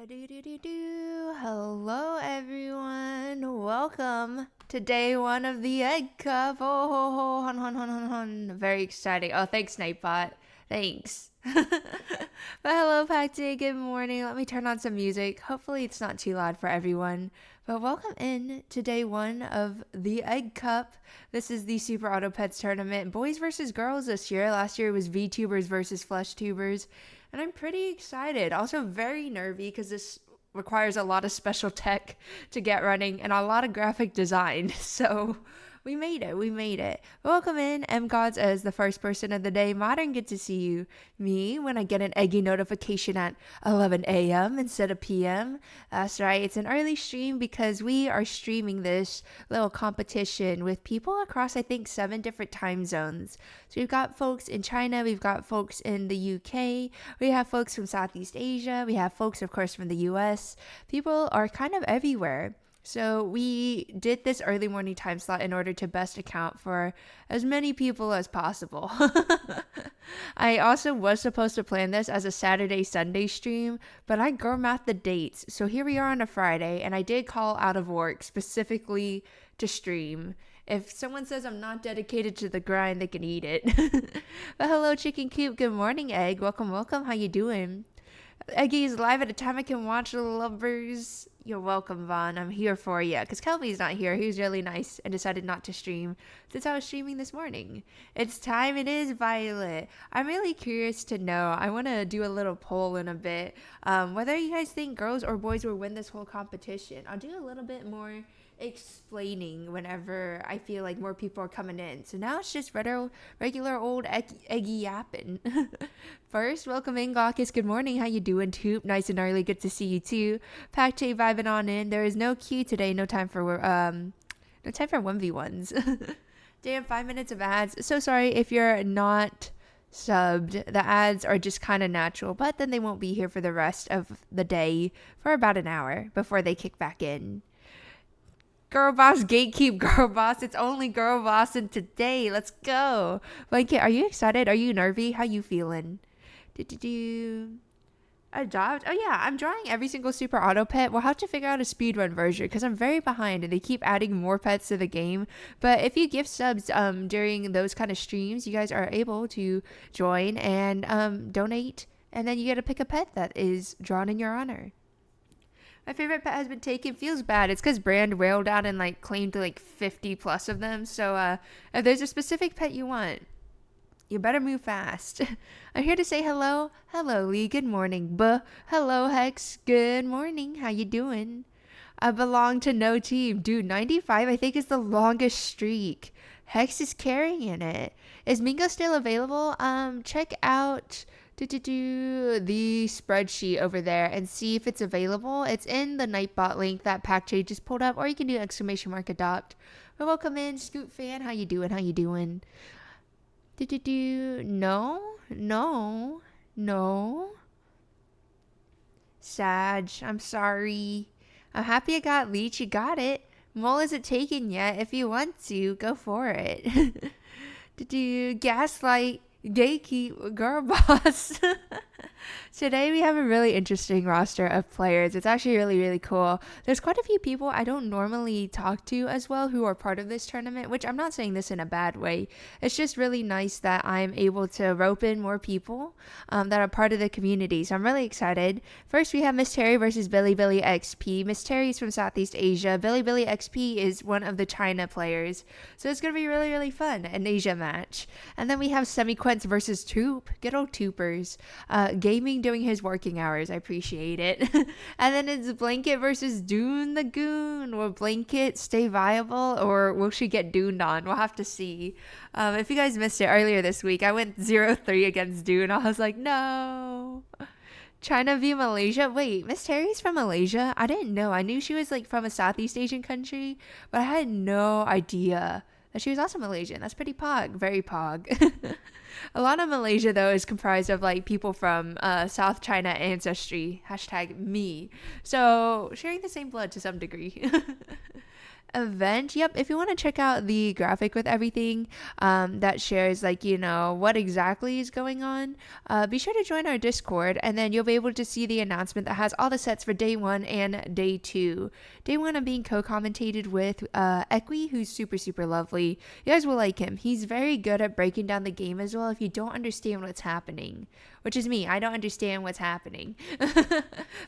Hello everyone, welcome to day one of the egg cup. Very exciting. Oh, thanks Nightbot, thanks. But hello Pacty, good morning. Let me turn on some music. Hopefully it's not too loud for everyone. But welcome in to day one of the egg cup. This is the Super Auto Pets tournament, boys versus girls this year. Last year it was Vtubers versus Fleshtubers. And I'm pretty excited. Also very nervy because this requires a lot of special tech to get running and a lot of graphic design. So we made it. Welcome in, MGods, as the first person of the day. Modern, good to see you. Me, when I get an eggy notification at 11 a.m. instead of p.m. That's right, it's an early stream because we are streaming this little competition with people across, I think, 7 different time zones. So we've got folks in China, we've got folks in the UK, we have folks from Southeast Asia, we have folks, of course, from the US. People are kind of everywhere. So we did this early morning time slot in order to best account for as many people as possible. I also was supposed to plan this as a Saturday-Sunday stream, but I girl mathed the dates. So here we are on a Friday, and I did call out of work specifically to stream. If someone says I'm not dedicated to the grind, they can eat it. But hello, Chicken Coop. Good morning, Egg. Welcome. How you doing? Eggie is live at a time I can watch, lovers. You're welcome, Vaughn. I'm here for you. Because Kelby's not here. He was really nice and decided not to stream since I was streaming this morning. It's time. It is Violet. I'm really curious to know. I want to do a little poll in a bit. Whether you guys think girls or boys will win this whole competition. I'll do a little bit more explaining whenever I feel like more people are coming in. So now it's just regular old eggy yapping. First, welcome in, Gawkis. Good morning. How you doing, Toop? Nice and early. Good to see you too. Pac-J vibing on in. There is no queue today. No time for 1v1s. Damn, 5 minutes of ads. So sorry if you're not subbed. The ads are just kind of natural, but then they won't be here for the rest of the day for about an hour before they kick back in. Girl boss, gatekeep, girl boss. It's only girl bossing today. Let's go. Blanket, are you excited? Are you nervy? How you feeling? Adopt? Oh yeah, I'm drawing every single super auto pet. We'll have to figure out a speedrun version because I'm very behind and they keep adding more pets to the game. But if you give subs during those kind of streams, you guys are able to join and donate, and then you get to pick a pet that is drawn in your honor. My favorite pet has been taken. Feels bad. It's because Brand railed out and claimed 50 plus of them. So if there's a specific pet you want, you better move fast. I'm here to say hello. Hello, Lee. Good morning. Hello, Hex. Good morning. How you doing? I belong to no team. Dude, 95 I think is the longest streak. Hex is carrying it. Is Mingo still available? Check out the spreadsheet over there and see if it's available. It's in the Nightbot link that Pac-J just pulled up, or you can do !adopt. But welcome in, Scoot fan. How you doing? No. Sag, I'm sorry. I'm happy I got Leech. You got it. Mole isn't taken yet. If you want to, go for it. Gaslight, gatekeep, girl boss. Today we have a really interesting roster of players. It's actually really, really cool. There's quite a few people I don't normally talk to as well who are part of this tournament, which I'm not saying this in a bad way. It's just really nice that I'm able to rope in more people that are part of the community. So I'm really excited. First, we have MissTerri versus Billy XP. MissTerri is from Southeast Asia. Billy XP is one of the China players. So it's going to be really, really fun, an Asia match. And then we have Cemiquents versus Toop. Good old Toopers. Gaming doing his working hours. I appreciate it. And then it's Blanket versus DoonTheGoon. Will Blanket stay viable or will she get dooned on? We'll have to see. If you guys missed it earlier this week, I went 0-3 against Doon. I was like, no. China v Malaysia. Wait, MissTerri's from Malaysia? I didn't know. I knew she was from a Southeast Asian country, but I had no idea that she was also Malaysian. That's pretty pog. Very pog. A lot of Malaysia, though, is comprised of people from South China ancestry. #me. So sharing the same blood to some degree. event. Yep, if you want to check out the graphic with everything that shares like what exactly is going on, be sure to join our Discord, and then you'll be able to see the announcement that has all the sets for day 1 and day 2. Day 1 I'm being co-commentated with Equi, who's super lovely. You guys will like him. He's very good at breaking down the game as well if you don't understand what's happening, which is me. I don't understand what's happening.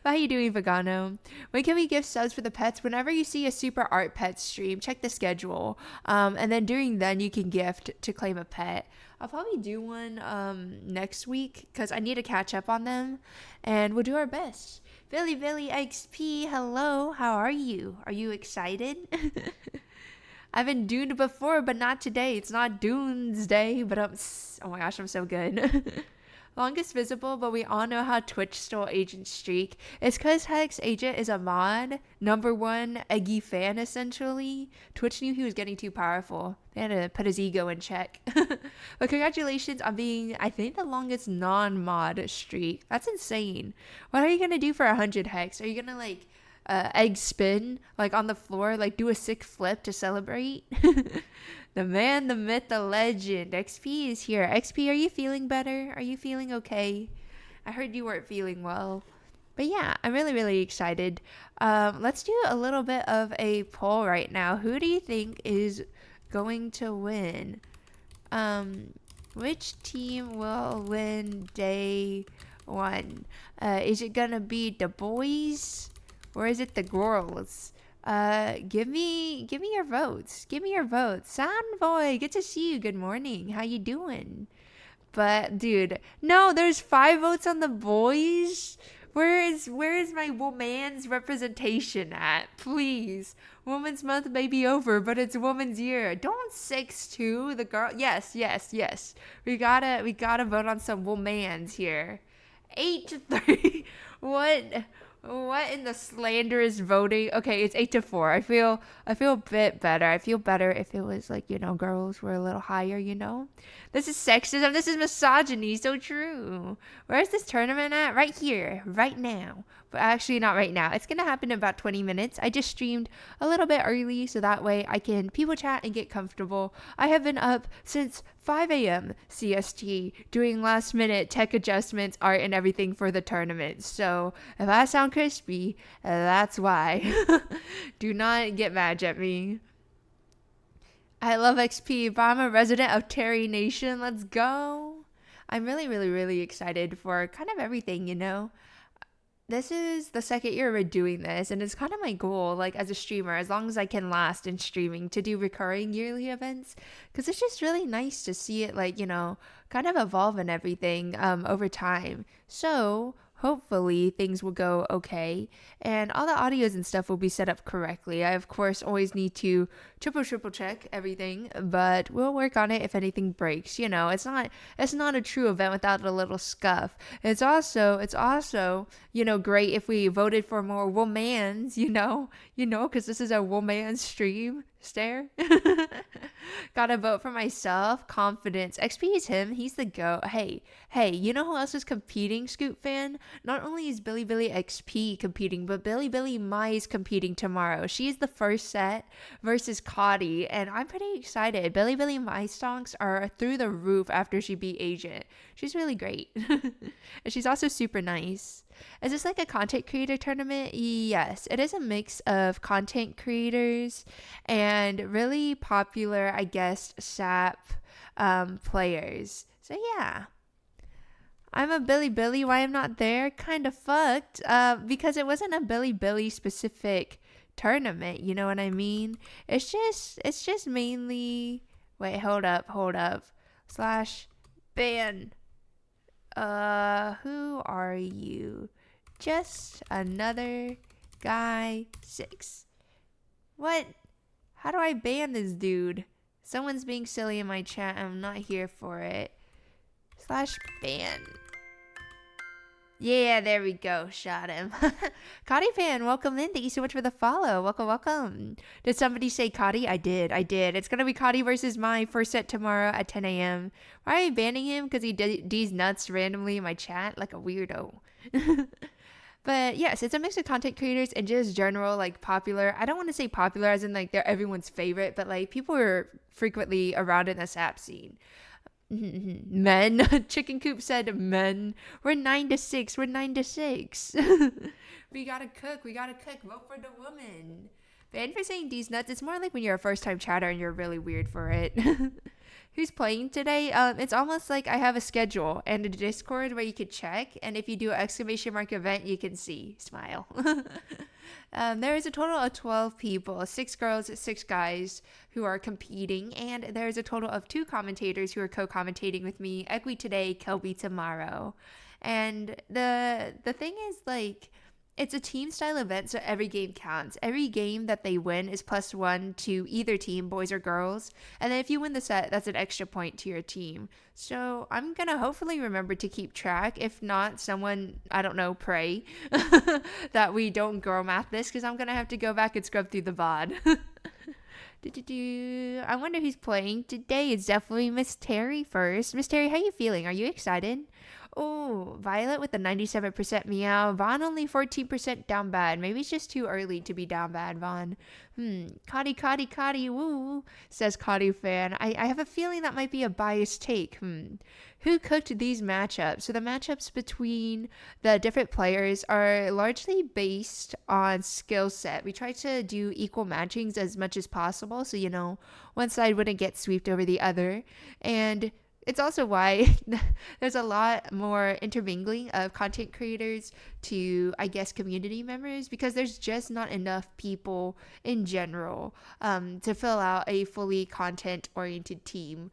How you doing, Vegano? When can we give subs for the pets? Whenever you see a Super Art Pet stream, check the schedule. And then during then you can gift to claim a pet. I'll probably do one next week because I need to catch up on them, and we'll do our best. Billy XP, hello. How are you? Are you excited? I've been Dooned before, but not today. It's not Doon's day, but oh my gosh, I'm so good. Longest visible, but we all know how Twitch stole Agent's streak. It's because Hex Agent is a mod, #1 Eggie fan essentially. Twitch knew he was getting too powerful. They had to put his ego in check. But congratulations on being, I think, the longest non-mod streak. That's insane. What are you going to do for 100 Hex? Are you going to egg spin like on the floor, like do a sick flip to celebrate? The man, the myth, the legend, XP is here. XP, are you feeling better? Are you feeling okay? I heard you weren't feeling well, but yeah, I'm really excited. Let's do a little bit of a poll right now. Who do you think is going to win? Which team will win day 1? Is it gonna be the boys, or is it the girls? Give me your votes. Give me your votes. Soundboy, good to see you. Good morning. How you doing? But dude, no, there's 5 votes on the boys. Where is my woman's representation at? Please. Women's Month may be over, but it's Women's Year. Don't 6-2 the girl. Yes. We gotta vote on some womans here. 8-3. What in the slanderous voting? Okay, it's 8-4. I feel a bit better. I feel better if it was girls were a little higher, This is sexism. This is misogyny. So true. Where's this tournament at? Right here. Right now. But actually not right now. It's going to happen in about 20 minutes. I just streamed a little bit early so that way I can people chat and get comfortable. I have been up since 5 a.m. CST doing last minute tech adjustments, art, and everything for the tournament. So if I sound crispy, that's why. Do not get mad at me. I love XP, but I'm a resident of Terry Nation. Let's go. I'm really excited for kind of everything, This is the second year we're doing this, and it's kind of my goal, as a streamer, as long as I can last in streaming, to do recurring yearly events, because it's just really nice to see it, kind of evolve and everything over time. So hopefully things will go okay, and all the audios and stuff will be set up correctly. I, of course, always need to triple check everything, but we'll work on it if anything breaks. It's not a true event without a little scuff. It's also great if we voted for more womans, because this is a woman stream. Stare. Gotta vote for myself. Confidence. XP is him. He's the GOAT. Hey, you know who else is competing, Scoop fan? Not only is Billy XP competing, but Billy Mai is competing tomorrow. She's the first set versus Cotty, and I'm pretty excited. Billy Mai stonks are through the roof after she beat Agent. She's really great. And she's also super nice. Is this like a content creator tournament? Yes, it is a mix of content creators and really popular, I guess, SAP players. So yeah, I'm a Billy. Why I'm not there? Kind of fucked. Because it wasn't a Billy specific tournament. You know what I mean? It's just mainly. Wait, hold up. /ban. Who are you? Just another guy 6. What? How do I ban this dude? Someone's being silly in my chat. I'm not here for it. /ban. Yeah, there we go. Shot him. Cotty fan, welcome in. Thank you so much for the follow. Welcome. Did somebody say Cotty? I did. It's going to be Cotty versus my first set tomorrow at 10 a.m. Why are you banning him? Because he D's nuts randomly in my chat like a weirdo. But yes, it's a mix of content creators and just general like popular. I don't want to say popular as in like they're everyone's favorite, but like people are frequently around in this app scene. Men. Chicken Coop said men. We're 9 to 6. We're 9 to 6. We gotta cook. We gotta cook. Vote for the woman. Banned for saying these nuts. It's more like when you're a first time chatter and you're really weird for it. Who's playing today? It's almost like I have a schedule and a Discord where you could check, and if you do an exclamation mark event, you can see. Smile. There is a total of 12 people, 6 girls, 6 guys who are competing, and there's a total of 2 commentators who are co-commentating with me. Eggie today, Kelby tomorrow. And the thing is, like, it's a team style event, so every game counts. Every game that they win is +1 to either team, boys or girls. And then if you win the set, that's an extra point to your team. So I'm going to hopefully remember to keep track. If not, someone, I don't know, pray that we don't girl math this, because I'm going to have to go back and scrub through the VOD. I wonder who's playing today. It's definitely MissTerri first. MissTerri, how you feeling? Are you excited? Oh, Violet with the 97% meow. Vaughn only 14% down bad. Maybe it's just too early to be down bad, Vaughn. Cotty, woo, says Cotty fan. I have a feeling that might be a biased take. Who cooked these matchups? So the matchups between the different players are largely based on skill set. We try to do equal matchings as much as possible, so, you know, one side wouldn't get swept over the other. And it's also why there's a lot more intermingling of content creators to, I guess, community members, because there's just not enough people in general to fill out a fully content-oriented team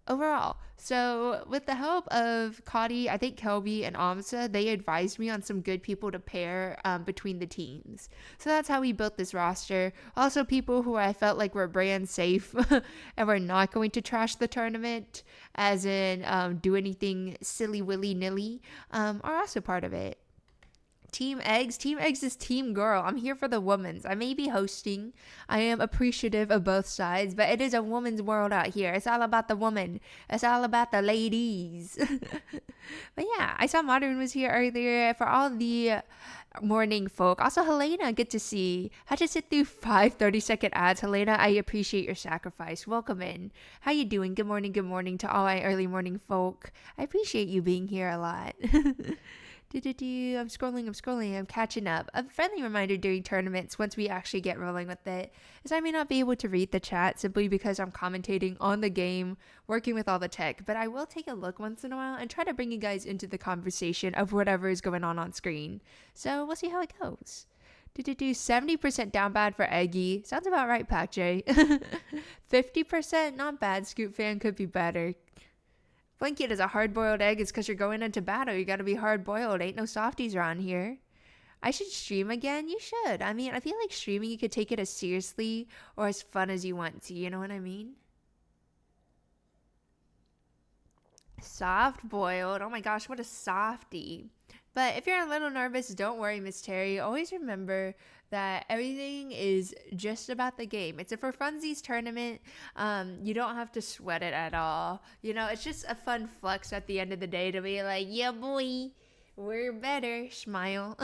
overall. So with the help of Cotty, I think Kelby and Amsa, they advised me on some good people to pair between the teams. So that's how we built this roster. Also people who I felt like were brand safe and were not going to trash the tournament, as in do anything silly willy-nilly, are also part of it. Team Eggs is Team Girl. I'm here for the women's. I may be hosting. I am appreciative of both sides, but it is a woman's world out here. It's all about the woman. It's all about the ladies. But yeah, I saw Modern was here earlier. For all the morning folk. Also, Helena, good to see. Had to sit through 5 30-second ads. Helena, I appreciate your sacrifice. Welcome in. How you doing? Good morning to all my early morning folk. I appreciate you being here a lot. I'm scrolling, I'm catching up. A friendly reminder during tournaments, once we actually get rolling with it, is I may not be able to read the chat simply because I'm commentating on the game, working with all the tech, but I will take a look once in a while and try to bring you guys into the conversation of whatever is going on screen. So we'll see how it goes. 70% down bad for Eggie. Sounds about right, Pac J. 50% not bad. Scoop fan could be better. Blanket is a hard-boiled egg. It's because you're going into battle. You gotta be hard-boiled. Ain't no softies around here. I should stream again? You should. I mean, I feel like streaming, you could take it as seriously or as fun as you want to. You know what I mean? Soft-boiled. Oh my gosh, what a softie. But if you're a little nervous, don't worry, MissTerri. Always remember that everything is just about the game. It's a for funsies tournament. You don't have to sweat it at all. You know, it's just a fun flex at the end of the day to be like, yeah, boy, we're better. Smile.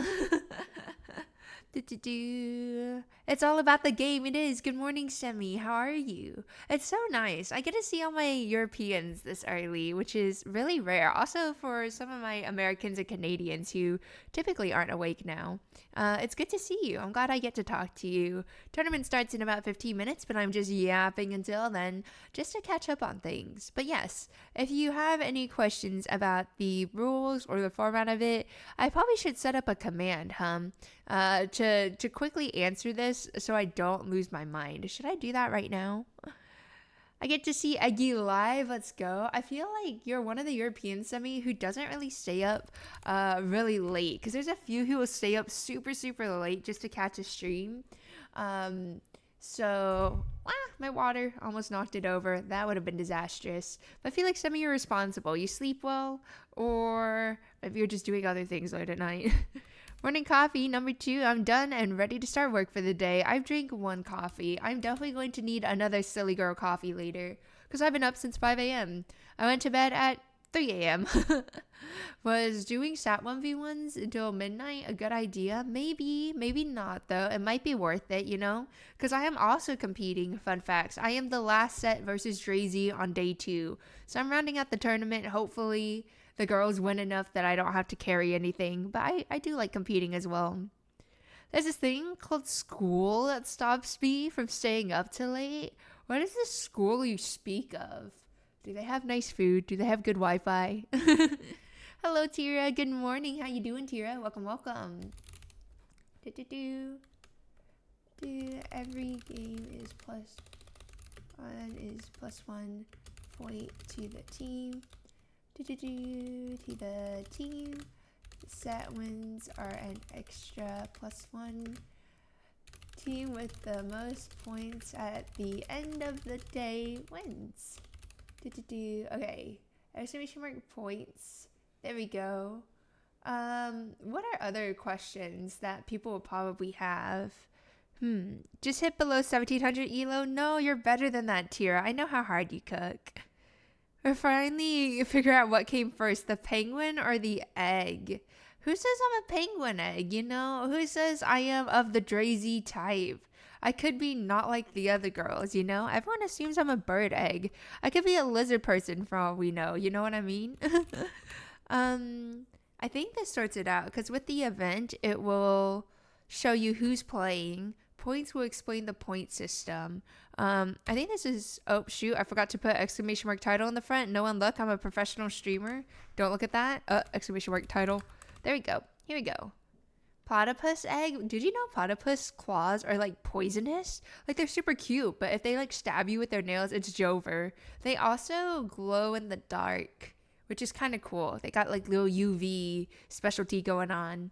It's all about the game. It is. Good morning, Semi. How are you? It's so nice. I get to see all my Europeans this early, which is really rare. Also for some of my Americans and Canadians who typically aren't awake now. It's good to see you. I'm glad I get to talk to you. Tournament starts in about 15 minutes, but I'm just yapping until then just to catch up on things. But yes, if you have any questions about the rules or the format of it, I probably should set up a command, to quickly answer this so I don't lose my mind. Should I do that right now? I get to see Eggie live. Let's go. I feel like you're one of the Europeans, Semi, who doesn't really stay up really late, because there's a few who will stay up super late just to catch a stream. So my water almost knocked it over. That would have been disastrous. But I feel like Semi, you're responsible. You sleep well, or if you're just doing other things late at night. Morning coffee, number 2. I'm done and ready to start work for the day. I've drank 1 coffee. I'm definitely going to need another silly girl coffee later, because I've been up since 5 a.m. I went to bed at 3 a.m. Was doing sat 1v1s until midnight a good idea? Maybe, maybe not though. It might be worth it, you know? Because I am also competing, fun facts. I am the last set versus DreyZi on day 2. So I'm rounding out the tournament. Hopefully the girls win enough that I don't have to carry anything. But I do like competing as well. There's this thing called school that stops me from staying up till late. What is this school you speak of? Do they have nice food? Do they have good Wi-Fi? Hello, Tira. Good morning. How you doing, Tira? Welcome, welcome. Every game is +1 point to the team. To the team. Set wins are an extra +1. Team with the most points at the end of the day wins. Okay, exclamation mark points. There we go. What are other questions that people will probably have? Just hit below 1700 elo. No, you're better than that, Tira. I know how hard you cook. We're finally figure out what came first, the penguin or the egg. Who says I'm a penguin egg, you know? Who says I am of the DreyZi type? I could be not like the other girls, you know? Everyone assumes I'm a bird egg. I could be a lizard person for all we know, you know what I mean? I think this sorts it out, because with the event, it will show you who's playing. Points will explain the point system. I think this is, oh shoot, I forgot to put exclamation mark title in the front. No one look, I'm a professional streamer. Don't look at that. Exclamation mark title. There we go. Here we go. Platypus egg. Did you know platypus claws are like poisonous? Like they're super cute, but if they like stab you with their nails, it's over. They also glow in the dark, which is kind of cool. They got like little UV specialty going on.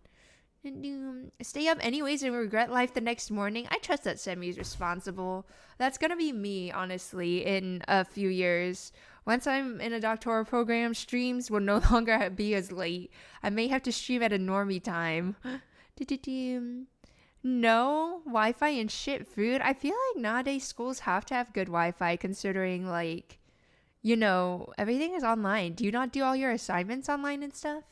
Stay up anyways and regret life the next morning. I trust that Semi is responsible. That's gonna be me, honestly, in a few years. Once I'm in a doctoral program, streams will no longer be as late. I may have to stream at a normie time. No Wi-Fi and shit food. I feel like nowadays schools have to have good Wi-Fi, considering, like, you know, everything is online. Do you not do all your assignments online and stuff?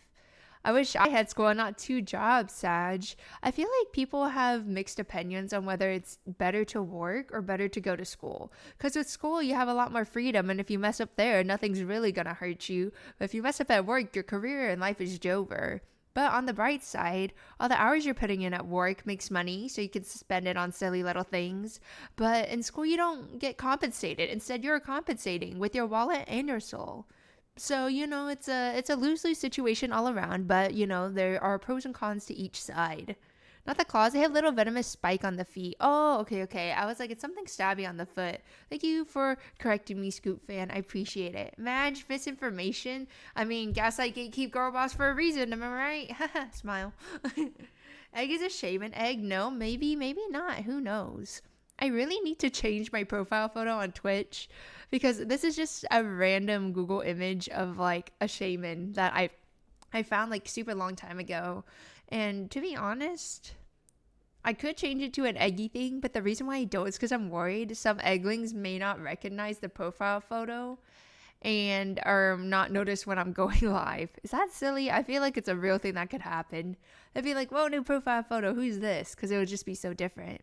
I wish I had school and not 2 jobs, Sag. I feel like people have mixed opinions on whether it's better to work or better to go to school. Because with school, you have a lot more freedom, and if you mess up there, nothing's really going to hurt you. But if you mess up at work, your career and life is over. But on the bright side, all the hours you're putting in at work makes money, so you can spend it on silly little things. But in school, you don't get compensated. Instead, you're compensating with your wallet and your soul. So, you know, it's a lose-lose situation all around, but, you know, there are pros and cons to each side. Not the claws, they have little venomous spike on the feet. Oh, okay. I was like, it's something stabby on the foot. Thank you for correcting me, Scoop fan. I appreciate it. Madge, misinformation. I mean, gaslight gatekeep girl boss for a reason, am I right? Smile. Egg is a shaman egg? No, maybe not. Who knows? I really need to change my profile photo on Twitch, because this is just a random Google image of like a shaman that I found like super long time ago. And to be honest, I could change it to an eggy thing, but the reason why I don't is because I'm worried some egglings may not recognize the profile photo and or not notice when I'm going live. Is that silly? I feel like it's a real thing that could happen. They'd be like, whoa, new profile photo, who's this? Because it would just be so different.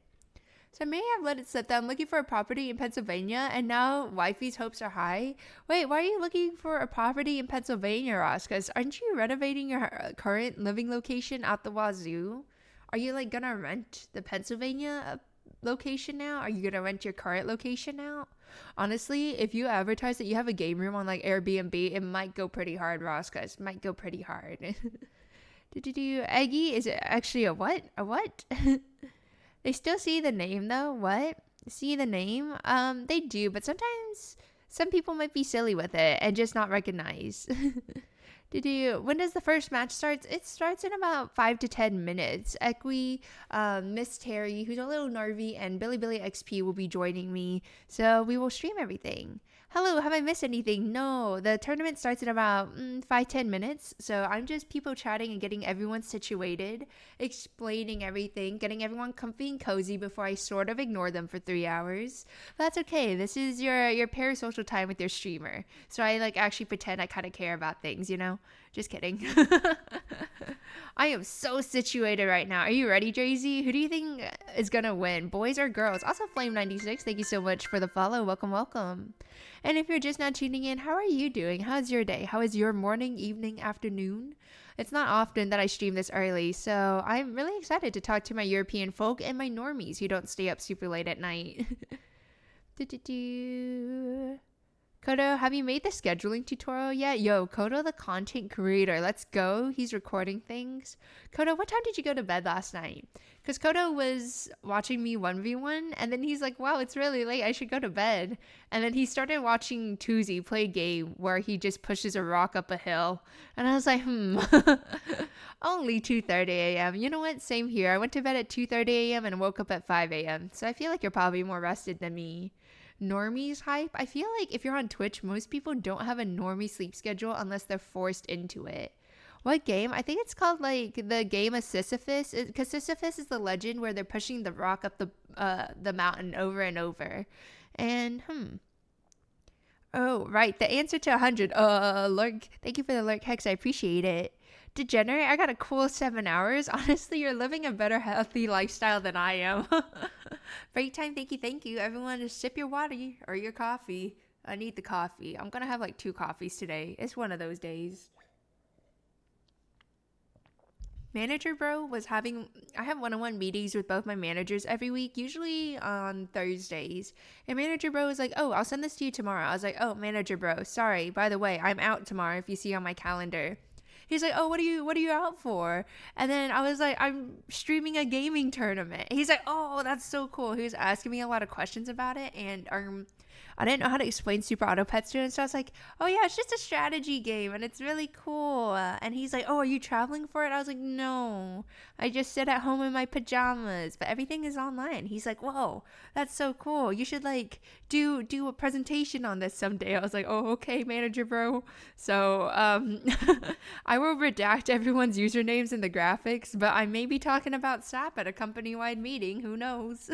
So I may have let it slip that I'm looking for a property in Pennsylvania, and now wifey's hopes are high. Wait, why are you looking for a property in Pennsylvania, Ross? Because aren't you renovating your current living location out the wazoo? Are you like gonna rent the Pennsylvania location now? Are you gonna rent your current location out? Honestly, if you advertise that you have a game room on like Airbnb, it might go pretty hard, Ross. Guys, it might go pretty hard. Eggie? Is it actually a what? A what? They still see the name though. What? See the name? They do, but sometimes some people might be silly with it and just not recognize. When does the first match start? It starts in about 5 to 10 minutes. Equi, MissTerri, who's a little nervy, and Billy XP will be joining me. So we will stream everything. Hello, have I missed anything? No, the tournament starts in about 5-10 minutes. So I'm just people chatting and getting everyone situated, explaining everything, getting everyone comfy and cozy before I sort of ignore them for 3 hours. But that's okay. This is your parasocial time with your streamer. So I like actually pretend I kind of care about things, you know? Just kidding. I am so situated right now. Are you ready, DreyZi? Who do you think is gonna win, boys or girls? Also, Flame96, thank you so much for the follow. Welcome, welcome. And if you're just now tuning in, how are you doing? How's your day? How is your morning, evening, afternoon? It's not often that I stream this early, so I'm really excited to talk to my European folk and my normies who don't stay up super late at night. Kodo, have you made the scheduling tutorial yet? Yo, Kodo the content creator, let's go. He's recording things. Kodo, what time did you go to bed last night? Because Kodo was watching me 1v1, and then he's like, wow, it's really late, I should go to bed. And then he started watching Tuzi play a game where he just pushes a rock up a hill. And I was like, only 2:30 a.m. You know what? Same here. I went to bed at 2:30 a.m. and woke up at 5 a.m. So I feel like you're probably more rested than me. Normies hype. I feel like if you're on Twitch, most people don't have a normie sleep schedule unless they're forced into it. What game? I think it's called like the game of Sisyphus. Because Sisyphus is the legend where they're pushing the rock up the mountain over and over. And oh right, the answer to 100. Lurk. Thank you for the lurk, Hex. I appreciate it. Degenerate, I got a cool 7 hours. Honestly, you're living a better healthy lifestyle than I am. Break time, thank you. Everyone just sip your water or your coffee. I need the coffee. I'm gonna have like 2 coffees today. It's one of those days. Manager bro was I have one-on-one meetings with both my managers every week, usually on Thursdays. And manager bro was like, oh, I'll send this to you tomorrow. I was like, oh, manager bro, sorry, by the way, I'm out tomorrow if you see on my calendar. He's like, oh, what are you out for? And then I was like, I'm streaming a gaming tournament. He's like, oh, that's so cool. He was asking me a lot of questions about it, and I didn't know how to explain Super Auto Pets to him, so I was like, oh yeah, it's just a strategy game, and it's really cool. And he's like, oh, are you traveling for it? I was like, no, I just sit at home in my pajamas, but everything is online. He's like, whoa, that's so cool. You should like do a presentation on this someday. I was like, oh, okay, manager bro. So I will redact everyone's usernames in the graphics, but I may be talking about SAP at a company-wide meeting. Who knows?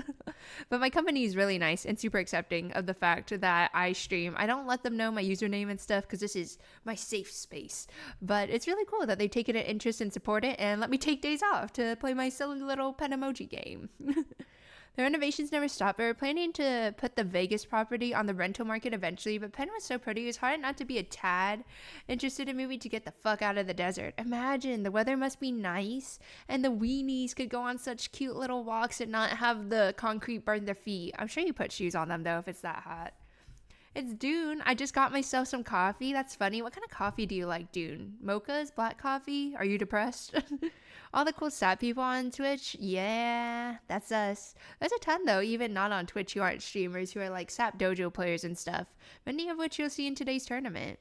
But my company is really nice and super accepting of the fact that I stream. I don't let them know my username and stuff because this is my safe space. But it's really cool that they take an interest and support it and let me take days off to play my silly little pet emoji game. The renovations never stop. We were planning to put the Vegas property on the rental market eventually, but Penn was so pretty, it was hard not to be a tad interested in moving to get the fuck out of the desert. Imagine, the weather must be nice, and the weenies could go on such cute little walks and not have the concrete burn their feet. I'm sure you put shoes on them, though, if it's that hot. It's Dune. I just got myself some coffee. That's funny. What kind of coffee do you like, Dune? Mochas? Black coffee? Are you depressed? All the cool sap people on Twitch? Yeah, that's us. There's a ton, though, even not on Twitch, who aren't streamers, who are like sap dojo players and stuff. Many of which you'll see in today's tournament.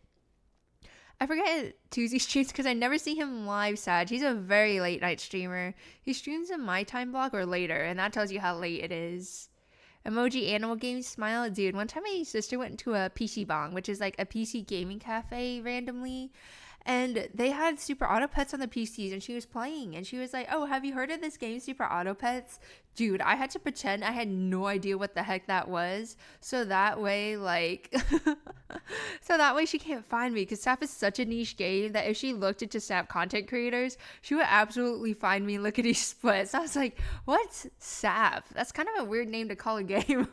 I forget Tuesday streams because I never see him live, Sag. He's a very late night streamer. He streams in my time block or later, and that tells you how late it is. Emoji Animal Games Smile. Dude, one time my sister went to a PC Bong, which is like a PC gaming cafe randomly, and they had Super Auto Pets on the PCs, and she was playing, and she was like, oh, have you heard of this game, Super Auto Pets? Dude, I had to pretend I had no idea what the heck that was, so that way, like, so that way she can't find me, because SAP is such a niche game that if she looked into SAP content creators, she would absolutely find me lickety split. So I was like, what's SAP? That's kind of a weird name to call a game.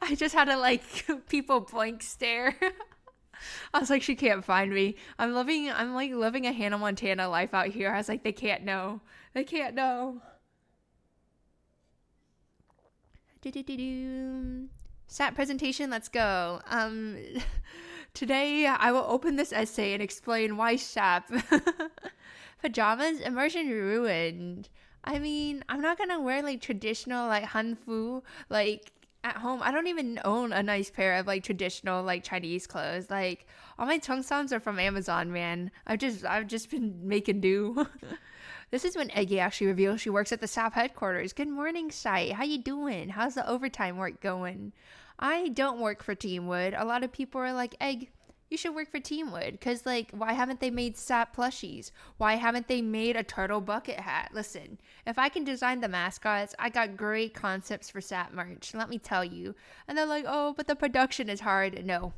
I just had to, like, people blank stare. I was like, she can't find me. I'm like living a Hannah Montana life out here. I was like, they can't know. They can't know. Stat presentation, let's go. Today I will open this essay and explain why SAP. Pajamas, immersion ruined. I mean, I'm not gonna wear like traditional like hanfu like at home. I don't even own a nice pair of like traditional like Chinese clothes. Like all my cheongsams are from Amazon, man. I've just been making do. This is when Eggie actually reveals she works at the SAP headquarters. Good morning, Sai. How you doing? How's the overtime work going? I don't work for Teamwood. A lot of people are like, Egg, you should work for Teamwood. Because, like, why haven't they made sap plushies? Why haven't they made a turtle bucket hat? Listen, if I can design the mascots, I got great concepts for sap merch. Let me tell you. And they're like, oh, but the production is hard. No.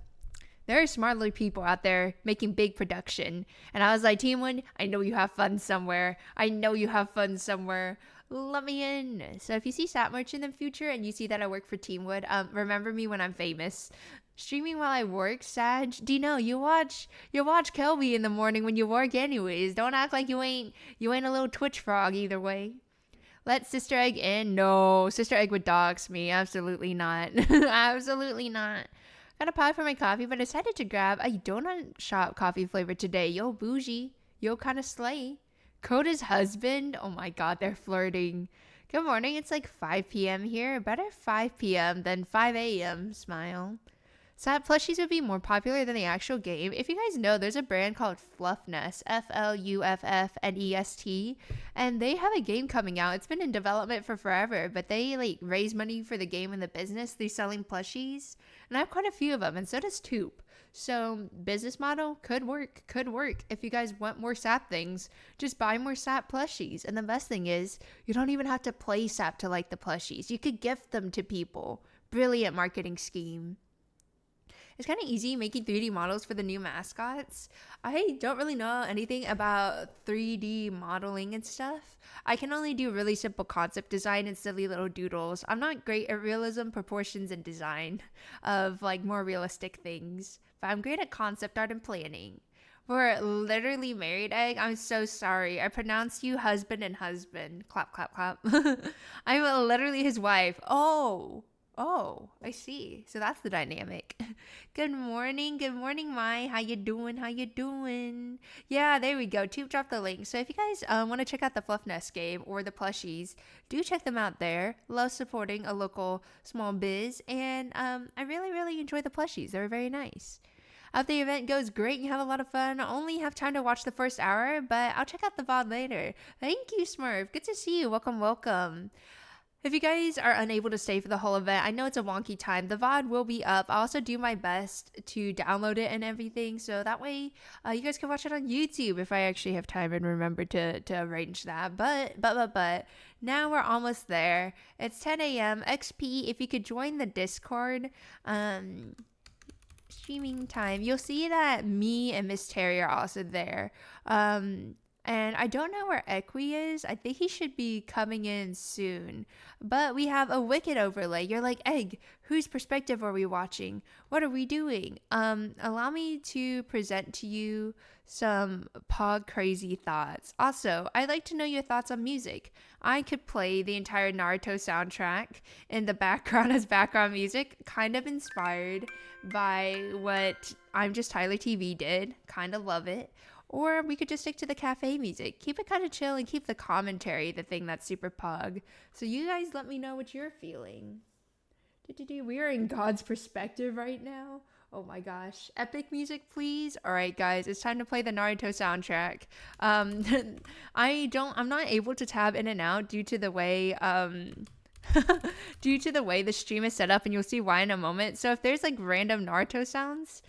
There are smarter people out there making big production. And I was like, Teamwood, I know you have fun somewhere. I know you have fun somewhere. Let me in. So if you see sap merch in the future and you see that I work for Teamwood, remember me when I'm famous. Streaming while I work, Sag. Do you know you watch Kelby in the morning when you work anyways. Don't act like you ain't a little Twitch frog either way. Let Sister Egg in. No, Sister Egg would dox me. Absolutely not. Absolutely not. Got a pie for my coffee, but I decided to grab a donut shop coffee flavor today. Yo, bougie. Yo, kind of slay. Coda's husband. Oh my god, they're flirting. Good morning. It's like 5 p.m. here. Better 5 p.m. than 5 a.m. Smile. Sap plushies would be more popular than the actual game. If you guys know, there's a brand called Fluffnest, Fluffnest, and they have a game coming out. It's been in development for forever, but they like raise money for the game and the business through selling plushies, and I have quite a few of them, and so does Toop. So business model could work. If you guys want more sap things, just buy more sap plushies. And the best thing is, you don't even have to play sap to like the plushies. You could gift them to people. Brilliant marketing scheme. It's kind of easy making 3D models for the new mascots. I don't really know anything about 3D modeling and stuff. I can only do really simple concept design and silly little doodles. I'm not great at realism, proportions, and design of like more realistic things. But I'm great at concept art and planning. We're literally married, Egg. I'm so sorry. I pronounced you husband and husband. Clap, clap, clap. I'm literally his wife. Oh, I see. So that's the dynamic. Good morning, Mai. How you doing? Yeah, there we go. Toop dropped the link. So if you guys want to check out the Fluffnest game or the plushies, do check them out there. Love supporting a local small biz, and I really enjoy the plushies. They're very nice. Hope the event goes great. You have a lot of fun. I only have time to watch the first hour, but I'll check out the VOD later. Thank you, Smurf. Good to see you. Welcome. If you guys are unable to stay for the whole event, I know it's a wonky time. The VOD will be up. I'll also do my best to download it and everything, so that way you guys can watch it on YouTube if I actually have time and remember to arrange that. But now we're almost there. It's 10 a.m. XP, if you could join the Discord, streaming time, you'll see that me and MissTerri are also there. And I don't know where Equi is. I think he should be coming in soon. But we have a Wicked overlay. You're like, Egg, whose perspective are we watching? What are we doing? Allow me to present to you some pog crazy thoughts. Also, I'd like to know your thoughts on music. I could play the entire Naruto soundtrack in the background as background music, kind of inspired by what I'm Just Tyler TV did. Kind of love it. Or we could just stick to the cafe music. Keep it kind of chill and keep the commentary the thing that's super pog. So you guys let me know what you're feeling. We are in God's perspective right now. Oh my gosh. Epic music, please. All right, guys. It's time to play the Naruto soundtrack. I'm not able to tab in and out due to the way the stream is set up, and you'll see why in a moment. So if there's like random Naruto sounds,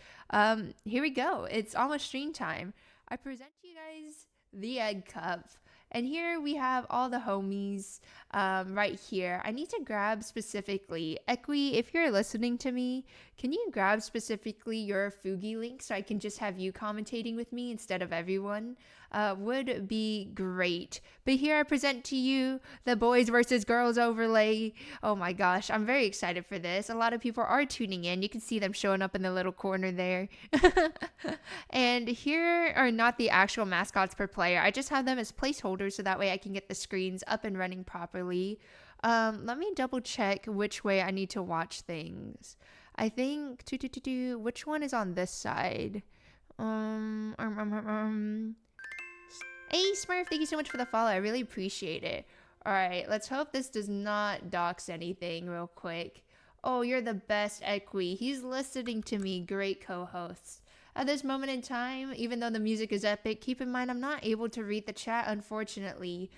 here we go. It's almost stream time. I present to you guys the Egg Cup. And here we have all the homies right here. I need to grab specifically, Equi, if you're listening to me, can you grab specifically your Fugi link so I can just have you commentating with me instead of everyone? Would be great. But here I present to you the boys versus girls overlay. Oh my gosh, I'm very excited for this. A lot of people are tuning in. You can see them showing up in the little corner there. And here are not the actual mascots per player. I just have them as placeholders so that way I can get the screens up and running properly. Let me double check which way I need to watch things. I think which one is on this side? Hey Smurf, thank you so much for the follow. I really appreciate it. All right, let's hope this does not dox anything real quick. Oh, you're the best, Equi. He's listening to me. Great co-hosts. At this moment in time, even though the music is epic, keep in mind I'm not able to read the chat, unfortunately,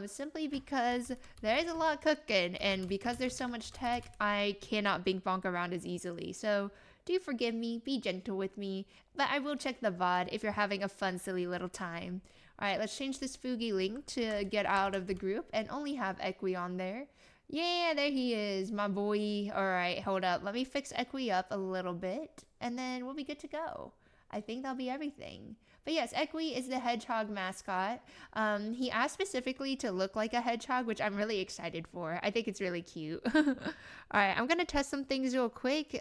simply because there is a lot cooking, and because there's so much tech, I cannot bing bonk around as easily. So do forgive me, be gentle with me, but I will check the VOD if you're having a fun, silly little time. Alright, let's change this Fugi link to get out of the group and only have Equi on there. Yeah, there he is, my boy. Alright, hold up. Let me fix Equi up a little bit, and then we'll be good to go. I think that'll be everything. But yes, Equi is the hedgehog mascot. He asked specifically to look like a hedgehog, which I'm really excited for. I think it's really cute. Alright, I'm gonna test some things real quick.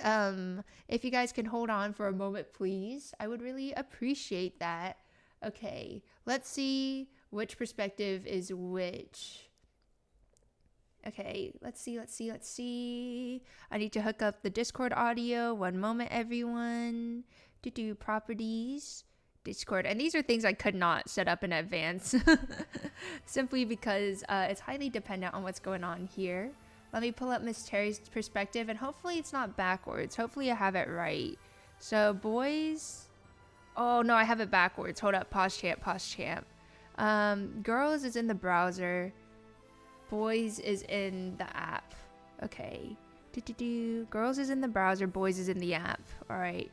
If you guys can hold on for a moment, please. I would really appreciate that. Okay, let's see which perspective is which. Okay, let's see. I need to hook up the Discord audio. One moment, everyone. Do properties, Discord. And these are things I could not set up in advance. Simply because it's highly dependent on what's going on here. Let me pull up MissTerri's perspective, and hopefully it's not backwards. Hopefully I have it right. So, boys... Oh, no, I have it backwards. Hold up. Pause champ. Girls is in the browser. Boys is in the app. Okay. Girls is in the browser. Boys is in the app. Alright.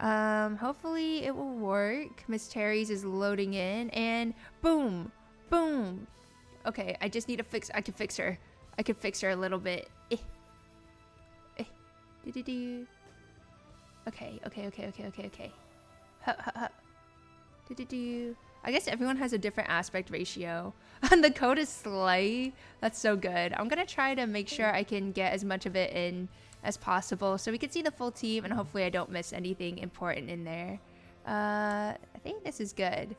Hopefully it will work. MissTerri's is loading in. And boom. Boom. Okay, I just need to fix... I can fix her. I can fix her a little bit. Okay. I guess everyone has a different aspect ratio. And the code is slay. That's so good. I'm gonna try to make sure I can get as much of it in as possible so we can see the full team, and hopefully I don't miss anything important in there. I think this is good.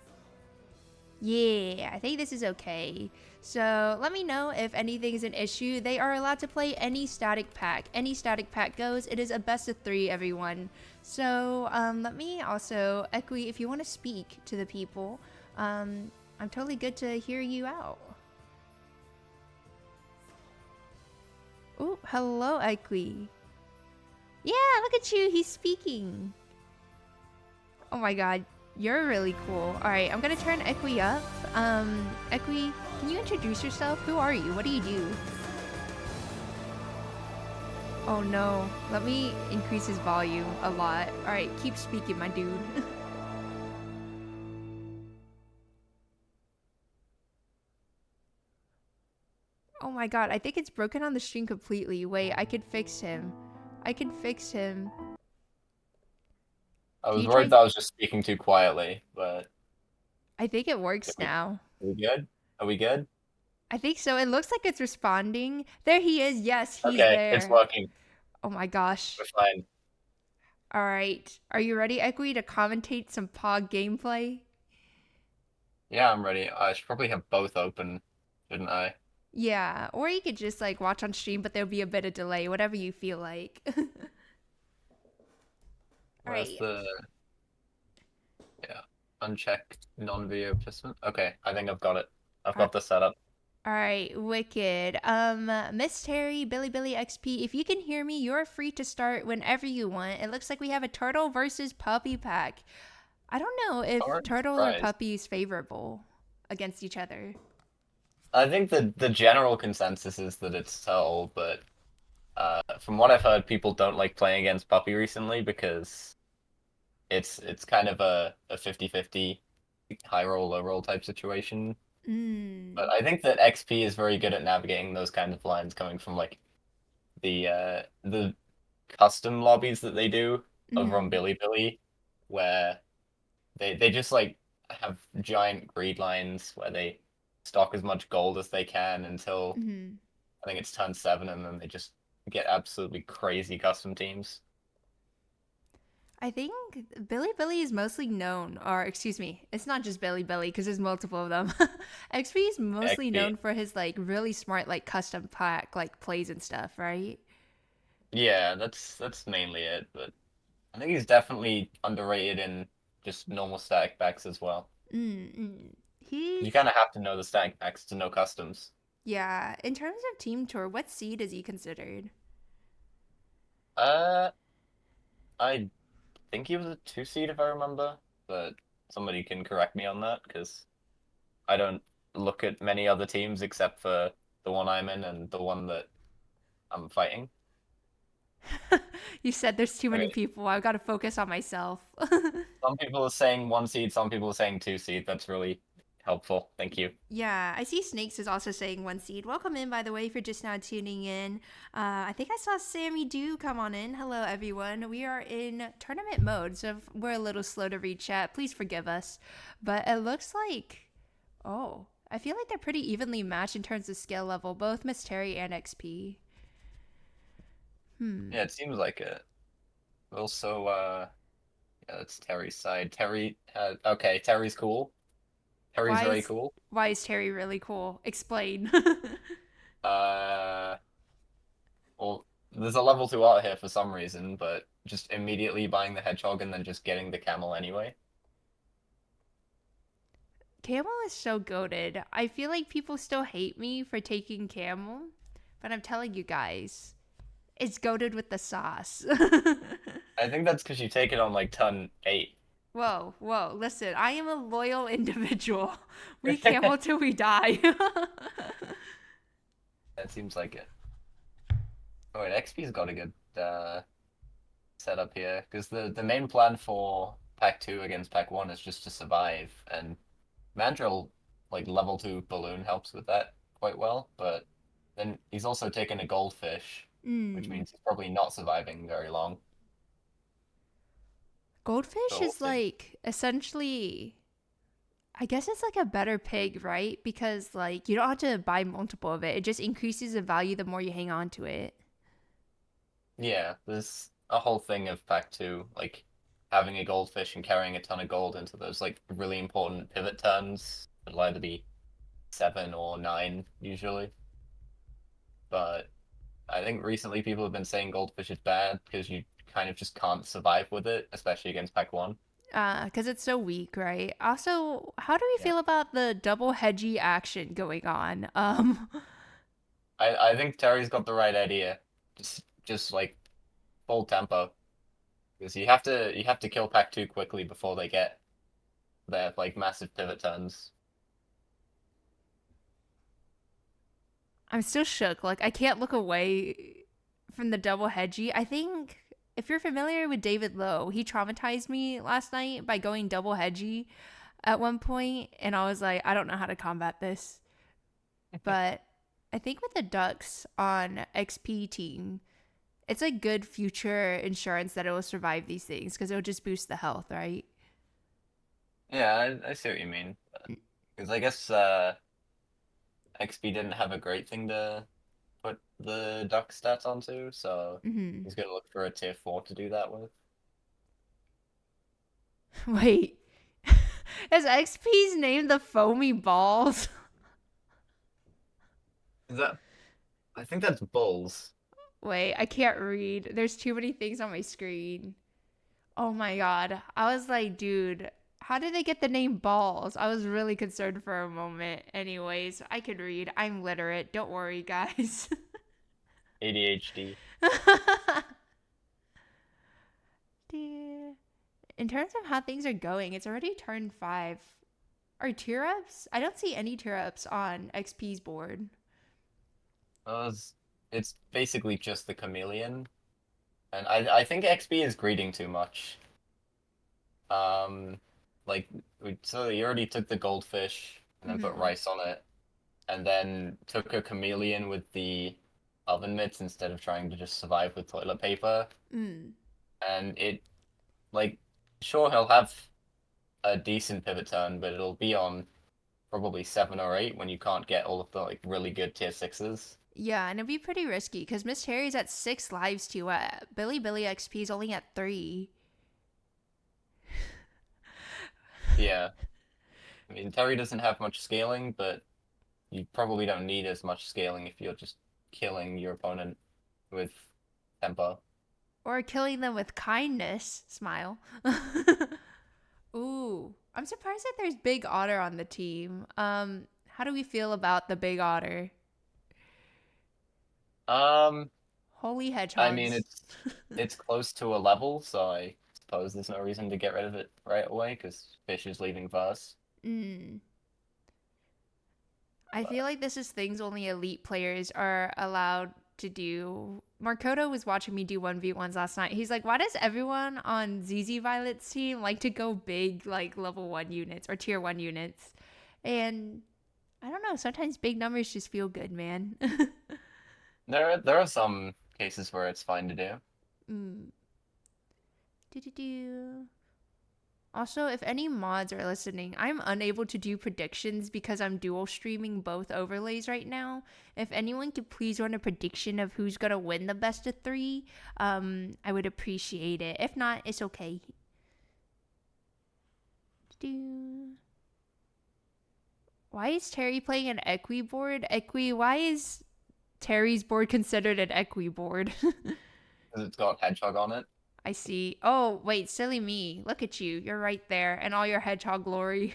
Yeah, I think this is okay. So let me know if anything is an issue. They are allowed to play any static pack. Any static pack goes. It is a best of 3, everyone. So let me also, Equi, if you want to speak to the people, I'm totally good to hear you out. Oh, hello, Equi. Yeah, look at you. He's speaking. Oh my god. You're really cool. Alright, I'm gonna turn Equi up. Equi, can you introduce yourself? Who are you? What do you do? Oh no. Let me increase his volume a lot. Alright, keep speaking, my dude. Oh my god, I think it's broken on the stream completely. Wait, I could fix him. I can fix him. I was worried that I was just speaking too quietly, but... I think it works now. Are we good? Are we good? I think so. It looks like it's responding. There he is. Yes, he's okay, there. It's working. Oh my gosh. We're fine. Alright. Are you ready, Equi, to commentate some POG gameplay? Yeah, I'm ready. I should probably have both open, shouldn't I? Yeah, or you could just like watch on stream, but there'll be a bit of delay, whatever you feel like. Where's the... Yeah. Unchecked non-video participant. Okay, I think I've got it. I've got the setup. Alright, wicked. MissTerri, Billy XP, if you can hear me, you're free to start whenever you want. It looks like we have a turtle versus puppy pack. I don't know if turtle or puppy is favorable against each other. I think the general consensus is that it's turtle, but from what I've heard, people don't like playing against puppy recently because it's kind of a 50-50 high roll, low roll type situation. But I think that XP is very good at navigating those kinds of lines coming from like the custom lobbies that they do over on Billy, where they just like have giant greed lines where they stock as much gold as they can until I think it's turn 7, and then they just get absolutely crazy custom teams. I think Billy is mostly known, or excuse me, it's not just Billy because there's multiple of them. XP is mostly known for his like really smart like custom pack like plays and stuff, right? Yeah, that's mainly it, but I think he's definitely underrated in just normal static packs as well. You kind of have to know the static packs to know customs. Yeah, in terms of team tour, what seed is he considered? I think he was a 2 seed if I remember, but somebody can correct me on that because I don't look at many other teams except for the one I'm in and the one that I'm fighting. You said there's too many Okay. people. I've got to focus on myself. Some people are saying 1 seed, some people are saying 2 seed. That's really helpful. Thank you. Yeah, I see Snakes is also saying 1 seed. Welcome in, by the way, if you're just now tuning in. I think I saw Sammy Do come on in. Hello, everyone. We are in tournament mode, so if we're a little slow to read chat, please forgive us. But it looks like, oh, I feel like they're pretty evenly matched in terms of skill level, both MissTerri and XP. Hmm. Yeah, it seems like it. Also, yeah, that's Terry's side. Okay, Terry's cool. Terry's Why very is cool. why is Terry really cool? Explain. Uh, well, there's a level 2 art here for some reason, but just immediately buying the hedgehog and then just getting the camel anyway. Camel is so goated. I feel like people still hate me for taking Camel, but I'm telling you guys, it's goaded with the sauce. I think that's because you take it on like turn 8. Whoa, whoa, listen, I am a loyal individual. We camel till we die. That seems like it. Oh, wait, XP's got a good setup here because the main plan for Pack 2 against Pack 1 is just to survive, and Mandrill, like level 2 balloon helps with that quite well, but then he's also taken a goldfish, which mm. means he's probably not surviving very long. Goldfish So we'll is see. like essentially, I guess it's like a better pig, right? Because like you don't have to buy multiple of it. It just increases in value the more you hang on to it. Yeah, there's a whole thing of Pack 2, like having a goldfish and carrying a ton of gold into those like really important pivot turns. It'll either be 7 or 9 usually, but I think recently people have been saying goldfish is bad because you kind of just can't survive with it, especially against Pack 1. Because it's so weak, right? Also, how do we Yeah. feel about the double hedgy action going on? I think Terry's got the right idea. Just like full tempo. Because you have to kill Pack 2 quickly before they get their like massive pivot turns. I'm still shook. Like I can't look away from the double hedgy. I think if you're familiar with David Lowe, he traumatized me last night by going double hedgy at one point, and I was like, I don't know how to combat this. But I think with the Ducks on XP team, it's a good future insurance that it will survive these things because it'll just boost the health, right? Yeah, I see what you mean. Because I guess XP didn't have a great thing to put the duck stats onto, so Mm-hmm. he's gonna look for a tier 4 to do that with. Wait, is XP's name the Foamy Balls? Is that? I think that's bulls. Wait, I can't read. There's too many things on my screen. Oh my god. I was like, dude, how did they get the name Balls? I was really concerned for a moment. Anyways, I could read. I'm literate. Don't worry, guys. ADHD. Dear. In terms of how things are going, it's already turn 5. Are tier ups? I don't see any tier ups on XP's board. It's basically just the chameleon, and I think XP is greeting too much. Um, like so you already took the goldfish and then put Mm-hmm. rice on it, and then took a chameleon with the oven mitts instead of trying to just survive with toilet paper. Mm. And it like sure he'll have a decent pivot turn, but it'll be on probably 7 or 8 when you can't get all of the like really good tier 6s. Yeah, and it'd be pretty risky because Miss Terry's at 6 lives too. Billy XP's only at 3. Yeah, I mean Terry doesn't have much scaling, but you probably don't need as much scaling if you're just killing your opponent with tempo. Or killing them with kindness. Smile. Ooh, I'm surprised that there's Big Otter on the team. How do we feel about the Big Otter? Um, Holy I mean hedgehogs. it's close to a level, so I suppose there's no reason to get rid of it right away because fish is leaving first. Mm. I feel like this is things only elite players are allowed to do. Markoto was watching me do 1v1s last night. He's like, why does everyone on DreyZi team like to go big, like level 1 units or tier 1 units? And I don't know, sometimes big numbers just feel good, man. There are some cases where it's fine to do. mm. Do-do-do. Also, if any mods are listening, I'm unable to do predictions because I'm dual streaming both overlays right now. If anyone could please run a prediction of who's gonna win the best of 3, I would appreciate it. If not, it's okay. Why is Terry playing an equi board? Why is Terry's board considered an equi board? Because it's got hedgehog on it. I see. Oh, wait, silly me. Look at you. You're right there. And all your hedgehog glory.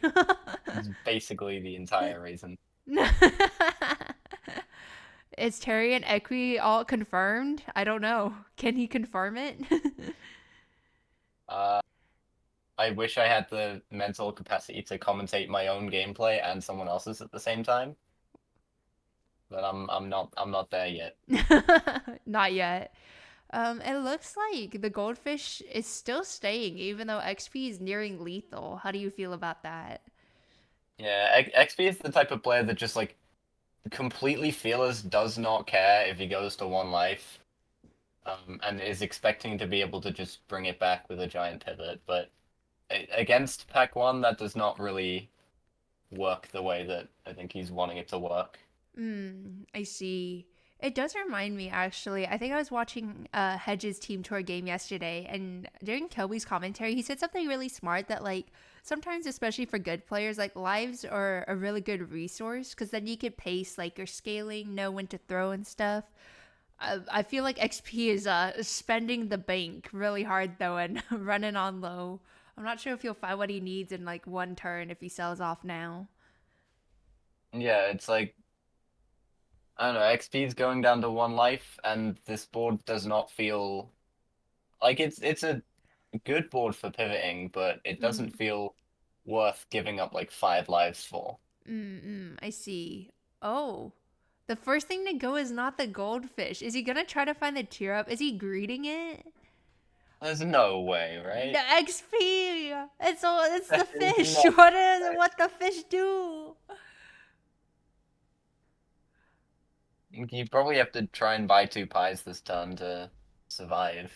It's basically the entire reason. Is Terry and Equi all confirmed? I don't know. Can he confirm it? I wish I had the mental capacity to commentate my own gameplay and someone else's at the same time. But I'm not there yet. Not yet. It looks like the goldfish is still staying, even though XP is nearing lethal. How do you feel about that? Yeah, XP is the type of player that just like completely fearless, does not care if he goes to 1 life, and is expecting to be able to just bring it back with a giant pivot. But against Pack 1, that does not really work the way that I think he's wanting it to work. I see. It does remind me, actually. I think I was watching Hedge's Team Tour game yesterday, and during Kelby's commentary, he said something really smart that, like, sometimes, especially for good players, like, lives are a really good resource because then you could pace, like, your scaling, know when to throw and stuff. I feel like XP is spending the bank really hard, though, and running on low. I'm not sure if he'll find what he needs in, like, 1 turn if he sells off now. Yeah, it's like, I don't know, XP is going down to 1 life, and this board does not feel like it's a good board for pivoting, but it doesn't feel worth giving up like 5 lives for. I see. Oh, the first thing to go is not the goldfish. Is he gonna try to find the tear up? Is he greeting it? There's no way, right? The XP. It's the There's fish. no way. What the fish do? You probably have to try and buy 2 pies this turn to survive.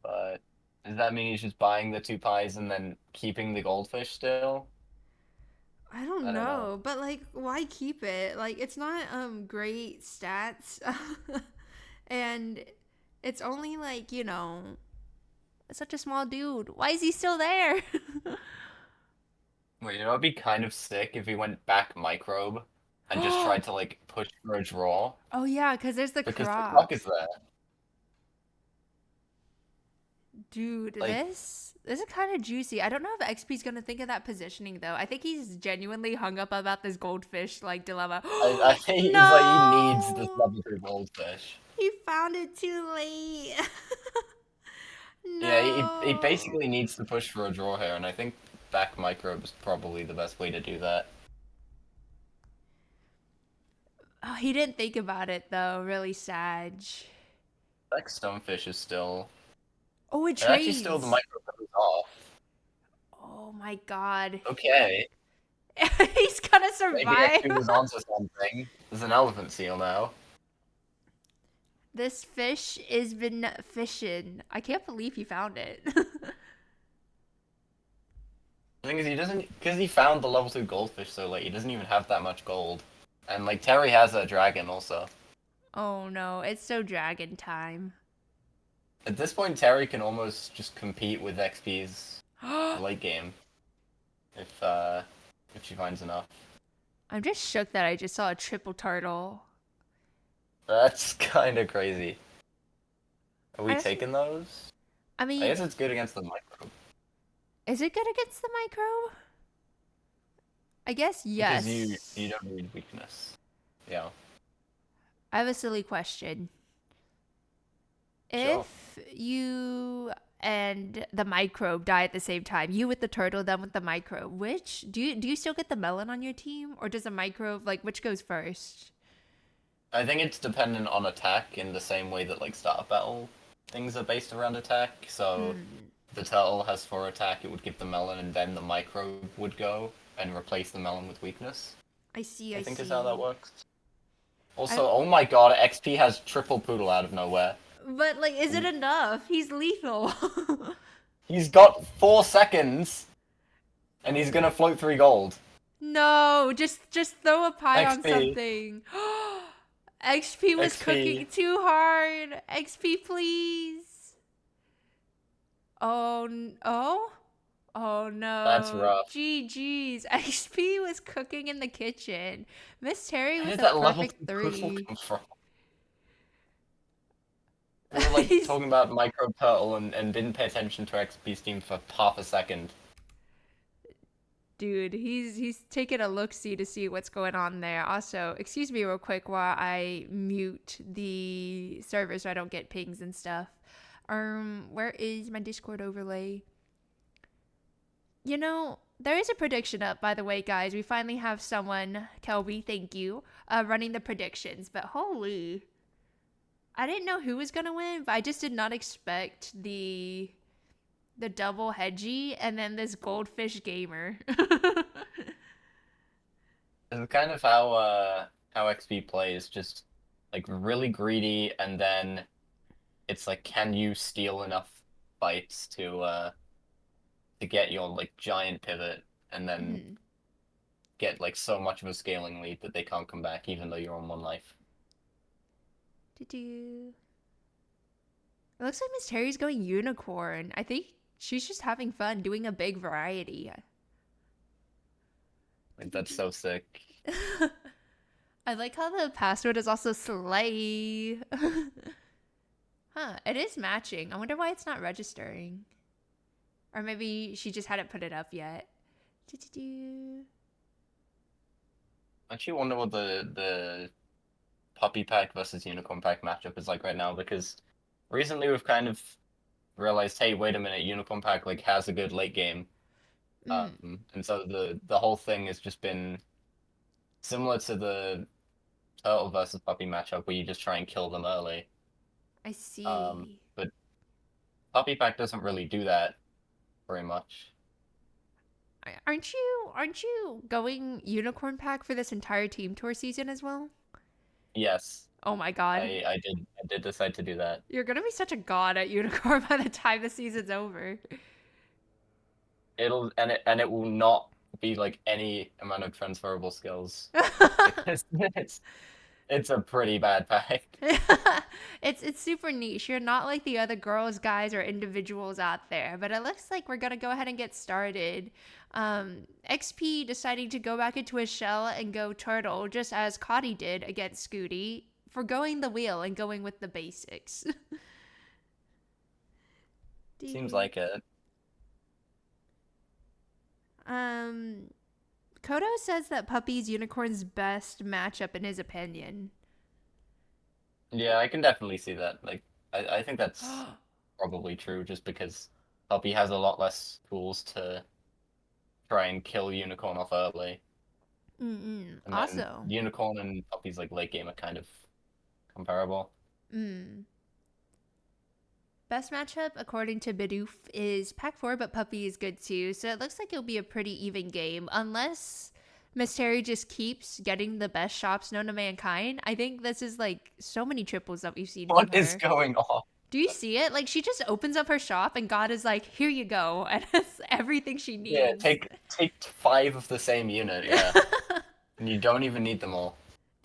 But does that mean he's just buying the 2 pies and then keeping the goldfish still? I don't I don't know. know, but like, why keep it? Like, it's not great stats, and it's only like it's such a small dude. Why is he still there? Wait, it'd be kind of sick if he went back microbe and just tried to like push for a draw. Oh yeah, because there's the Because the clock is crocs. there. Dude, Like, this is kind of juicy. I don't know if XP's gonna think of that positioning though. I think he's genuinely hung up about this goldfish like dilemma. I think he's No! like he needs this level 3 goldfish. He found it too late. Yeah, he No. basically needs to push for a draw here, and I think back microbe is probably the best way to do that. Oh, he didn't think about it though. Really sad. Back stonefish is still. Oh, it Actually, still the trades. microbe is off. Oh my god. Okay. He's gonna Maybe actually survive. was onto something. There's an elephant seal now. This fish has been fishing. I can't believe he found it. The thing is, he doesn't, because he found the level 2 goldfish so late, he doesn't even have that much gold. And, like, Terry has a dragon also. Oh no, it's so dragon time. At this point, Terry can almost just compete with XP's late game. If she finds enough. I'm just shook that I just saw a triple turtle. That's kind of crazy. Are we I, taking those? I I guess mean, it's good against the microbe. is it good against the microbe? I guess yes. Because you don't need weakness. Yeah. I have a silly question. Sure. If you and the microbe die at the same time, you with the turtle, them with the microbe, which do you still get the melon on your team, or does the microbe like which goes first? I think it's dependent on attack in the same way that like starter battle things are based around attack. So Hmm. the turtle has 4 attack, it would give the melon, and then the microbe would go and replace the melon with weakness. I see. I I think is how that see. works. Also, I oh my god, XP has triple poodle out of nowhere. But like, is it enough? He's lethal. He's got 4 seconds, and he's gonna float 3 gold. No, just throw a pie on XP, something. XP was XP. cooking too hard. XP, please. Oh. Oh That's no. rough. GG's. XP was cooking in the kitchen. MissTerri Where with did a that level perfect 2 poodle 3. come from? We were like He's talking about micro turtle and didn't pay attention to XP Steam for half a second. Dude, he's taking a look-see to see what's going on there. Also, excuse me real quick while I mute the server so I don't get pings and stuff. Where is my Discord overlay? You know, there is a prediction up, by the way, guys. We finally have someone, Kelby, thank you, running the predictions. But holy, I didn't know who was gonna win, but I just did not expect the double hedgy and then this goldfish gamer. It's kind of how XP plays, just like really greedy, and then it's like, can you steal enough fights to get your like giant pivot, and then Mhm. get like so much of a scaling lead that they can't come back, even though you're on 1 life. Do-do. It looks like Miss Terry's going unicorn. I think she's just having fun doing a big variety. Like that's so sick. I like how the password is also slay. Huh, it is matching. I wonder why it's not registering. Or maybe she just hadn't put it up yet. Do-do-do. I actually wonder what the puppy pack versus unicorn pack matchup is like right now, because recently we've kind of realized, hey, wait a minute, unicorn pack like has a good late game. Mm, And so the whole thing has just been similar to the turtle versus puppy matchup, where you just try and kill them early. I see. But puppy pack doesn't really do that very much. Aren't you going unicorn pack for this entire team tour season as well? Yes, Oh my god. I did decide to do that. You're gonna be such a god at unicorn by the time the season's over. It will not be like any amount of transferable skills, because it's a pretty bad pack. It's super niche. You're not like the other girls, guys, or individuals out there. But it looks like we're gonna go ahead and get started. XP deciding to go back into his shell and go turtle, just as Cotty did against Scooty, for going the wheel and going with the basics. Seems like it. um, Kodo says that Puppy's Unicorn's best matchup in his opinion. Yeah, I can definitely see that. Like, I think that's probably true, just because Puppy has a lot less tools to try and kill Unicorn off early. Mm-mm. And then Also, Unicorn and Puppy's like late game are kind of comparable. mm. Best matchup, according to Bidoof, is Pack 4, but Puppy is good too. So it looks like it'll be a pretty even game. Unless MissTerri just keeps getting the best shops known to mankind. I think this is like so many triples that we've seen from What is her. going on? Do you see it? Like she just opens up her shop and God is like, here you go. And it's everything she Yeah, needs. take 5 of the same unit, yeah. And you don't even need them all.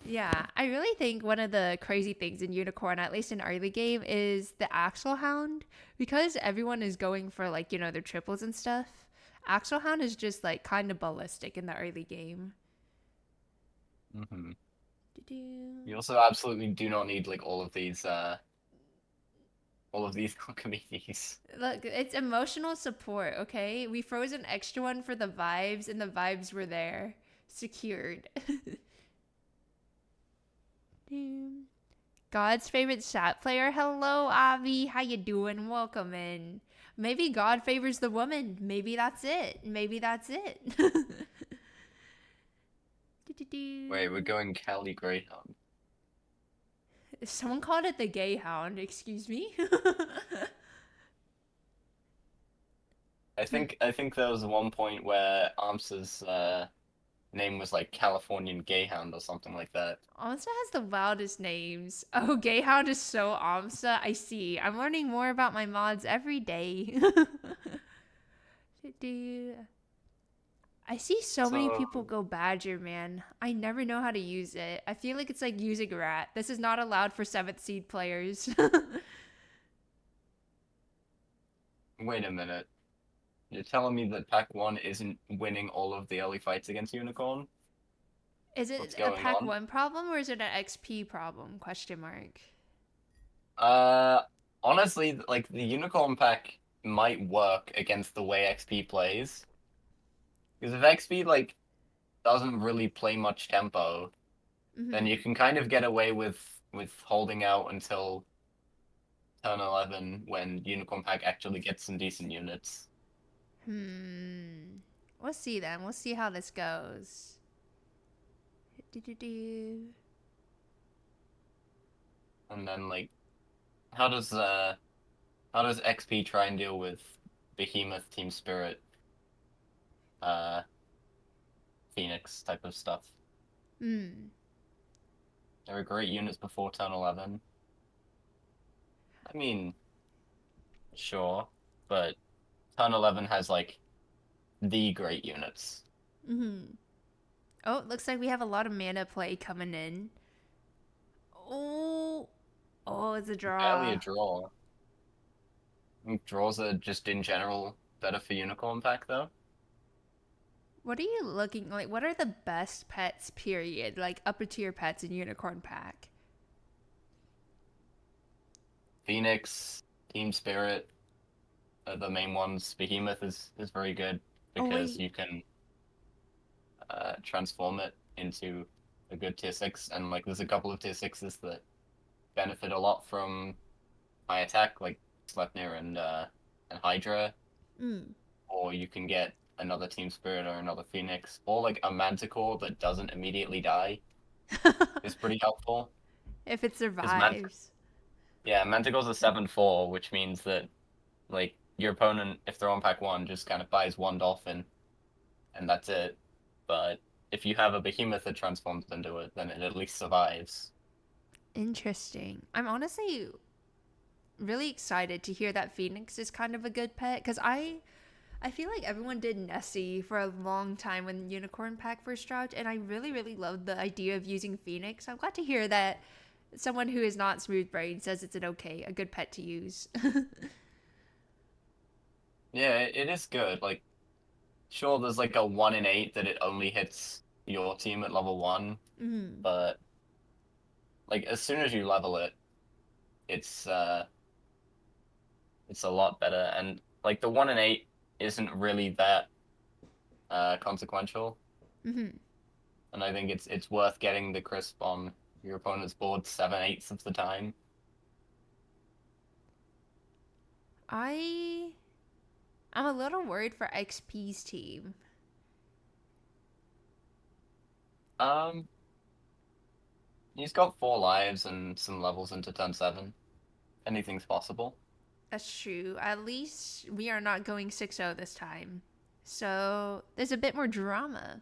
Yeah, I really think one of the crazy things in Unicorn, at least in early game, is the Axel Hound. Because everyone is going for like, their triples and stuff. Axel Hound is just like kind of ballistic in the early game. Hmm. Do-do. You also absolutely do not need like all of these committees. Look, it's emotional support, okay? We froze an extra one for the vibes, and the vibes were there. Secured. God's favorite sat player. Hello, Avi. How you doing? Welcome in. Maybe God favors the woman. Maybe that's it. Maybe that's it. Wait, we're going Cali Greyhound. Someone called it the gay hound. Excuse me. I think there was one point where Armsa's name was like Californian Gayhound or something like that. Amsa has the wildest names. Oh, Gayhound is so Amsa. I see. I'm learning more about my mods every day. I see so many So people go Badger, man. I never know how to use it. I feel like it's like using Rat. This is not allowed for 7th seed players. wait a minute. You're telling me that Pack 1 isn't winning all of the early fights against Unicorn? Is What's it a going pack on? 1 problem or is it an XP problem? Question mark. Uh, honestly, like the Unicorn pack might work against the way XP plays. Because if XP like doesn't really play much tempo, then you Mm-hmm. can kind of get away with holding out until turn 11 when Unicorn pack actually gets some decent units. We'll see then. We'll see how this goes. Do-do-do. And then like how does uh how does XP try and deal with Behemoth Team Spirit uh Phoenix type of stuff? Hmm. There are great units before turn 11. I mean, sure, but turn 11 has like the great units. Mm-hmm. Oh, it looks like we have a lot of mana play coming in. Oh, oh, it's a Barely a draw. draw. I think draws are just in general better for Unicorn pack though. What are you looking like? What are the best pets? Period. Like upper tier pets in Unicorn Pack. Phoenix, Team Spirit are the main ones. Behemoth is very good Oh because wait. you can transform it into a good tier 6, and like there's a couple of tier 6s that benefit a lot from high attack, like Sleipnir and Hydra, Mm. or you can get another Team Spirit or another Phoenix, or like a Manticore that doesn't immediately die is pretty helpful. If it Because survives. Manticore's a 7/4, which means that like your opponent, if they're on pack 1, just kind of buys one Dolphin and that's it. But if you have a Behemoth that transforms into it, then it at least survives. Interesting. I'm honestly really excited to hear that Phoenix is kind of a good pet because I feel like everyone did Nessie for a long time when Unicorn Pack first dropped, and I really, really loved the idea of using Phoenix. I'm glad to hear that someone who is not smooth brain says it's a good pet to use. Yeah, it is good. Like, sure, there's like a 1 in 8 that it only hits your team at level 1, Mm. but like as soon as you level it, it's uh it's a lot better. And like the 1 in 8 isn't really that consequential. Mm-hmm. And I think it's worth getting the crisp on your opponent's board 7/8 of the time. I I'm a little worried for XP's team. Um, he's got 4 lives and some levels into turn 7. Anything's possible. That's true. At least we are not going 6-0 this time. So there's a bit more drama.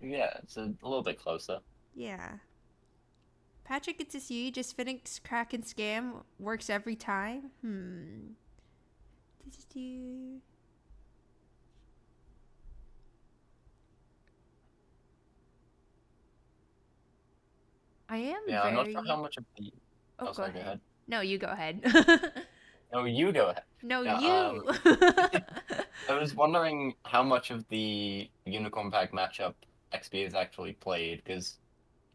Yeah, it's a little bit closer. Yeah. Patrick, good to see you. Just Phoenix crack and scam works every time. I am Yeah, I'm not sure how very. much of the. Oh, Oh, go sorry, go ahead. ahead. No, you go ahead. No, you go ahead. No, Yeah, you. I was wondering how much of the Unicorn Pack matchup XP is actually played, because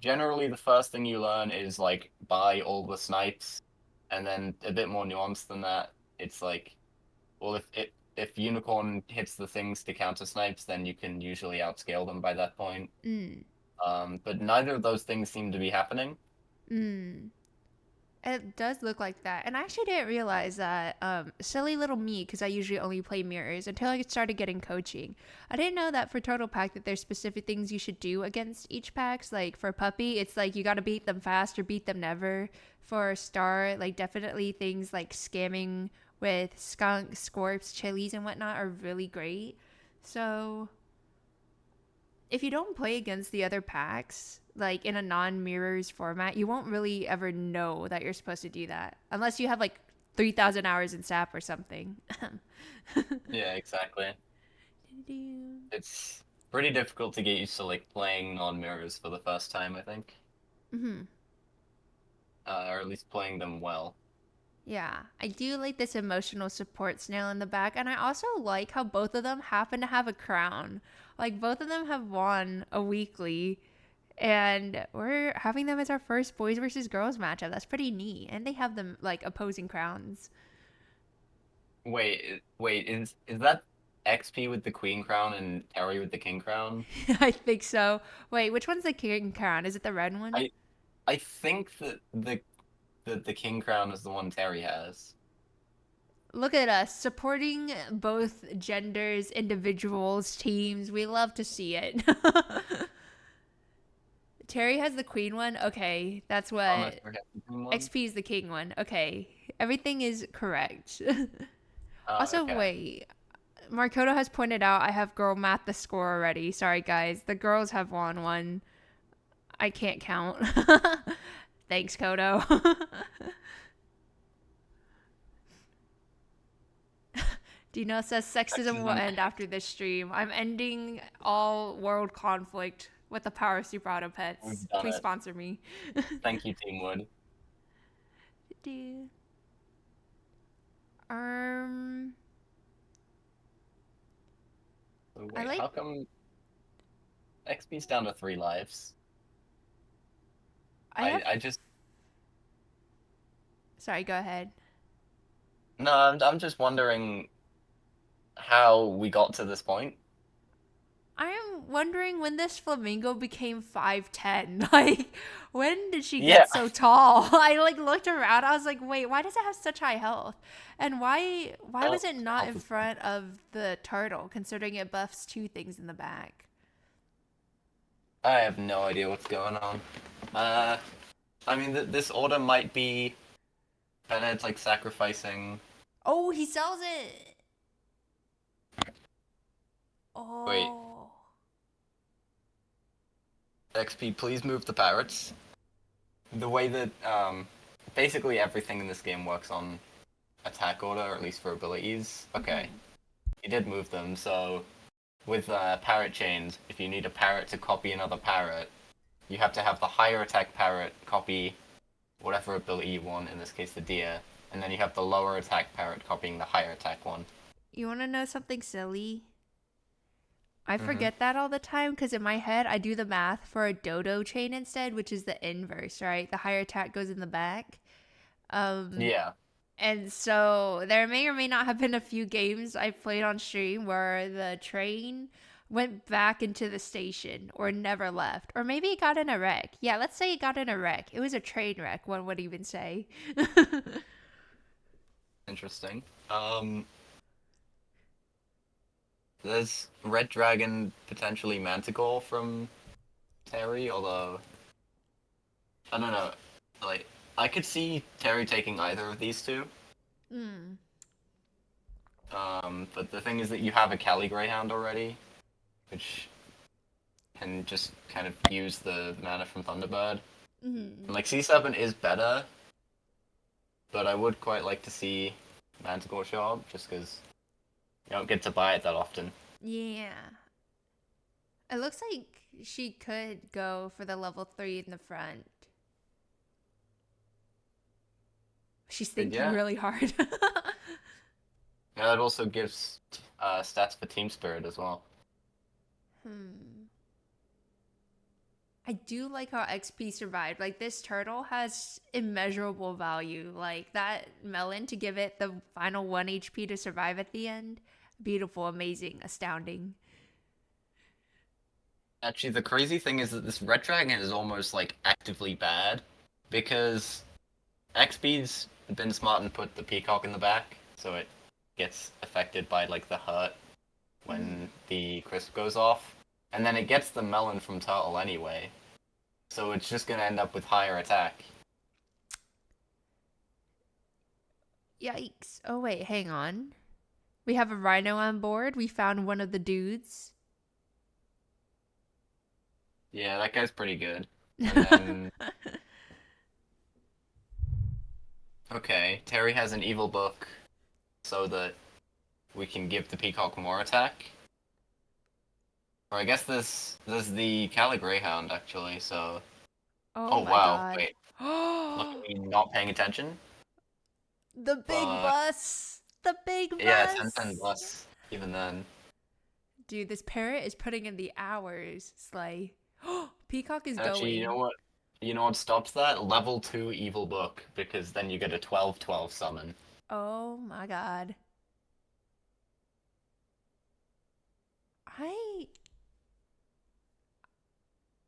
generally the first thing you learn is like buy all the snipes, and then a bit more nuanced than that. It's like, well, if Unicorn hits the things to counter snipes, then you can usually outscale them by that point. Mm. But neither of those things seem to be happening. Mm. It does look like that. And I actually didn't realize that, silly little me, because I usually only play mirrors until I started getting coaching. I didn't know that for Total Pack that there's specific things you should do against each packs. Like for Puppy, it's like you got to beat them fast or beat them never. For Star, like definitely things like scamming with Skunk, Scorps, Chilies, and whatnot are really great. So if you don't play against the other packs, like in a non-mirrors format, you won't really ever know that you're supposed to do that unless you have like 3,000 hours in SAP or something. Yeah, exactly. It's pretty difficult to get used to like playing non-mirrors for the first time, I think, Hmm. or at least playing them well. Yeah, I do like this emotional support snail in the back, and I also like how both of them happen to have a crown. Like both of them have won a weekly, and we're having them as our first boys versus girls matchup. That's pretty neat, and they have them like opposing crowns. Wait, is that XP with the queen crown and Terry with the king crown? I think so. Wait, which one's the king crown? Is it the red one? I I think that the king crown is the one Terry has. Look at us supporting both genders, individuals, teams. We love to see it. Terry has the queen one. Okay, that's Oh no, what Terry has the queen one. XP is the king one. Okay, everything is correct. Oh, Also, okay. wait. Markoto has pointed out I have girl math the score already. Sorry, guys. The girls have won one. I can't count. Thanks, Kodo. Dino says sexism will Sexism. end after this stream. I'm ending all world conflict with the power of Super Auto Pets. We've done Please it. sponsor me. Thank you, Team Wood. um, So I wait, like. how come XP's down to 3 lives? I have. I just Sorry, go ahead. no, I'm just wondering how we got to this point. I am wondering when this flamingo became 5'10". Like, when did she Yeah, get so tall? I like looked around. I was like, wait, why does it have such high health? And why was it not in front of the turtle, considering it buffs two things in the back? I have no idea what's going on. Uh, I mean, this order might be Bennett's like sacrificing. Oh, he sells it. Wait, Oh. XP, please move the parrots. The way that basically everything in this game works on attack order, or at least for abilities. Okay, Mhm. he did move them. So with parrot chains, if you need a parrot to copy another parrot, you have to have the higher attack parrot copy whatever ability you want. In this case, the deer, and then you have the lower attack parrot copying the higher attack one. You want to know something silly? I Mm-hmm. forget that all the time because in my head I do the math for a dodo chain instead, which is the inverse, right? The higher attack goes in the back. Um, Yeah. and so there may or may not have been a few games I played on stream where the train went back into the station or never left. Or maybe it got in a wreck. Yeah, let's say it got in a wreck. It was a train wreck, one would even say. Interesting. There's Red Dragon, potentially Manticore from Terry, although I don't know. Like, I could see Terry taking either of these two. Mm. But the thing is that you have a Cali Greyhound already, which can just kind of use the mana from Thunderbird. Mm. And like Sea Serpent is better, but I would quite like to see Manticore show up, just because you don't get to buy it that often. Yeah. It looks like she could go for the level 3 in the front. She's But thinking yeah, really hard. yeah, it also gives stats for Team Spirit as well. Hmm. I do like how XP survived. Like this turtle has immeasurable value. Like that melon to give it the final 1 HP to survive at the end. Beautiful, amazing, astounding. Actually, the crazy thing is that this Red Dragon is almost like actively bad. Because XP's been smart and put the peacock in the back, so it gets affected by like the hurt Mm. when the crisp goes off, and then it gets the melon from turtle anyway, so it's just gonna end up with higher attack. Yikes. Oh, wait, hang on. We have a rhino on board. We found one of the dudes. Yeah, that guy's pretty good. And then okay, Terry has an evil book so that we can give the peacock more attack. Or I guess this the Cali Greyhound actually, so Oh oh my wow, god. wait. Look at me not paying attention. The big But bus. The big yeah, 10/10 bus. less even then. Dude, this parrot is putting in the hours, Slay. Peacock is Actually, you know going. what? You know what stops that? Level 2 evil book, because then you get a 12/12 summon. Oh my god. I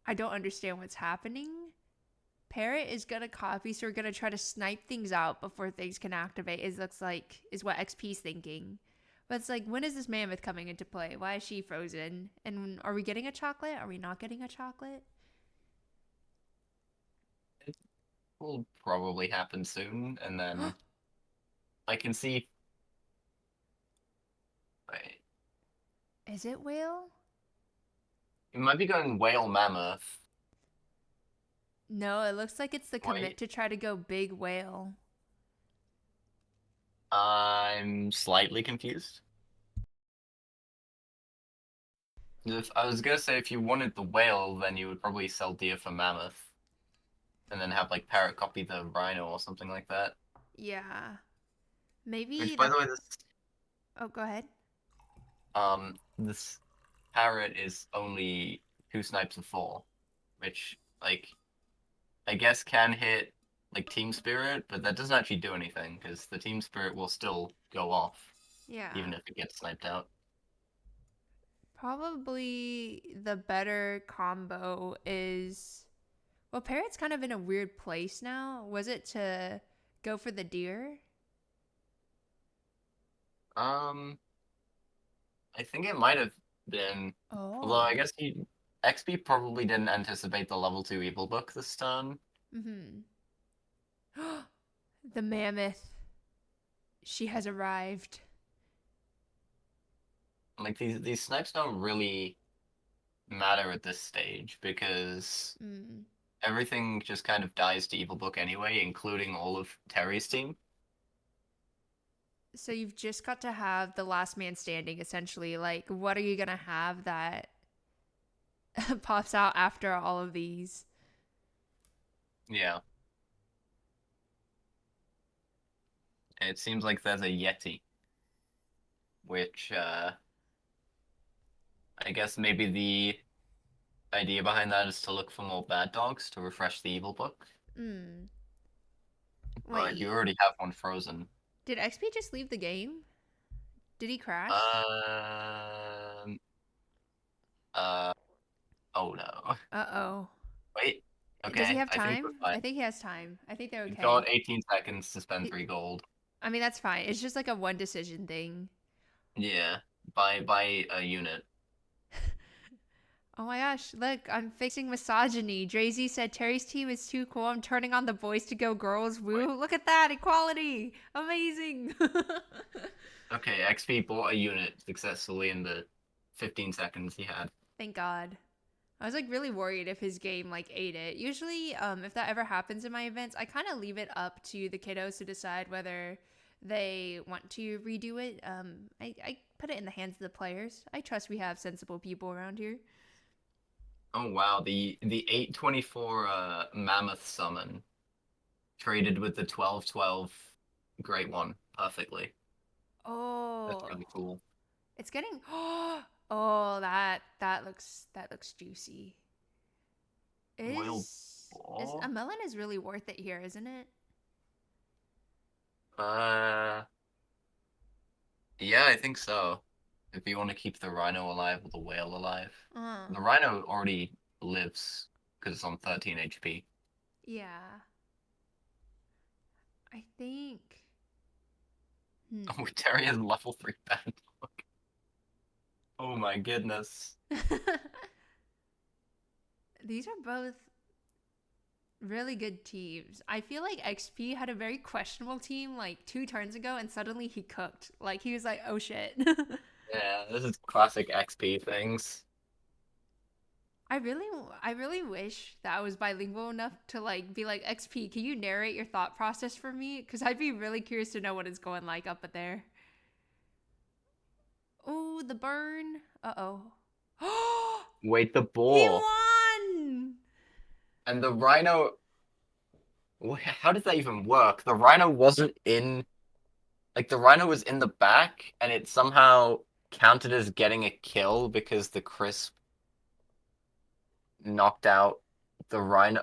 I don't understand what's happening. Parrot is gonna copy, so we're gonna try to snipe things out before things can activate. It looks like is what XP's thinking. But it's like, when is this mammoth coming into play? Why is she frozen? And are we getting a chocolate? Are we not getting a chocolate? It will probably happen soon, and then I can see. Wait, Is it whale? it might be going whale mammoth. No, it looks like it's the commit Wait, to try to go big whale. I'm slightly confused. If I was gonna say if you wanted the whale, then you would probably sell deer for mammoth, and then have like parrot copy the rhino or something like that. Yeah. Maybe Which, by the. the way, this Oh, go ahead. this parrot is only 2 snipes of 4, which like I guess can hit like team spirit, but that doesn't actually do anything because the team spirit will still go off even Yeah. if it gets sniped out. Probably the better combo is. Well, Parrot's kind of in a weird place now. Was it to go for the deer? Um, I think it might have been, although I Oh. guess he XP probably didn't anticipate the level 2 evil book this turn. Mm hmm. The mammoth. She has arrived. Like these snipes don't really matter at this stage because Mm. everything just kind of dies to evil book anyway, including all of Terry's team. So you've just got to have the last man standing, essentially. Like, what are you going to have that pops out after all of these? Yeah. It seems like there's a Yeti, which I guess maybe the idea behind that is to look for more bad dogs to refresh the evil book. Mm. But you Wait, already have one frozen. did XP just leave the game? Did he crash? Um. Uh. Oh no. Uh oh. Wait. Does he Okay. have I think we're time? I fine. think he has time. I think they're You've okay. got 18 seconds to spend He, 3 gold. I mean, that's fine. It's just like a one decision thing. Yeah. Buy a unit. Oh my gosh, look, I'm fixing misogyny. DreyZi said Terry's team is too cool. I'm turning on the boys to go girls. Wait. Woo. Look at that. Equality. Amazing. Okay. XP bought a unit successfully in the 15 seconds he had. Thank God. I was like really worried if his game like ate it. Usually, if that ever happens in my events, I kind of leave it up to the kiddos to decide whether they want to redo it. I put it in the hands of the players. I trust we have sensible people around here. Oh wow, the 8/24 mammoth summon traded with the 12/12 great one perfectly. That's Oh, really cool. it's getting. Oh, that looks juicy. Royal Is a ball? melon is really worth it here, isn't it? Uh yeah, I think so. If you want to keep the rhino alive or the whale alive. Uh, The rhino already lives because it's on 13 HP. yeah. I think. Oh, Terry has level 3 band. Oh my goodness. These are both really good teams. I feel like XP had a very questionable team like 2 turns ago, and suddenly he cooked. Like he was like, "Oh shit." Yeah, this is classic XP things. I really, I really wish that I was bilingual enough to like be like, XP, can you narrate your thought process for me? Because I'd be really curious to know what it's going like up there. Oh, the burn. Oh. Wait, the He ball. won. And the rhino. How did that even work? The rhino wasn't in. Like, the rhino was in the back, and it somehow counted as getting a kill because the crisp knocked out the rhino.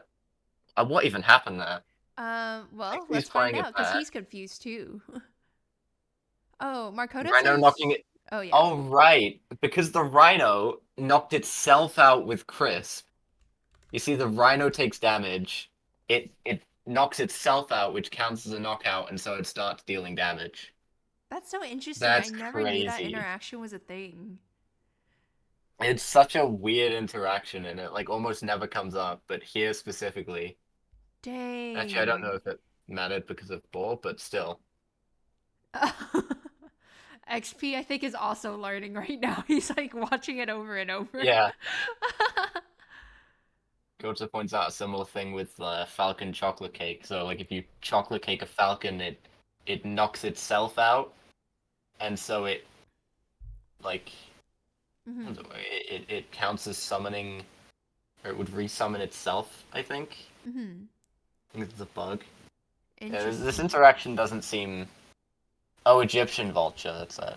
What even happened there? Well, He's let's find playing it out because bad. he's confused too. Oh, Markoto Rhino knocking says. it. Oh yeah. Oh, right. Because the rhino knocked itself out with crisp. You see, the rhino takes damage. It knocks itself out, which counts as a knockout, and so it starts dealing damage. That's so interesting. I That's never knew that crazy. interaction was a thing. It's such a weird interaction, and it like almost never comes up. But here specifically, actually, I don't know Dang. if it mattered because of ball, but still, XP, I think, is also learning right now. He's like watching it over and over. yeah. Goto points out a similar thing with Falcon chocolate cake. So like if you chocolate cake a falcon, it knocks itself out, and so it like Hmm. it counts as summoning, or it would resummon itself. Hmm. I think it's a bug. Yeah, this Interesting. interaction doesn't seem. Oh, Egyptian vulture. That's it.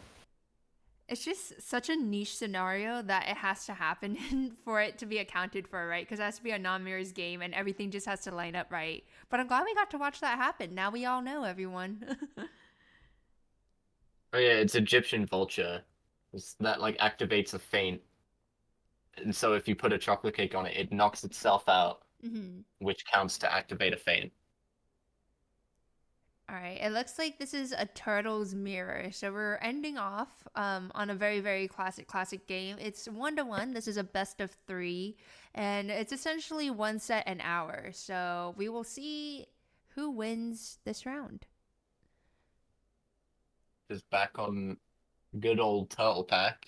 It's just such a niche scenario that it has to happen for it to be accounted for, right? Because it has to be a non-mirrors game and everything just has to line up right. But I'm glad we got to watch that happen. Now we all know, everyone. Oh yeah, it's Egyptian vulture. That like activates a feint, and so if you put a chocolate cake on it, it knocks itself out, Hmm. which counts to activate a feint. All right. It looks like this is a turtle's mirror. So we're ending off on a very, very classic game. It's 1-1. This is a best of 3. And it's essentially one set an hour. So we will see who wins this round. Just back on good old turtle pack.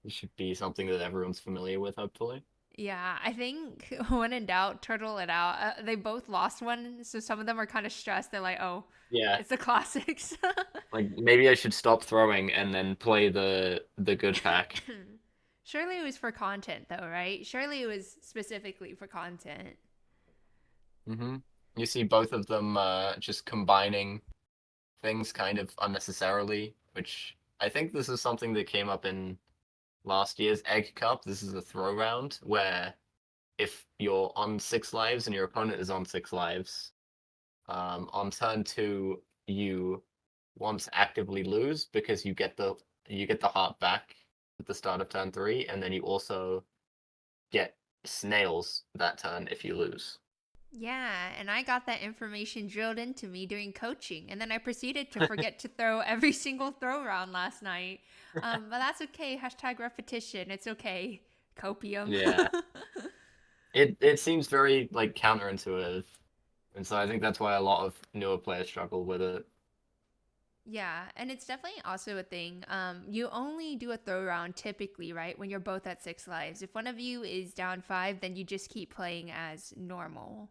It should be something that everyone's familiar with, hopefully. Yeah, I think when in doubt, turtle it out. They both lost one. So some of them are kind of stressed. They're like, oh, Yeah, it's the classics. like maybe I should stop throwing and then play the good pack. Surely it was for content, though, right? Surely it was specifically for content. Hmm. You see both of them just combining things kind of unnecessarily, which I think this is something that came up in last year's Egg Cup. This is a throw round where if you're on 6 lives and your opponent is on 6 lives, on turn 2 you once actively lose because you get the heart back at the start of turn 3, and then you also get snails that turn if you lose. Yeah, and I got that information drilled into me during coaching, and then I proceeded to forget to throw every single throw round last night. But that's okay. Hashtag repetition. It's okay. Copium. Yeah, it seems very like counterintuitive, and so I think that's why a lot of newer players struggle with it. Yeah, and it's definitely also a thing. You only do a throw round typically, right? When you're both at 6 lives. If one of you is down 5, then you just keep playing as normal.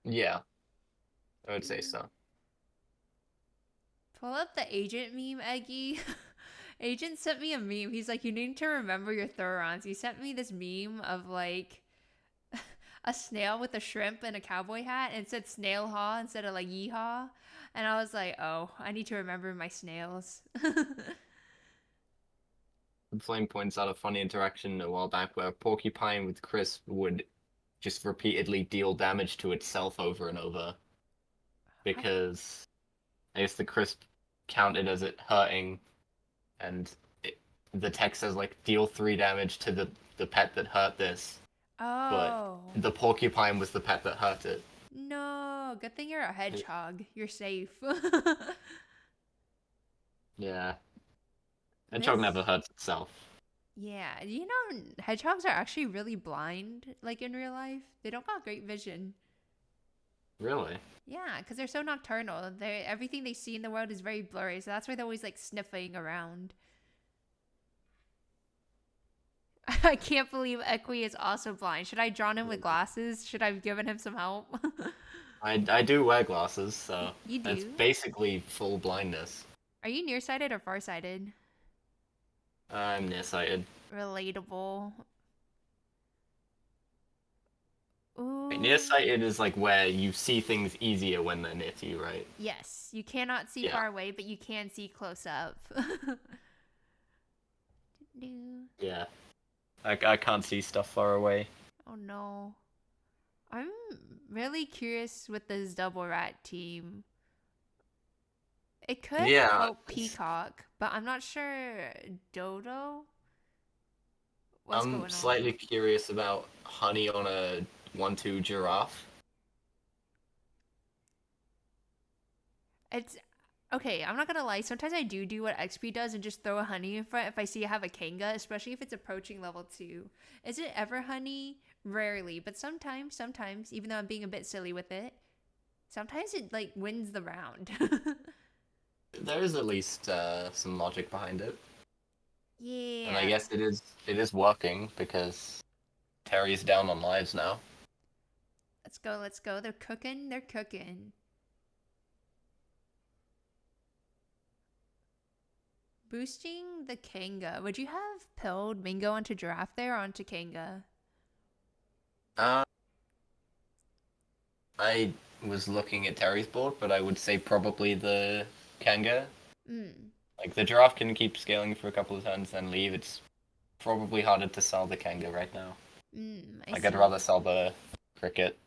Yeah, I would say Mm. so. Pull up the agent meme, Eggie. Agent sent me a meme. He's like, you need to remember your throw rounds. He sent me this meme of like a snail with a shrimp and a cowboy hat, and it said snail haw instead of like yeehaw. And I was like, oh, I need to remember my snails. Flame points out a funny interaction a while back where Porcupine with Crisp would just repeatedly deal damage to itself over and over I, because I guess the Crisp counted as it hurting, and the text says like deal 3 damage to the pet that hurt this, but oh. the Porcupine was the pet that hurt it. No, Oh, good thing you're a hedgehog. You're safe. Yeah. Hedgehog This, never hurts itself. yeah, you know, hedgehogs are actually really blind, like in real life. They don't got great vision. Really? Yeah, because they're so nocturnal. They everything they see in the world is very blurry, so that's why they're always like sniffing around. I can't believe Equi is also blind. Should I drawn him with glasses? Should I have given him some help? I do wear glasses, so You that's do? basically full blindness. Are you nearsighted or farsighted? I'm nearsighted. Relatable. Ooh. Nearsighted is like where you see things easier when they're near to you, right? Yes, you cannot see Yeah. far away, but you can see close up. Yeah. I can't see stuff far away. Oh no. I'm really curious with this double rat team. It could Yeah. help Peacock, but I'm not sure Dodo. What's I'm going on? slightly curious about honey on a 1-2 giraffe. It's okay. I'm not gonna lie. Sometimes I do what XP does and just throw a honey in front if I see I have a Kanga, especially if it's approaching level 2. Is it ever honey? Rarely, but sometimes, even though I'm being a bit silly with it, sometimes it like wins the round. There is at least some logic behind it. And I Yeah. guess it is working because Terry's down on lives now. Let's go, let's go. They're cooking, they're cooking. Boosting the Kanga. Would you have pilled Mingo onto Giraffe there or onto Kanga? Uh, I was looking at Terry's board, but I would say probably the Kanga. Mm. Like the giraffe can keep scaling for a couple of turns, then leave. It's probably harder to sell the Kanga right now. I Like I'd rather see. sell the cricket.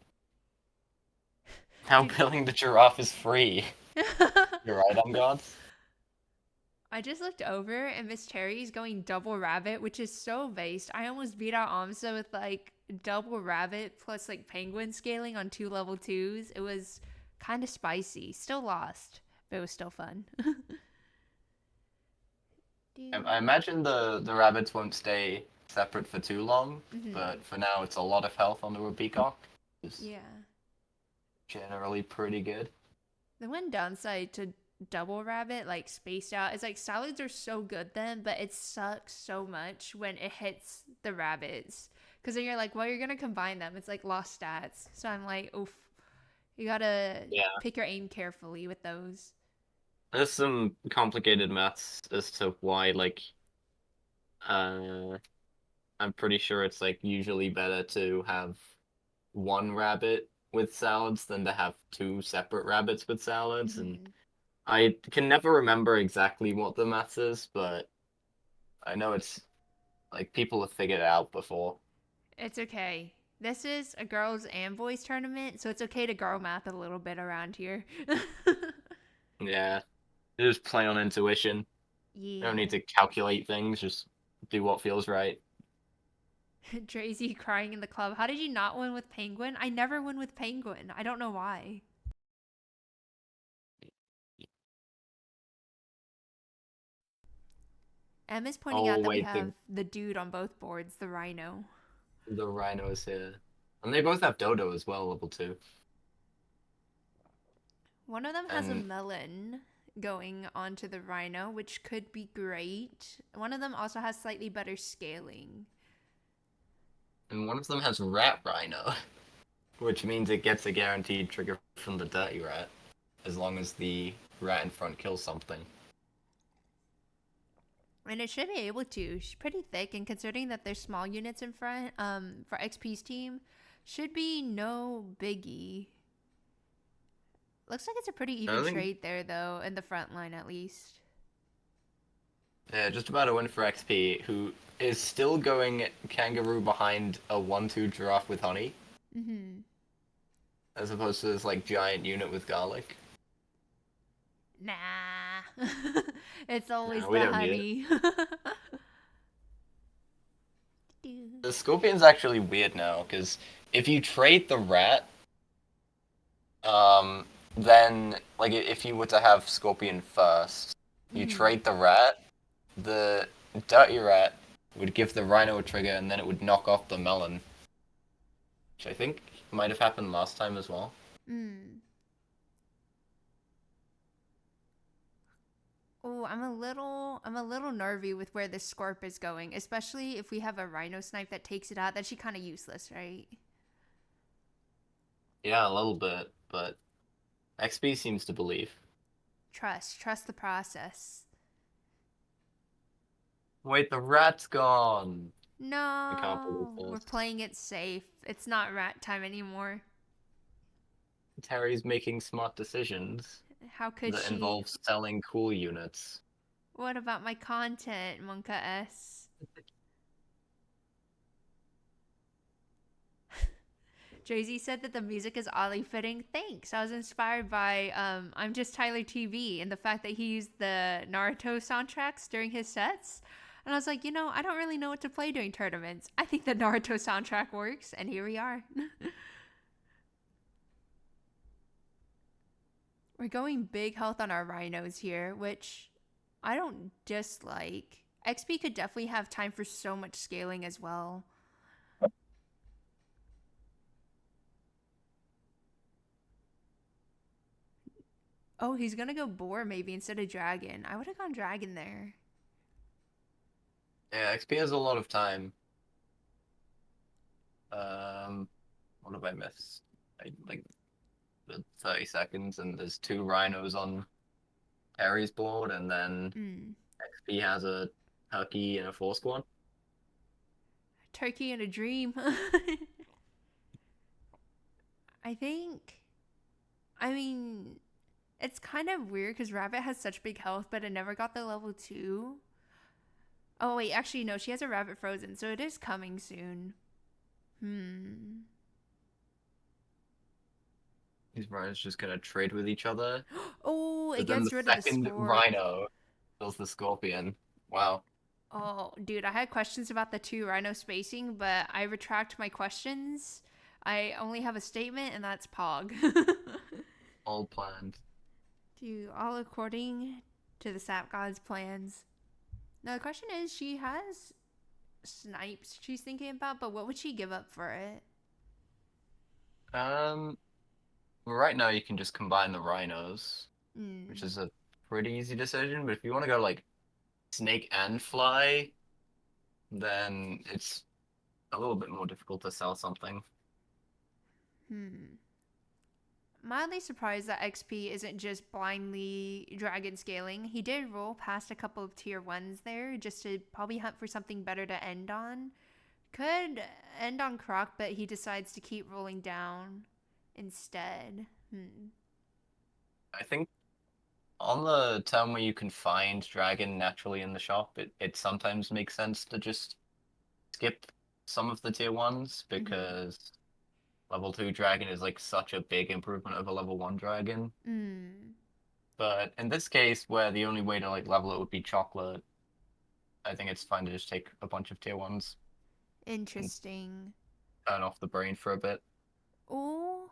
Now Dude. billing the giraffe is free. You're right, on gods. I just looked over and MissTerri is going double rabbit, which is so based. I almost beat out Amsa with like double rabbit plus like penguin scaling on 2 level 2s. It was kind of spicy. Still lost, but it was still fun. I imagine the rabbits won't stay separate for too long, Mm-hmm. but for now it's a lot of health on the peacock. It's Yeah. generally pretty good. The one downside to double rabbit, like spaced out, is like salads are so good then, but it sucks so much when it hits the rabbits. Because then you're like, well, you're going to combine them. It's like lost stats. So I'm like, oof. You gotta Yeah. pick your aim carefully with those. There's some complicated maths as to why, like, uh, I'm pretty sure it's like usually better to have one rabbit with salads than to have two separate rabbits with salads, and Mm-hmm. I can never remember exactly what the maths is, but I know it's like people have figured it out before. It's okay. This is a girls and boys tournament, so it's okay to girl math a little bit around here. Yeah, you just play on intuition. You don't need Yeah. to calculate things, just do what feels right. DreyZi crying in the club. How did you not win with Penguin? I never win with Penguin. I don't know why. Em is pointing out Oh that we wait, have the dude on both boards, the rhino. the rhino is here. And they both have Dodo as well, level 2. One of them has a And melon going onto the rhino, which could be great. One of them also has slightly better scaling. and one of them has Rat Rhino, which means it gets a guaranteed trigger from the Dirty Rat, as long as the rat in front kills something. And it should be able to. She's pretty thick, and considering that there's small units in front, for XP's team, should be no biggie. Looks like it's a pretty I even don't think, trade there, though, in the front line at least. yeah, just about a win for XP, who is still going kangaroo behind a 1-2 giraffe with honey, Mm-hmm. as opposed to this like giant unit with garlic. Nah. It's always No, we the don't need it. honey. The scorpion's actually weird now, because if you trade the rat, Um, then like if you were to have Scorpion first, you Mm-hmm. trade the rat. The dirty rat would give the rhino a trigger, and then it would knock off the melon, which I think might have happened last time as well. Mm. Oh, I'm a little nervy with where this Scorp is going, especially if we have a Rhino Snipe that takes it out. Then she kind of useless, right? Yeah, a little bit, but XP seems to believe. Trust the process. Wait, the rat's gone. I can't believe No, we're this. playing it safe. It's not rat time anymore. Terry's making smart decisions How could that she? involve selling cool units. What about my content, Monka S? DreyZi said that the music is oddly fitting. Thanks. I was inspired by I'm Just Tyler TV and the fact that he used the Naruto soundtracks during his sets. And I was like, I don't really know what to play during tournaments. I think the Naruto soundtrack works, and here we are. We're going big health on our rhinos here, which I don't dislike. XP could definitely have time for so much scaling as well. Oh, he's gonna go boar maybe instead of dragon. I would have gone dragon there. Yeah, XP has a lot of time. What have I missed? Like 30 seconds, and there's two rhinos on Terry's board, and then Mm. XP has a turkey and a four squad. Turkey in a dream. I think. I mean, it's kind of weird because Rabbit has such big health, but it never got the level 2. Oh, wait, actually, no, she has a Rabbit frozen, so it is coming soon. Hmm. These rhinos just gonna trade with each other. Oh, it But then the gets rid of the second Scorp. rhino kills the scorpion. Wow. Oh, dude, I had questions about the two Rhino spacing, but I retract my questions. I only have a statement, and that's Pog. All planned. Dude, all according to the Sap God's plans. Now, the question is she has snipes she's thinking about, but what would she give up for it? Um, well, right now you can just combine the rhinos, which Hmm. is a pretty easy decision. But if you want to go like snake and fly, then it's a little bit more difficult to sell something. Hmm. Mildly surprised that XP isn't just blindly dragon scaling. He did roll past a couple of tier 1s there just to probably hunt for something better to end on. Could end on Croc, but he decides to keep rolling down instead. Hmm. I think on the term where you can find dragon naturally in the shop, it sometimes makes sense to just skip some of the tier ones Mm-hmm. because level 2 dragon is like such a big improvement over level 1 dragon. Mm. But in this case, where the only way to like level it would be chocolate, I think it's fine to just take a bunch of tier ones and Interesting. turn off the brain for a bit. Oh,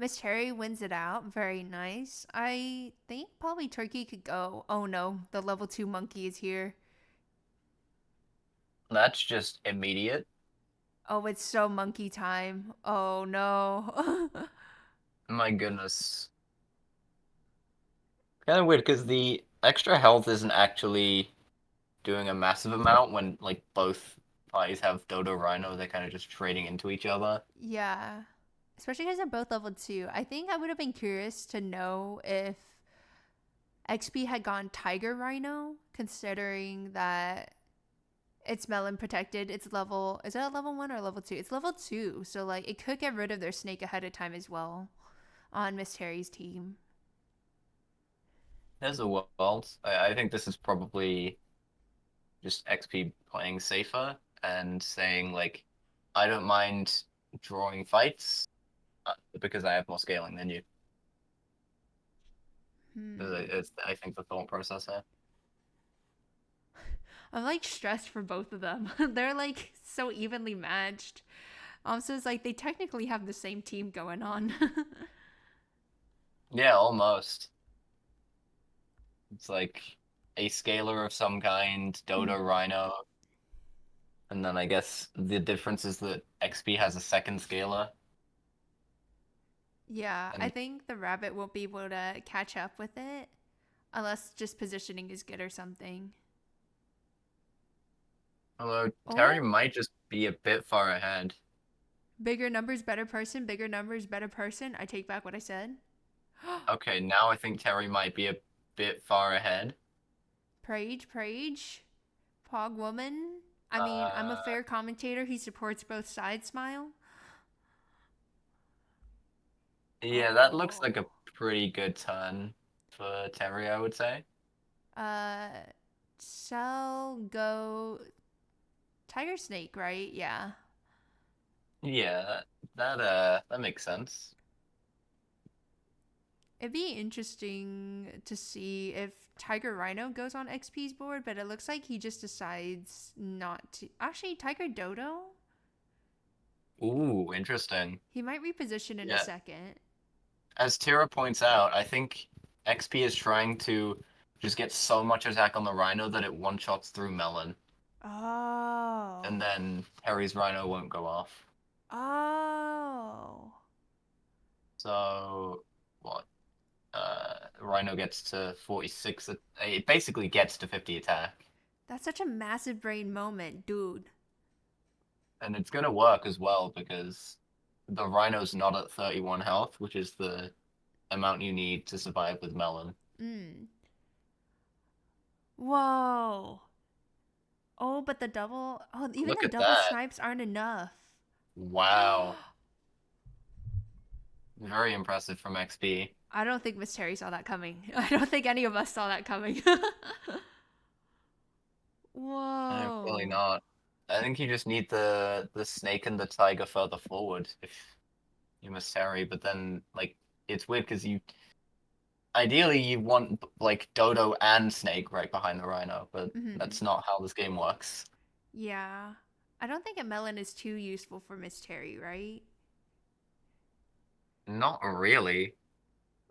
MissTerri wins it out. Very nice. I think probably Turkey could go. Oh no, the level 2 monkey is here. That's just immediate. Oh, it's so monkey time. Oh no. My goodness. Kind of weird because the extra health isn't actually doing a massive amount when like both parties have Dodo Rhino. They're kind of just trading into each other. Yeah. Especially because they're both level 2. I think I would have been curious to know if XP had gone Tiger Rhino, considering that it's melon protected. It's level. Is it a level 1 or level 2? It's level 2. So, like, it could get rid of their snake ahead of time as well on MissTerri's team. There's a world. I think this is probably just XP playing safer and saying like, I don't mind drawing fights because I have more scaling than you. Hmm. It's I think the thought process here. I'm like stressed for both of them. They're like so evenly matched. So it's like they technically have the same team going on. Yeah, almost. It's like a scalar of some kind, Dodo Mhm. Rhino, and then I guess the difference is that XP has a second scalar. Yeah, I And think the rabbit won't be able to catch up with it unless just positioning is good or something. although Terry Oh, might just be a bit far ahead. bigger numbers, better person. Bigger numbers, better person. I take back what I said. Okay, now I think Terry might be a bit far ahead. Prage. Pog woman. I mean, I'm a Uh, fair commentator. He supports both sides. Smile. yeah, that looks like a Oh. pretty good turn for Terry, I would say. Uh, Cell go Tiger Snake, right? Yeah. Yeah, that makes sense. It'd be interesting to see if Tiger Rhino goes on XP's board, but it looks like he just decides not to. Actually, Tiger Dodo? Ooh, interesting. He might reposition in a Yeah, second. as Tira points out, I think XP is trying to just get so much attack on the Rhino that it one-shots through Melon, Oh. and then Terry's Rhino won't go off. Oh. So, what? Rhino gets to 46. It basically gets to 50 attack. That's such a massive brain moment, dude. And it's going to work as well because the Rhino's not at 31 health, which is the amount you need to survive with Melon. Mm. Whoa. Oh, but the double. Oh, even Look the at double that. snipes aren't enough. Wow. Very impressive from XP. I don't think MissTerri saw that coming. I don't think any of us saw that coming. Really Whoa. not. I think you just need the snake and the tiger further forward if you miss Terry, but then like it's weird because you ideally you want like Dodo and Snake right behind the Rhino, but Hmm. that's not how this game works. Yeah. I don't think a melon is too useful for MissTerri, right? Not really.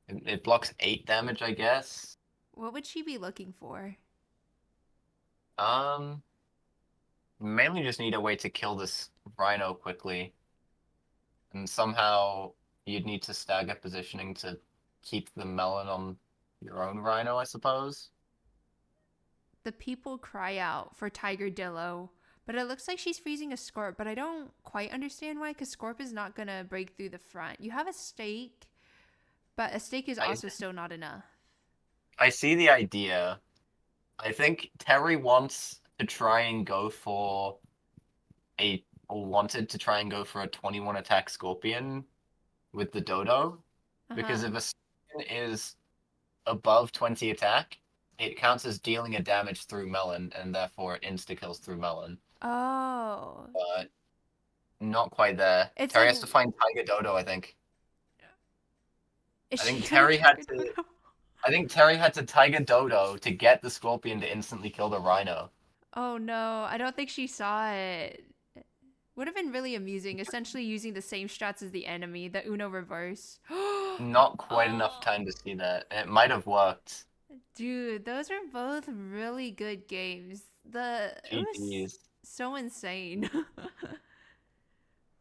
It blocks 8 damage, I guess. What would she be looking for? Um, mainly just need a way to kill this Rhino quickly, and somehow you'd need to stagger positioning to keep the melon on your own Rhino, I suppose. The people cry out for Tiger Dillo, but it looks like she's freezing a Scorp, but I don't quite understand why, because Scorp is not going to break through the front. You have a stake, but a stake is I also still not enough. I see the idea. I think Terry wants to try and go for a or wanted to try and go for a 21 attack Scorpion with the Dodo Uh because huh. if a Scorpion is above 20 attack, it counts as dealing a damage through Melon and therefore it insta kills through Melon. Oh. But not quite there. It's Terry like, has to find Tiger Dodo, I think. is I she think gonna Terry had Tiger to Dodo? I think Terry had to Tiger Dodo to get the Scorpion to instantly kill the Rhino. Oh no, I don't think she saw it. Would have been really amusing, essentially using the same strats as the enemy, the Uno reverse. Not quite enough Oh, time to see that. It might have worked. dude, those are both really good games. It was GG's. so insane.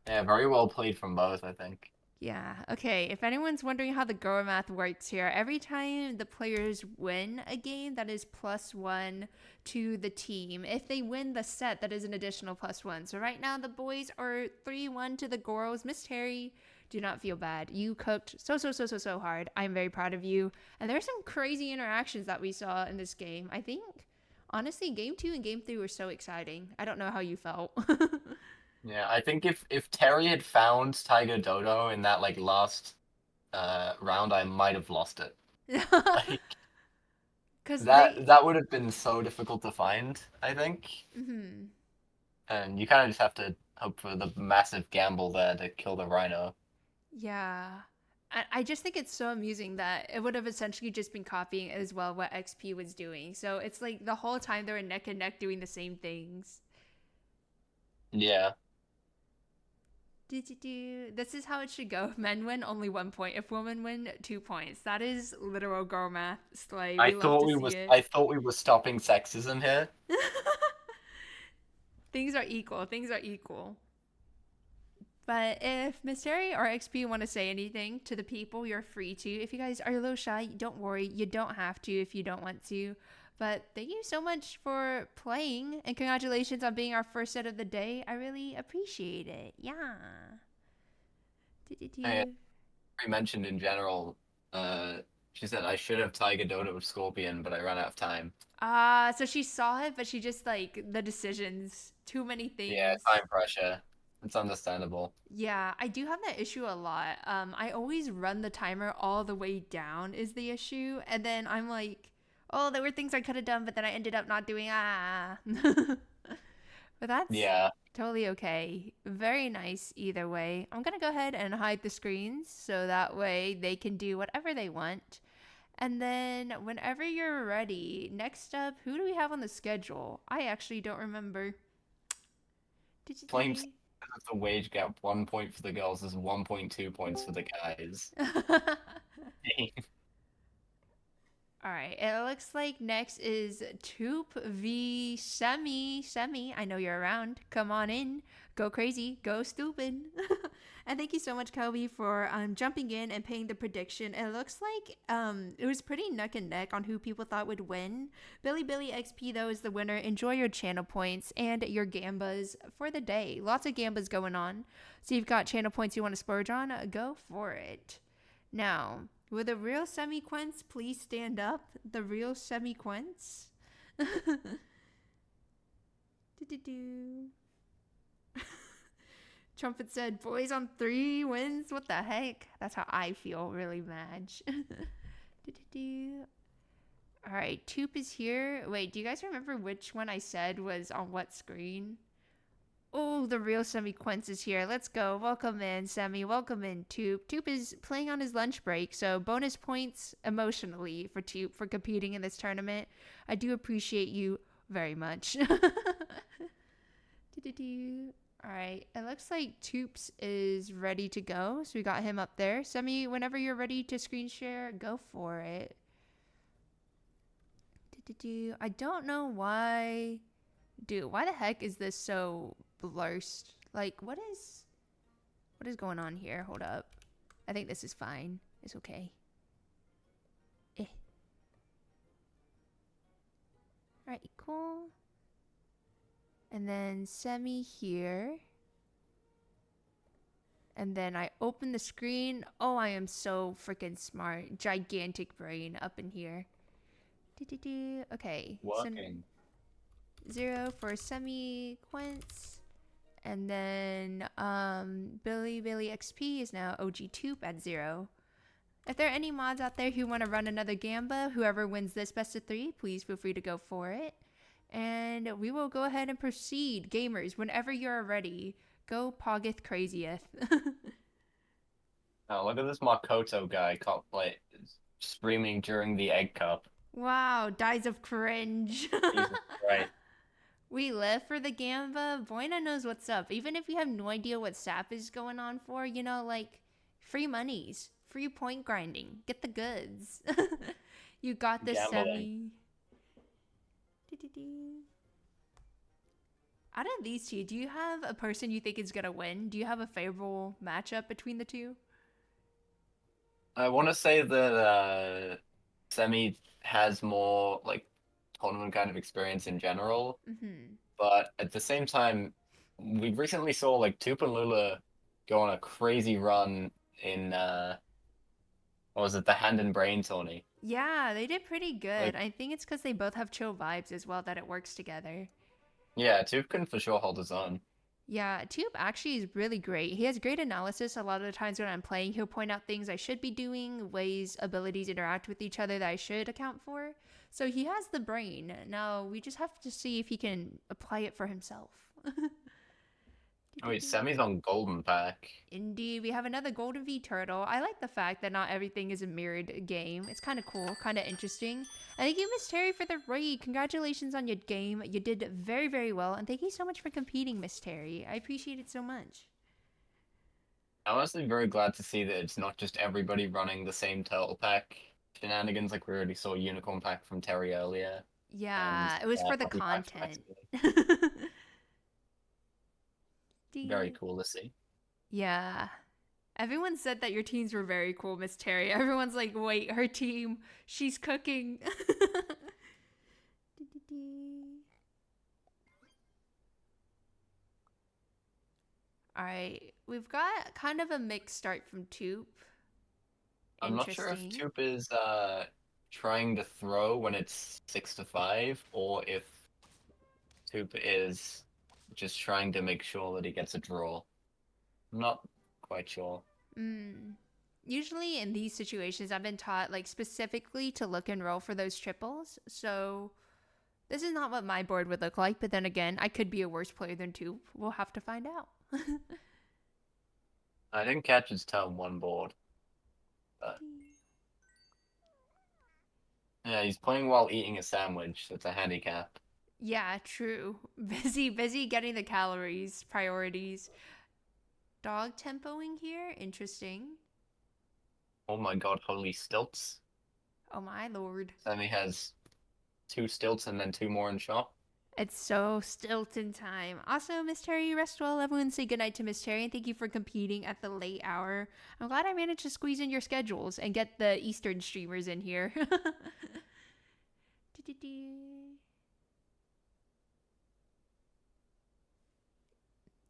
Yeah, very well played from both, I think. Yeah, okay. If anyone's wondering how the Go math works here, every time the players win a game, that is +1 to the team. If they win the set, that is an additional +1. So right now, the boys are 3-1 to the girls. MissTerri, do not feel bad. You cooked so hard. I'm very proud of you. And there's some crazy interactions that we saw in this game. I think, honestly, game 2 and game 3 were so exciting. I don't know how you felt. Yeah, I think if Terry had found Tiger Dodo in that like last round, I might have lost it. Like Because that would have been so difficult to find, I think. Mhm. And you kind of just have to hope for the massive gamble there to kill the Rhino. Yeah. I just think it's so amusing that it would have essentially just been copying as well what XP was doing. So it's like the whole time they were neck and neck doing the same things. Yeah. This is how it should go. If men win, only 1 point. If women win, 2 points. That is literal girl math. Slay. We love to see it. I thought we were stopping sexism here. Things are equal. Things are equal. But if MissTerri or XP want to say anything to the people, you're free to. If you guys are a little shy, don't worry. You don't have to if you don't want to. But thank you so much for playing. And congratulations on being our first set of the day. I really appreciate it. Yeah. I mentioned in general, she said I should have Tiger Dota with Scorpion, but I ran out of time. So she saw it, but she just like the decisions. Too many things. Yeah, time pressure. It's understandable. Yeah, I do have that issue a lot. I always run the timer all the way down is the issue, and then I'm like, oh, there were things I could have done, but then I ended up not doing. But that's totally okay. Very nice either way. I'm gonna go ahead and hide the screens so that way they can do whatever they want. And then whenever you're ready, next up, who do we have on the schedule? I actually don't remember. Flames. The wage gap, 1 point for the girls is 1.2 points for the guys. Alright, it looks like next is Toop v Semi. I know you're around. Come on in. Go crazy. Go stupid. And thank you so much, Kobe, for jumping in and paying the prediction. It looks like it was pretty neck and neck on who people thought would win. Billy XP, though, is the winner. Enjoy your channel points and your gambas for the day. Lots of gambas going on. So you've got channel points you want to splurge on? Go for it. Now, will the real Cemiquents please stand up? The real Cemiquents? Trumpet said, boys on 3 wins? What the heck? That's how I feel, really mad. Alright, Toop is here. Wait, do you guys remember which one I said was on what screen? Oh, the real Cemiquents is here. Let's go. Welcome in, Semi. Welcome in, Toop. Toop is playing on his lunch break, so bonus points emotionally for Toop for competing in this tournament. I do appreciate you very much. Alright, it looks like Toops is ready to go, so we got him up there. Semi, whenever you're ready to screen share, go for it. I don't know why... Dude, why the heck is this so blurred? Like, what is going on here? Hold up. I think this is fine. It's okay. Alright, cool. And then Semi here. And then I open the screen. Oh, I am so freaking smart. Gigantic brain up in here. Okay. Working. So 0 for Cemiquents. And then Billy XP is now OGToop at 0. If there are any mods out there who want to run another Gamba, whoever wins this best of 3, please feel free to go for it. And we will go ahead and proceed. Gamers, whenever you're ready, go Poggeth Crazieth. Oh, look at this Makoto guy screaming during the egg cup. Wow, dies of cringe. Jesus Christ. We live for the Gamba. Boina knows what's up. Even if you have no idea what SAP is going on for, you know, like, free monies, free point grinding. Get the goods. You got this, Semi. Out of these two, do you have a person you think is going to win? Do you have a favorable matchup between the two? I want to say that Semi has more, like, tournament kind of experience in general. Mm-hmm. But at the same time, we recently saw, like, Toop and Lula go on a crazy run in, what was it, the Hand and Brain tourney. Yeah, they did pretty good. Like, I think it's because they both have chill vibes as well that it works together. Yeah, Toop can for sure hold his own. Yeah, Toop actually is really great. He has great analysis. A lot of the times when I'm playing, he'll point out things I should be doing, ways abilities interact with each other that I should account for. So he has the brain. Now, we just have to see if he can apply it for himself. Oh wait, Semi's on Golden Pack. Indeed, we have another Golden V Turtle. I like the fact that not everything is a mirrored game. It's kind of cool, kind of interesting. And thank you, MissTerri, for the raid. Congratulations on your game. You did very, very well. And thank you so much for competing, MissTerri. I appreciate it so much. I'm honestly very glad to see that it's not just everybody running the same turtle pack shenanigans. Like we already saw unicorn pack from Terry earlier, and Yeah, it was for the puppy pack from content. XP. Very Ding. cool to see. Yeah. Everyone said that your teams were very cool, MissTerri. Everyone's like, wait, her team, she's cooking. All right, we've got kind of a mixed start from Toop. I'm not sure if Interesting. Toop is trying to throw when it's 6-5, or if Toop is just trying to make sure that he gets a draw. I'm not quite sure. Mm. Usually in these situations, I've been taught like specifically to look and roll for those triples. So this is not what my board would look like. But then again, I could be a worse player than Toop. We'll have to find out. I didn't catch his turn one board, but yeah, he's playing while eating a sandwich. That's a handicap. Yeah, true. Busy getting the calories, priorities. Dog tempoing here, interesting. Oh my god, holy stilts. Oh my lord. Sammy has 2 stilts and then 2 more in shop. It's so Stilton time. Also, MissTerri, rest well. Everyone say goodnight to MissTerri and thank you for competing at the late hour. I'm glad I managed to squeeze in your schedules and get the Eastern streamers in here.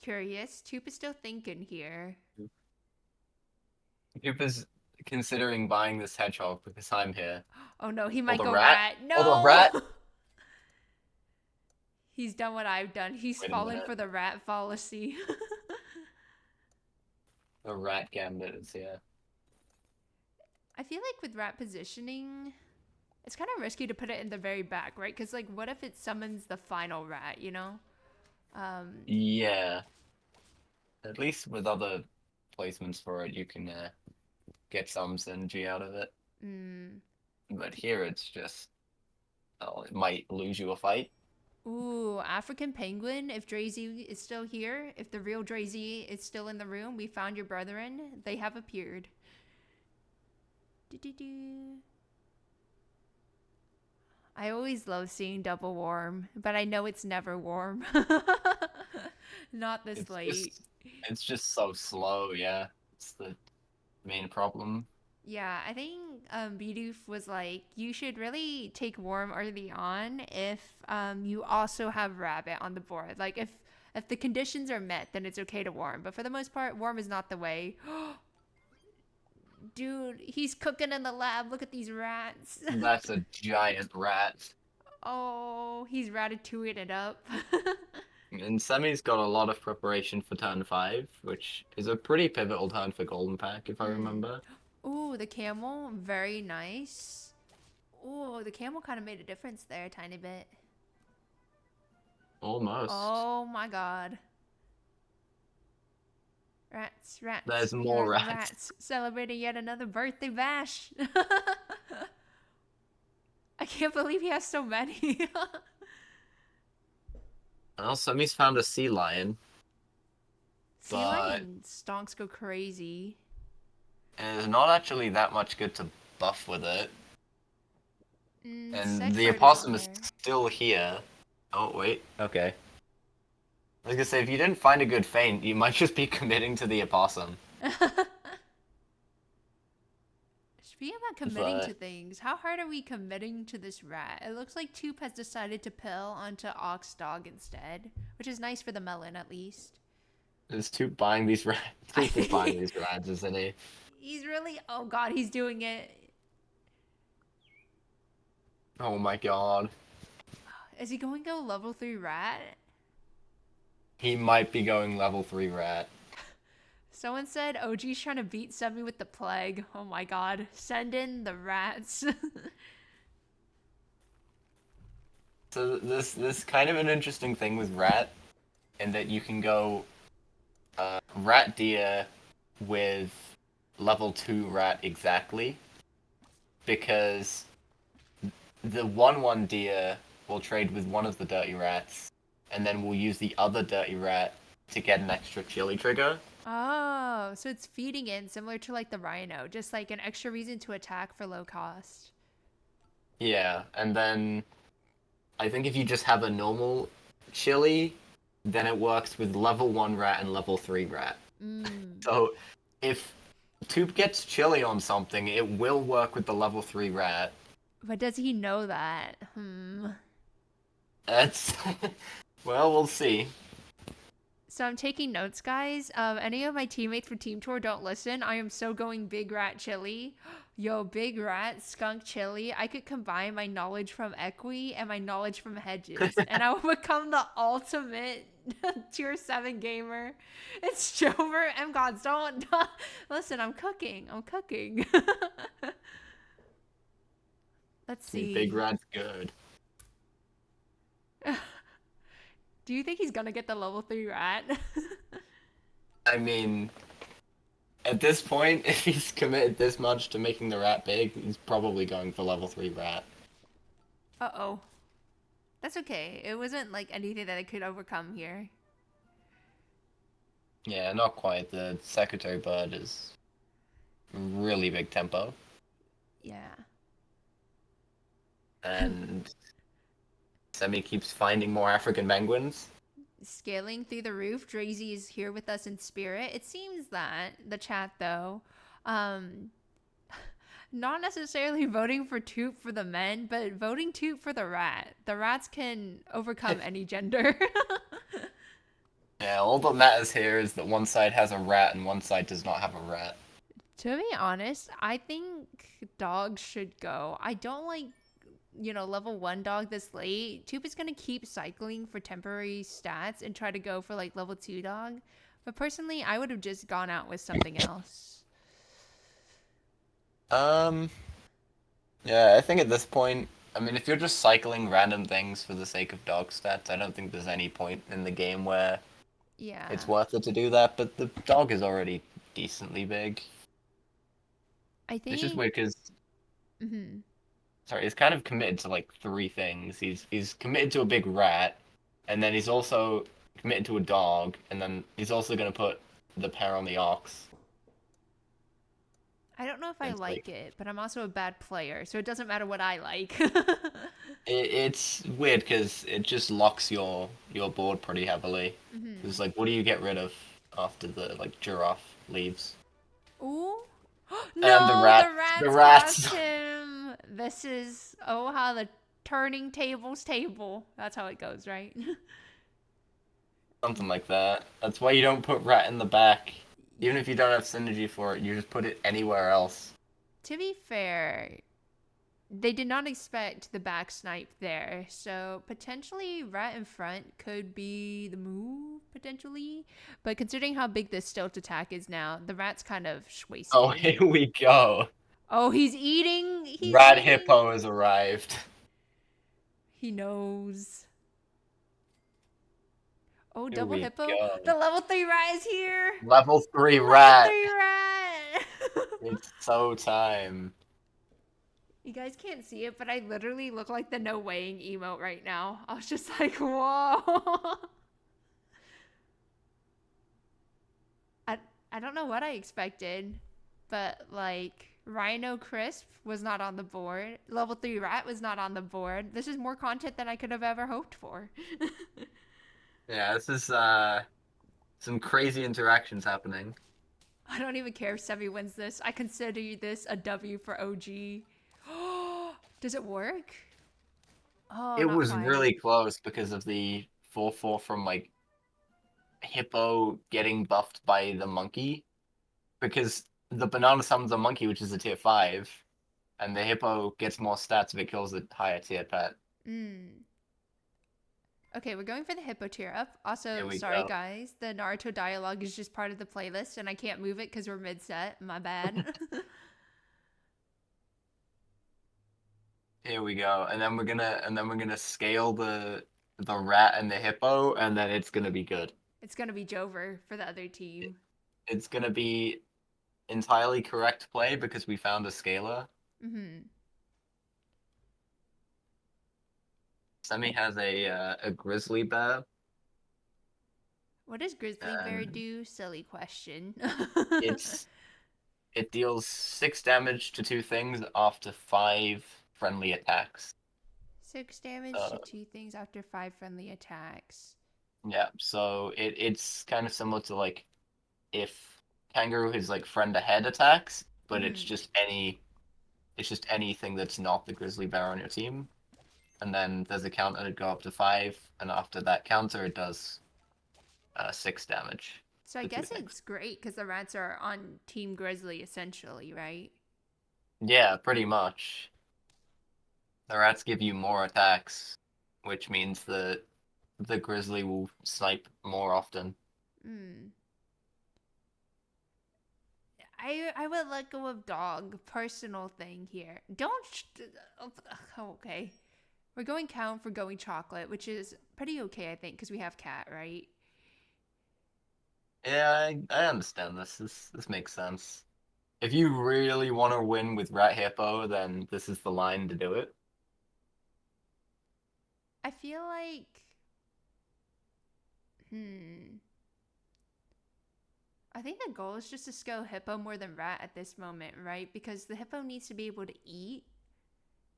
Curious. Toop is still thinking here. Coop is considering buying this hedgehog because I'm here. Oh no, he Or might the go rat? rat. Or the No! rat? He's done what I've done. He's Wait a fallen minute. for the rat fallacy. The rat gambit is here. I feel like with rat positioning, it's kind of risky to put it in the very back, right? Because, like, what if it summons the final rat, you know? Yeah. At least with other placements for it, you can get some synergy out of it. Mm. But here it's just, oh, it might lose you a fight. Ooh, African penguin. If DreyZi is still here, if the real DreyZi is still in the room, we found your brethren. They have appeared. Do-do-do. I always love seeing double warm, but I know it's never warm. Not this It's late. just, it's just so slow, yeah. It's the main problem. Yeah, I think Bidoof was like, you should really take warm early on if you also have rabbit on the board. Like if the conditions are met, then it's okay to warm. But for the most part, warm is not the way. Dude, he's cooking in the lab. Look at these rats. That's a giant rat. Oh, he's ratatouilleing it up. And Semi's got a lot of preparation for turn 5, which is a pretty pivotal turn for Golden Pack, if I remember. Ooh, the camel, very nice. Ooh, the camel kind of made a difference there a tiny bit. Almost. Oh my god. Rats, rats. There's We more are the rats. rats celebrating yet another birthday bash. I can't believe he has so many. Well, Semi's found a sea lion. Sea lion stonks go crazy. And there's not actually that much good to buff with it. And the opossum is still here. Oh, wait. Okay. I was gonna say, if you didn't find a good feint, you might just be committing to the opossum. Speaking about committing to things, how hard are we committing to this rat? It looks like Toop has decided to pill onto Ox Dog instead, which is nice for the melon at least. Is Toop buying these rats? Toop is buying these rats, isn't he? He's really... Oh god, he's doing it. Oh my god. Is he going to go level 3 rat? He might be going level 3 rat. Someone said OG's trying to beat Semi with the plague. Oh my god. Send in the rats. So this kind of an interesting thing with rat, in that you can go rat deer with level 2 rat exactly, because the 1/1 deer will trade with one of the dirty rats, and then we'll use the other dirty rat to get an extra chili trigger. Oh, so it's feeding in similar to like the rhino, just like an extra reason to attack for low cost. Yeah, and then I think if you just have a normal chili, then it works with level 1 rat and level 3 rat. Mm. So if Tube gets chili on something, it will work with the level 3 rat. But does he know that? Hmm. That's well, we'll see. So I'm taking notes, guys. Any of my teammates for Team Tour don't listen. I am so going Big Rat Chili. Yo, Big Rat Skunk Chili. I could combine my knowledge from Equi and my knowledge from Hedges, and I will become the ultimate Tier 7 gamer. It's Jover. M Gods, don't listen. I'm cooking. I'm cooking. Let's Big see. rat's good. Do you think he's gonna get the level 3 rat? I mean, at this point, if he's committed this much to making the rat big, he's probably going for level 3 rat. Uh-oh. That's okay. It wasn't like anything that I could overcome here. Yeah, not quite. The secretary bird is really big tempo. Yeah. And Semi keeps finding more African penguins. Scaling through the roof. DreyZi is here with us in spirit. It seems that the chat though, um, not necessarily voting for Toop for the men, but voting Toop for the rat. The rats can overcome any gender. Yeah, all that matters here is that one side has a rat and one side does not have a rat. To be honest, I think dogs should go. I don't like, level 1 dog this late. Toop is going to keep cycling for temporary stats and try to go for like level 2 dog. But personally, I would have just gone out with something else. Um, yeah, I think at this point, I mean, if you're just cycling random things for the sake of dog stats, I don't think there's any point in the game where Yeah. it's worth it to do that, but the dog is already decently big. I It's just think. weird because, Hmm. sorry, he's kind of committed to like three things. He's committed to a big rat, and then he's also committed to a dog, and then he's also gonna put the pair on the ox. I don't know if I It's like like it, but I'm also a bad player, so it doesn't matter what I like. it's weird because it just locks your board pretty heavily. Hmm. It's like, what do you get rid of after the like giraffe leaves? Ooh. And No, the the rats rats, have him. This is, oh, how the turning tables table. That's how it goes, right? something like that. That's why you don't put rat in the back. Even if you don't have synergy for it, you just put it anywhere else. To be fair, they did not expect the back snipe there, so potentially rat in front could be the move, potentially. But considering how big this stilt attack is now, the rat's kind of Oh, wasted. here we go. Oh, he's eating! He's Rat eating! Hippo has arrived. He knows. Oh, Here double we hippo. go. The level 3 rat is here! Level 3 Level rat. 3 rat! It's so time. You guys can't see it, but I literally look like the no weighing emote right now. I was just like, whoa. I, I don't know what I expected, but like Rhino Crisp was not on the board. Level 3 rat was not on the board. This is more content than I could have ever hoped for. Yeah, this is some crazy interactions happening. I don't even care if Sevi wins this. I consider this a W for OG. Does it work? Oh, It not was quite. really close because of the 4-4 from like Hippo getting buffed by the monkey. Because the banana summons a monkey, which is a tier 5, and the Hippo gets more stats if it kills a higher tier pet. Mm. Okay, we're going for the hippo tier up. Here Also, we sorry go. guys, the Naruto dialogue is just part of the playlist and I can't move it because we're mid-set. My bad. Here we go. And then we're gonna scale the rat and the hippo, and then it's gonna be good. It's gonna be Jover for the other team. It's gonna be entirely correct play because we found a scaler. Hmm. Semi has a grizzly bear. What does Grizzly Bear and do? Silly question. it's it deals 6 damage to two things after 5 friendly attacks. 6 damage to Uh, two things after 5 friendly attacks. yeah, so it's kind of similar to like if Kangaroo is like friend ahead attacks, but Mm. it's just anything that's not the Grizzly Bear on your team. And then there's a counter to go up to 5, and after that counter, it does 6 damage So I to two guess things. it's great because the rats are on Team Grizzly essentially, right? Yeah, pretty much. The rats give you more attacks, which means that the Grizzly will snipe more often. Mm. I would let go of dog. Personal thing here. Don't. Oh, okay. We're going cow for going chocolate, which is pretty okay, I think, because we have cat, right? Yeah, I understand this. This makes sense. If you really want to win with Rat Hippo, then this is the line to do it. I feel like. Hmm. I think the goal is just to scale hippo more than rat at this moment, right? Because the hippo needs to be able to eat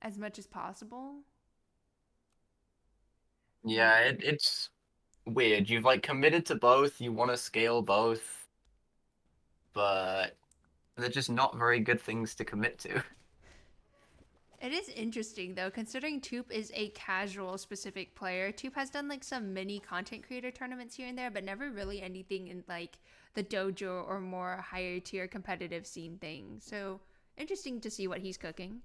as much as possible. Yeah, it's weird. You've like committed to both, you want to scale both, but they're just not very good things to commit to. It is interesting though, considering Toop is a casual specific player. Toop has done like some mini content creator tournaments here and there, but never really anything in like the dojo or more higher tier competitive scene thing. So interesting to see what he's cooking.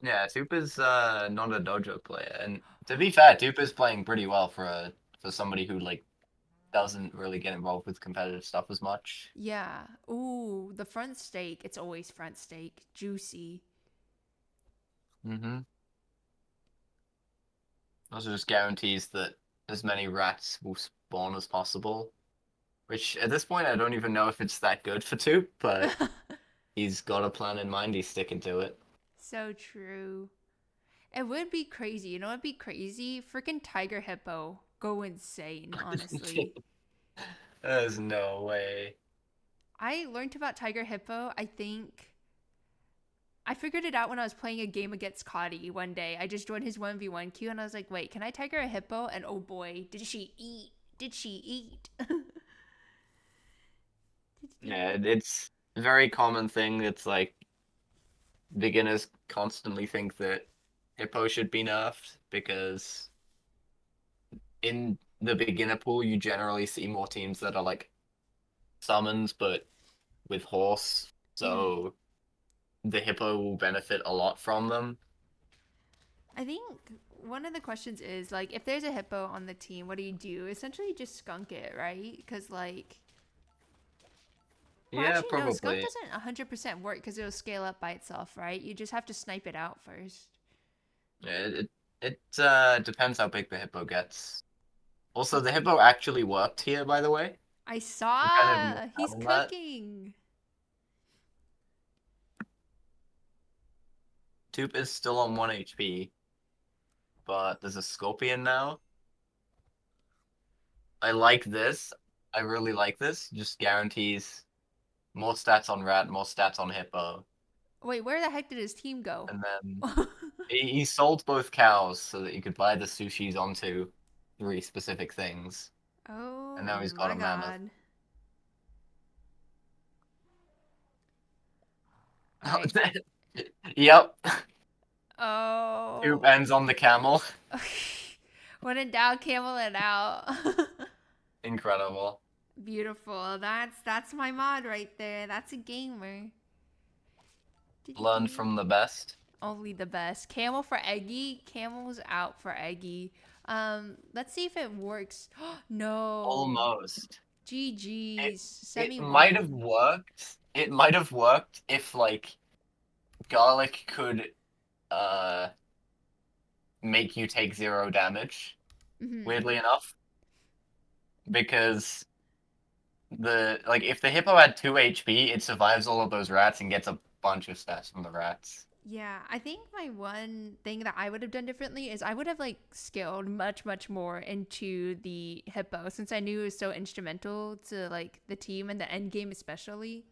Yeah, Tupa's not a dojo player, and to be fair, Tupa's playing pretty well for somebody who like doesn't really get involved with competitive stuff as much. Yeah. Ooh, the front steak. It's always front steak. Juicy. Mm-hmm. Also just guarantees that as many rats will spawn as possible. Which at this point I don't even know if it's that good for Tup, but he's got a plan in mind, he's sticking to it. So true. It would be crazy. You know what'd be crazy? Freaking tiger hippo. Go insane, honestly. There's no way. I learned about tiger hippo, I think. I figured it out when I was playing a game against Cotty one day. I just joined his 1v1 queue and I was like, wait, can I tiger a hippo? And oh boy, did she eat? Did she eat? Yeah, it's a very common thing. It's like beginners constantly think that Hippo should be nerfed because in the beginner pool you generally see more teams that are like summons but with horse, Mm. so the Hippo will benefit a lot from them. I think one of the questions is like, if there's a hippo on the team, what do you do? Essentially, just skunk it, right? Because like, well, Yeah, actually, no, skunk probably. doesn't 100% work because it'll scale up by itself, right? You just have to snipe it out first. Yeah, it depends how big the Hippo gets. Also, the Hippo actually worked here, by the way. I We kind of missed saw out he's on that. cooking. Toop is still on 1 HP, but there's a Scorpion now. I like this. I really like this. Just guarantees more stats on Rat, more stats on Hippo. Wait, where the heck did his team go? And then he sold both cows so that you could buy the sushis onto 3 specific things. And Oh now he's got my a mammoth. god. All right. Yep. Toop Oh. ends on the camel. When in doubt, camel it out. Incredible. Beautiful. That's my mod right there. That's a gamer. Learned from the best. Only the best. Camel for Eggie. Camel's out for Eggie. Let's see if it works. No. Almost. GG's. It Semi might have won. worked. It might have worked if like garlic could uh make you take 0 damage, Mm-hmm. weirdly enough. Because the like if the hippo had 2 HP, it survives all of those rats and gets a bunch of stats from the rats. Yeah, I think my one thing that I would have done differently is I would have like scaled much, much more into the hippo since I knew it was so instrumental to like the team and the end game especially.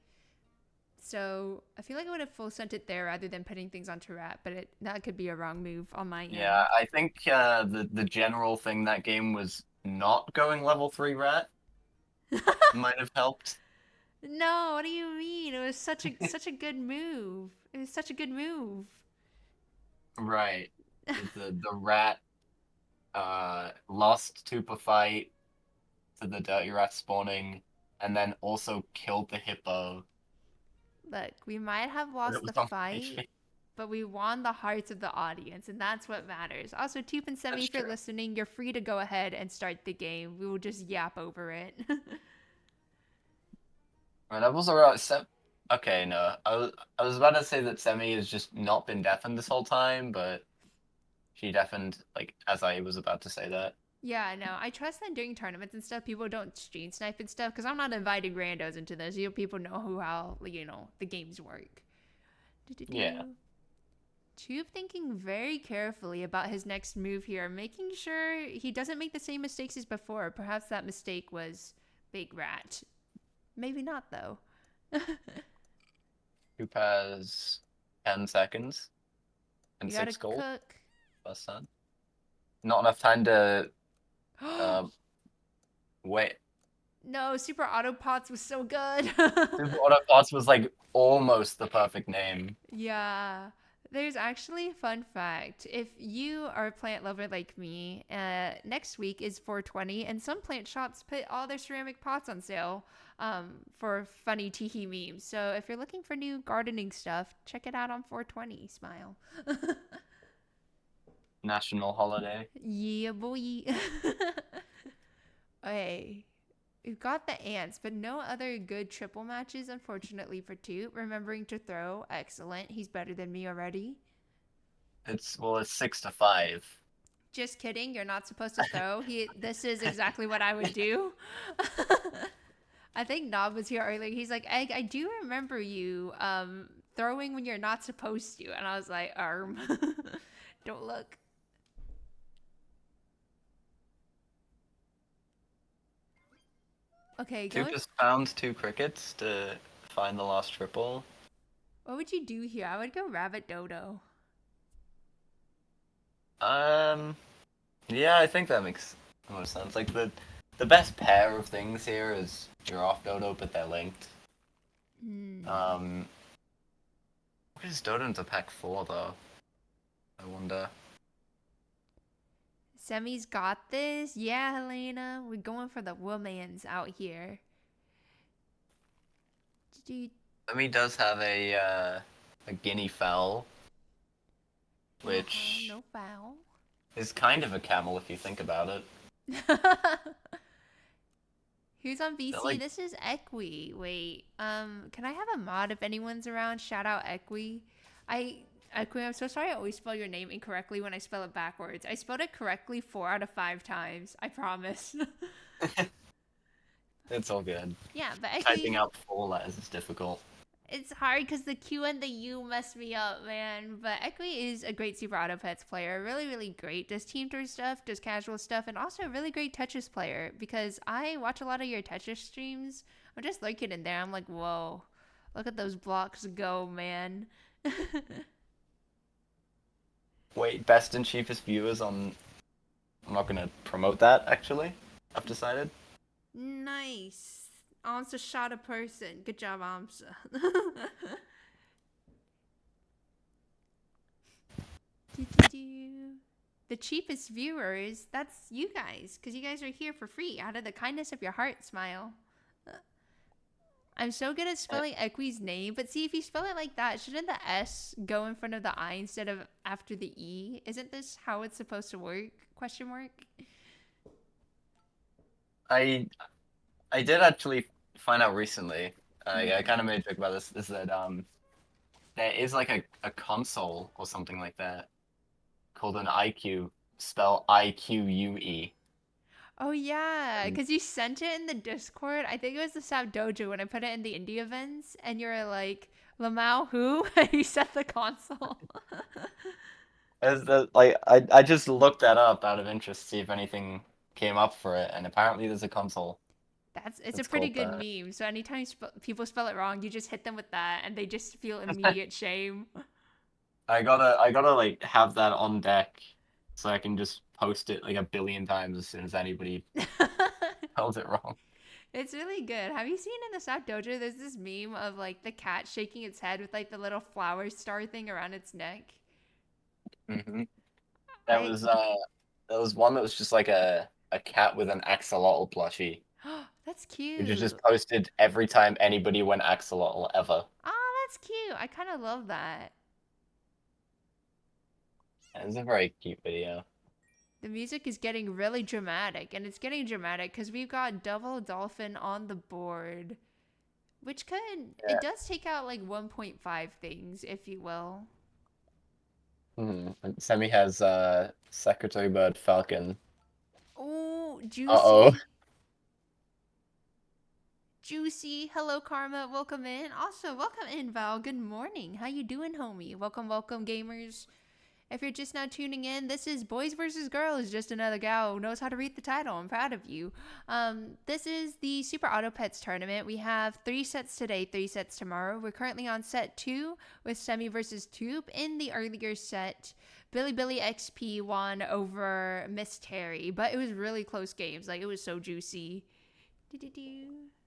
So I feel like I would have full sent it there rather than putting things onto rat, but that could be a wrong move on my Yeah, end. I think the general thing that game was not going level 3 rat might have helped. No, what do you mean? It was such a good move. It was such a good move. Right. The rat lost Tupa fight to the dirty rat spawning, and then also killed the hippo. Look, we might have But it lost was the on fight, HP. but we won the hearts of the audience, and that's what matters. Also, Toop and Semi, That's if you're true. listening, you're free to go ahead and start the game. We will just yap over it. Right, that was alright. Okay, no, I was about to say that Semi has just not been deafened this whole time, but she deafened like as I was about to say that. Yeah, no, I trust that during tournaments and stuff, people don't stream snipe and stuff because I'm not inviting randos into this. People know how the games work. Yeah. Do-do-do. Tube thinking very carefully about his next move here, making sure he doesn't make the same mistakes as before. Perhaps that mistake was Big Rat. Maybe not, though. Coop has 10 seconds and You gotta 6 gold. cook. Plus sun. Not enough time to uh, wait. No, Super Auto Pots was so good. Super Autobots was like almost the perfect name. Yeah. There's actually a fun fact. If you are a plant lover like me, next week is 420, and some plant shops put all their ceramic pots on sale for funny teehee memes. So if you're looking for new gardening stuff, check it out on 420. Smile. National holiday. Yeah, boy. Hey, we've got the ants, but no other good triple matches, unfortunately, for two. Remembering to throw, excellent. He's better than me already. It's 6 to 5. Just kidding. You're not supposed to throw. This is exactly what I would do. I think Nob was here earlier. He's like, Egg, I do remember you throwing when you're not supposed to. And I was like, don't look. Okay, Two going. just found 2 crickets to find the lost triple. What would you do here? I would go Rabbit Dodo. Um, yeah, I think that makes most sense. Like the best pair of things here is Giraffe Dodo, but they're linked. Hmm. What is Dodo into pack 4 though? I wonder. Semi's got this. Yeah, Helena. We're going for the womans out here. Semi does have a guinea fowl, Uh-huh, which no foul. is kind of a camel if you think about it. Who's on They're VC? like, This is Equi. Wait, can I have a mod if anyone's around? Shout out Equi. Equi, I'm so sorry I always spell your name incorrectly when I spell it backwards. I spelled it correctly 4 out of 5 times. I promise. it's all good. Yeah, but Typing Equi, out 4 letters is difficult. it's hard because the Q and the U mess me up, man. But Equi is a great Super Auto Pets player. Really, really great. Does team tour stuff, does casual stuff, and also a really great Tetris player because I watch a lot of your Tetris streams. I'm just lurking in there. I'm like, whoa, look at those blocks go, man. Wait, best and cheapest viewers on. I'm not gonna promote that actually. I've decided. Nice. Amsa shot a person. Good job, Amsa. The cheapest viewers, that's you guys, because you guys are here for free out of the kindness of your heart, smile. I'm so good at spelling Equi's name, but see, if you spell it like that, shouldn't the S go in front of the I instead of after the E? Isn't this how it's supposed to work? Question mark? I I did actually find out recently. I Hmm. kind of made a joke about this. Is that there is like a console or something like that called an IQ, spell IQUE. Oh yeah, And because you sent it in the Discord. I think it was the Sap Dojo when I put it in the indie events, and you were like, Lamau who? He said the console. I just looked that up out of interest to see if anything came up for it, and apparently there's a console It's a that's pretty called good that. meme. So anytime people spell it wrong, you just hit them with that, and they just feel immediate shame. I gotta like have that on deck so I can just post it like a billion times as soon as anybody spells it wrong. It's really good. Have you seen in the South Dojo? There's this meme of like the cat shaking its head with like the little flower star thing around its neck. Hmm. That I was uh that was one that was just like a cat with an axolotl plushie, That's which is just cute. posted every time anybody went axolotl ever. Oh, that's cute. I kind of love that. And it's a very cute video. The music is getting really dramatic, and it's getting dramatic because we've got double dolphin on the board, which it Yeah. does take out like 1.5 things, if you will. And Semi has Secretary Bird Falcon. Oh, Uh-oh. juicy. Juicy. Hello, Karma. Welcome in. Also, welcome in, Val. Good morning. How you doing, homie? Welcome, welcome, gamers. If you're just now tuning in, this is Boys vs. Girls, just another gal who knows how to read the title. I'm proud of you. This is the Super Auto Pets tournament. We have 3 sets today, 3 sets tomorrow. We're currently on set 2 with Semi versus Tube. In the earlier set, Billy XP won over MissTerri, but it was really close games. Like, it was so juicy.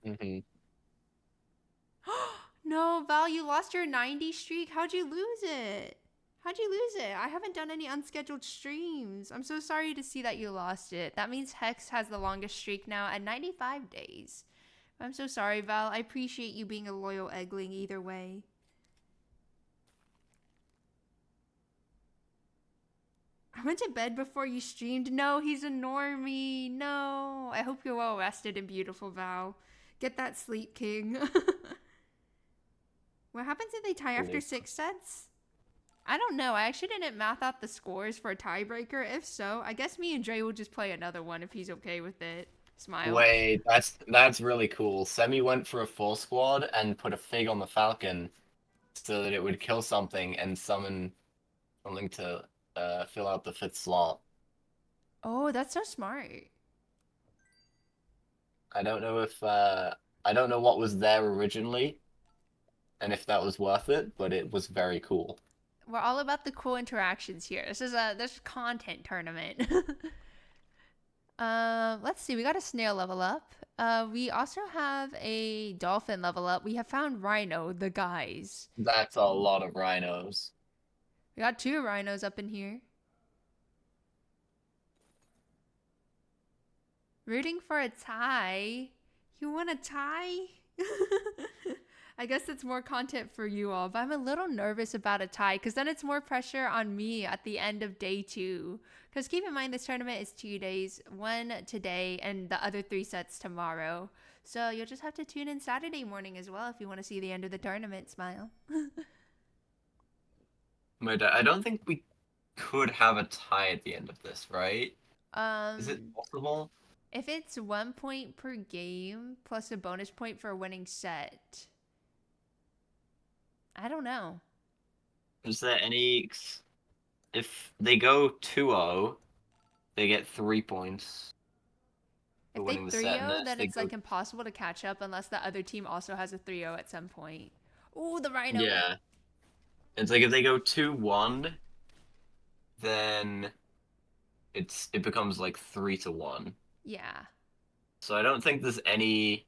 Hmm. No, Val, you lost your 90 streak. How'd you lose it? How'd you lose it? I haven't done any unscheduled streams. I'm so sorry to see that you lost it. That means Hex has the longest streak now at 95 days. I'm so sorry, Val. I appreciate you being a loyal eggling either way. I went to bed before you streamed. No, he's a normie. No. I hope you're well rested and beautiful, Val. Get that sleep, king. What happens if they tie after 6 sets? I don't know. I actually didn't math out the scores for a tiebreaker. If so, I guess me and Dre will just play another one if he's okay with it. Smile. Wait, that's really cool. Semi went for a full squad and put a fig on the Falcon so that it would kill something and summon something to fill out the 5th slot. Oh, that's so smart. I don't know if I don't know what was there originally and if that was worth it, but it was very cool. We're all about the cool interactions here. This content tournament. Let's see. We got a snail level up. We also have a dolphin level up. We have found Rhino, the guys. That's a lot of rhinos. We got 2 rhinos up in here. Rooting for a tie. You want a tie? I guess it's more content for you all, but I'm a little nervous about a tie because then it's more pressure on me at the end of day 2. Because keep in mind, this tournament is 2 days, 1 today and the other 3 sets tomorrow. So you'll just have to tune in Saturday morning as well if you want to see the end of the tournament. Smile. But I don't think we could have a tie at the end of this, right? Is it um, possible? if it's 1 point per game plus a bonus point for a winning set, I don't know. Is there any... If they go 2-0, they get 3 points for If they winning the set, and 3-0, then if then they it's go... like impossible to catch up unless the other team also has a 3-0 at some point. Ooh, the rhino. Yeah. It's like if they go 2-1, then it becomes like 3-1. Yeah. So I don't think there's any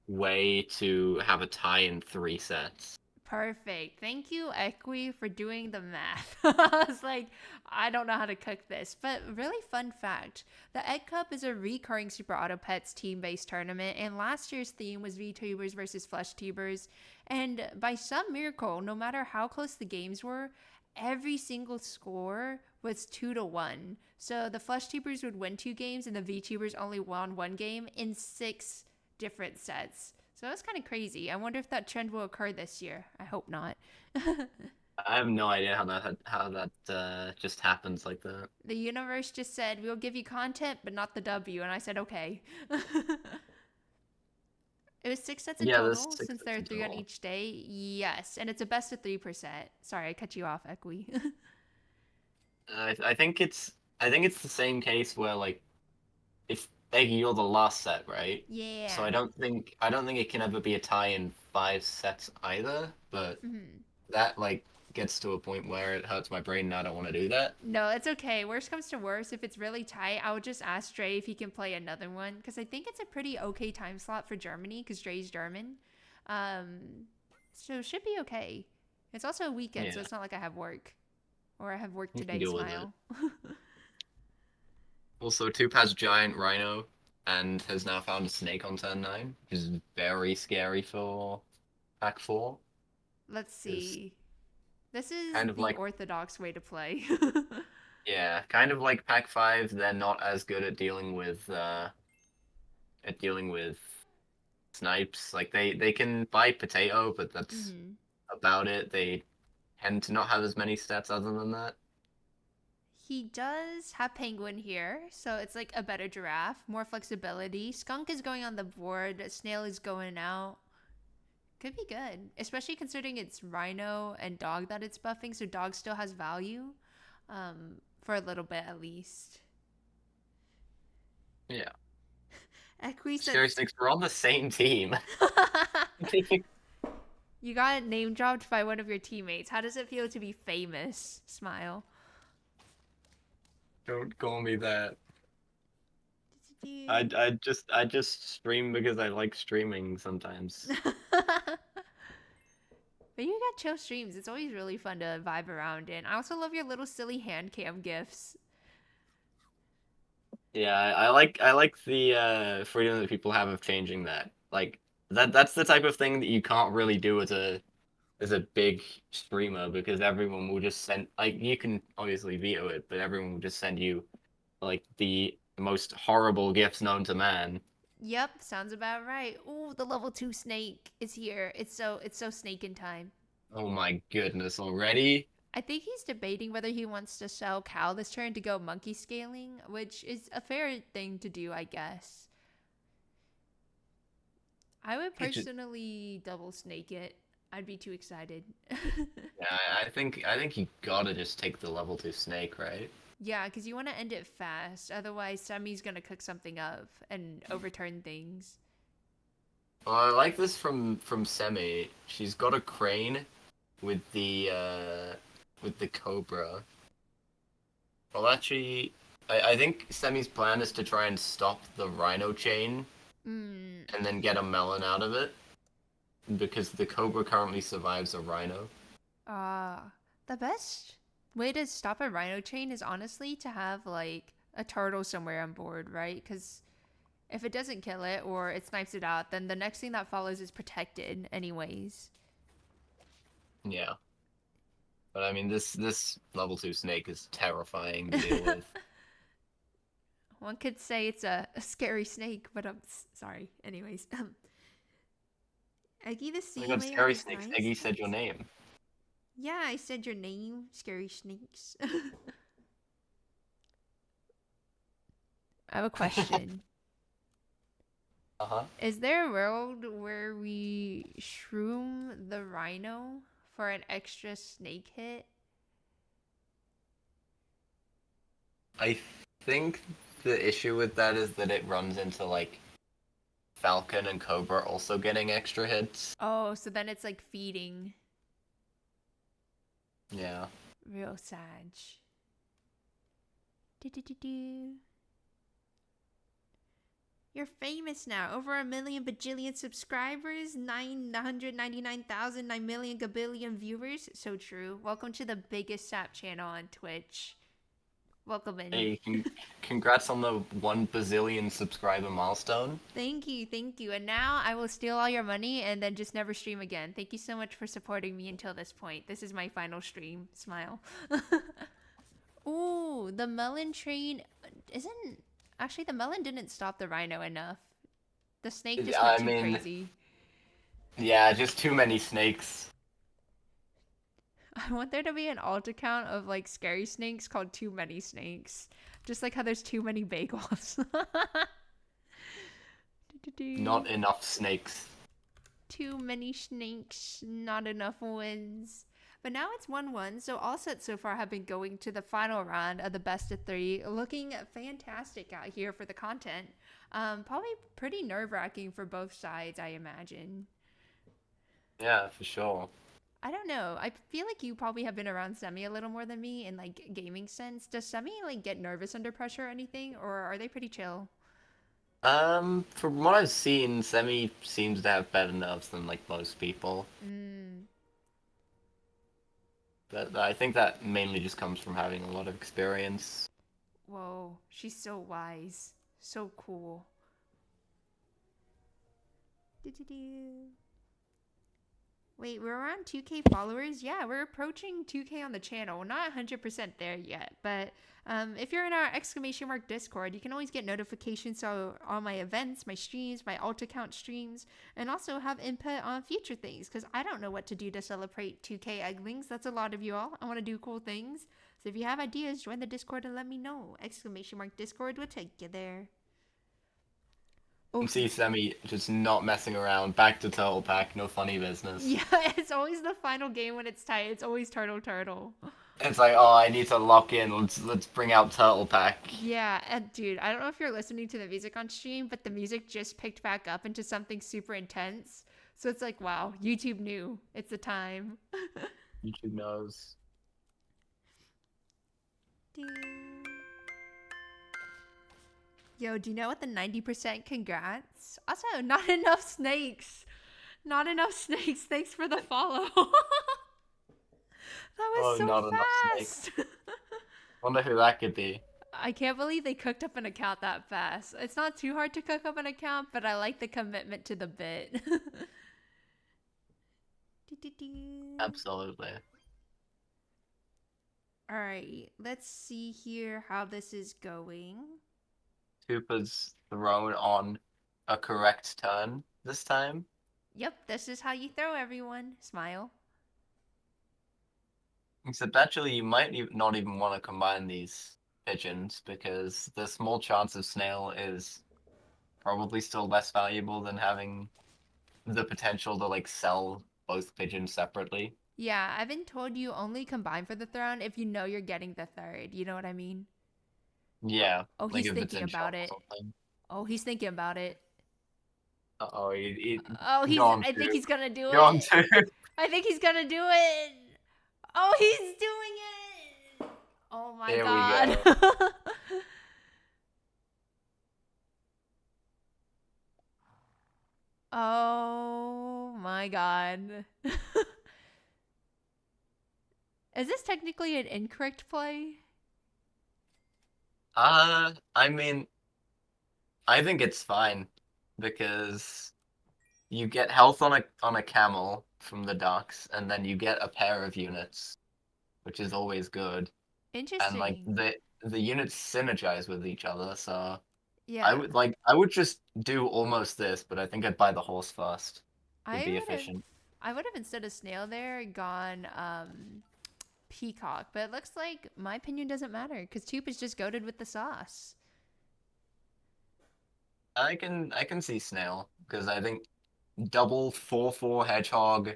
way to have a tie in 3 sets. Perfect. Thank you, Equi, for doing the math. I was like, I don't know how to cook this. But really fun fact. The Egg Cup is a recurring Super Auto Pets team-based tournament, and last year's theme was Vtubers versus Fleshtubers. And by some miracle, no matter how close the games were, every single score was 2-1. So the Fleshtubers would win 2 games, and the Vtubers only won 1 game in 6 different sets. So that's kind of crazy. I wonder if that trend will occur this year. I hope not. I have no idea how that just happens like that. The universe just said, we'll give you content, but not the W. And I said, okay. It was 6 sets in Yeah, there's total six since there sets are in three on total. each day. Yes, and it's a best of 3%. Sorry, I cut you off, Equi. I think it's the same case where like if Eggy, you're the last set, right? So Yeah. I don't think it can ever be a tie in 5 sets either. But Mhm. that like gets to a point where it hurts my brain, and I don't want to do that. No, it's okay. Worst comes to worst, if it's really tight, I would just ask Drey if he can play another one because I think it's a pretty okay time slot for Germany because Drey's German. So it should be okay. It's also a weekend, so Yeah, it's not like I have work or I have work you can today. deal with it. Smile. Also, Toop has giant rhino and has now found a snake on turn 9, which is very scary for pack 4. Let's Is see. This is kind of the like orthodox way to play. yeah, kind of like pack 5. They're not as good at dealing with snipes. Like they can buy potato, but that's hmm about it. They tend to not have as many stats other than that. He does have penguin here, so it's like a better giraffe, more flexibility. Skunk is going on the board, snail is going out. Could be good, especially considering it's rhino and dog that it's buffing, so dog still has value, for a little bit at least. Yeah. Equi Scary says, Snakes, we're on the same team. "You got name dropped by one of your teammates. How does it feel to be famous?" Smile. Don't call me that. I just stream because I like streaming sometimes. But you got chill streams. It's always really fun to vibe around in. I also love your little silly hand cam gifs. Yeah, I like the freedom that people have of changing that. Like that's the type of thing that you can't really do as a big streamer because everyone will just send like you can obviously veto it, but everyone will just send you like the most horrible gifts known to man. Yep, sounds about right. Ooh, the level 2 snake is here. It's so snake in time. Oh my goodness, already? I think he's debating whether he wants to sell Cal this turn to go monkey scaling, which is a fair thing to do, I guess. I would He just personally double snake it. I'd be too excited. yeah, I think you gotta just take the level 2 snake, right? Yeah, because you want to end it fast. Otherwise, Semi's going to cook something up and overturn things. Well, I like this from Semi. She's got a crane with the cobra. Well, actually, I think Semi's plan is to try and stop the rhino chain Hmm. and then get a melon out of it because the cobra currently survives a rhino. The best way to stop a rhino chain is honestly to have like a turtle somewhere on board, right? Because if it doesn't kill it or it snipes it out, then the next thing that follows is protected, anyways. Yeah, but I mean this level 2 snake is terrifying to deal with. One could say it's a scary snake, but I'm sorry. Anyways, Eggy the Oh my sea god, layout scary is snakes. nice. Eggy said your name. Yeah, I said your name, scary snakes. I have a question. Uh-huh. Is there a world where we shroom the rhino for an extra snake hit? I think the issue with that is that it runs into like Falcon and Cobra also getting extra hits. Oh, so then it's like feeding. Yeah. Real sag. Do. You're famous now. Over 1 million bajillion subscribers, 999,000, 9 million gabillion viewers. So true. Welcome to the biggest sap channel on Twitch. Welcome in. Hey, congrats on the 1 bazillion subscriber milestone. Thank you, thank you. And now I will steal all your money and then just never stream again. Thank you so much for supporting me until this point. This is my final stream. Smile. Ooh, the melon train isn't actually the melon didn't stop the rhino enough. The snake just went I too mean, crazy. yeah, just too many snakes. I want there to be an alt account of like scary snakes called Too Many Snakes. Just like how there's too many bagels. Not enough snakes. Too many snakes, not enough wins. But now it's 1-1, so all sets so far have been going to the final round of the best of 3. Looking fantastic out here for the content. Probably pretty nerve-wracking for both sides, I imagine. Yeah, for sure. I don't know. I feel like you probably have been around Semi a little more than me in like gaming sense. Does Semi like get nervous under pressure or anything, or are they pretty chill? From what I've seen, Semi seems to have better nerves than like most people. Mm. But I think that mainly just comes from having a lot of experience. Whoa, she's so wise, so cool. Do-do-do. Wait, we're around 2K followers? Yeah, we're approaching 2K on the channel. We're not 100% there yet, but if you're in our exclamation mark Discord, you can always get notifications on all my events, my streams, my alt account streams, and also have input on future things, because I don't know what to do to celebrate 2K Egglings. That's a lot of you all. I want to do cool things. So if you have ideas, join the Discord and let me know. Exclamation mark Discord will take you there. You can see Semi just not messing around. Back to Turtle Pack, no funny business. Yeah, it's always the final game when it's tight. It's always turtle turtle. It's like, oh, I need to lock in. Let's bring out Turtle Pack. Yeah, and dude, I don't know if you're listening to the music on stream, but the music just picked back up into something super intense. So it's like, wow, YouTube knew. It's the time. YouTube knows. Yo, do you know what the 90% congrats? Also, not enough snakes. Not enough snakes. Thanks for the follow. That was so not enough fast. snakes. Wonder who that could be. I can't believe they cooked up an account that fast. It's not too hard to cook up an account, but I like the commitment to the bit. Absolutely. Alright, let's see here how this is going. Cooper's thrown on a correct turn this time. Yep, this is how you throw everyone. Smile. Except actually, you might not even want to combine these pigeons because the small chance of snail is probably still less valuable than having the potential to like sell both pigeons separately. Yeah, I've been told you only combine for the throne if you know you're getting the third. You know what I mean? Yeah, Oh, like he's if it's thinking in about shop or it. something. Oh, he's thinking about it. Uh-oh, Oh, I think he's gonna do You're on it. two. I think he's gonna do it. Oh, he's doing it. Oh my Here god. we go. Oh my god. Is this technically an incorrect play? I mean, I think it's fine because you get health on a camel from the ducks, and then you get a pair of units, which is always good. And like Interesting. the units synergize with each other, so Yeah. I would just do almost this, but I think I'd buy the horse first. Would I be would have efficient. I would have instead of snail there gone peacock, but it looks like my opinion doesn't matter because Toop is just goaded with the sauce. I can see snail because I think double 4/4 hedgehog,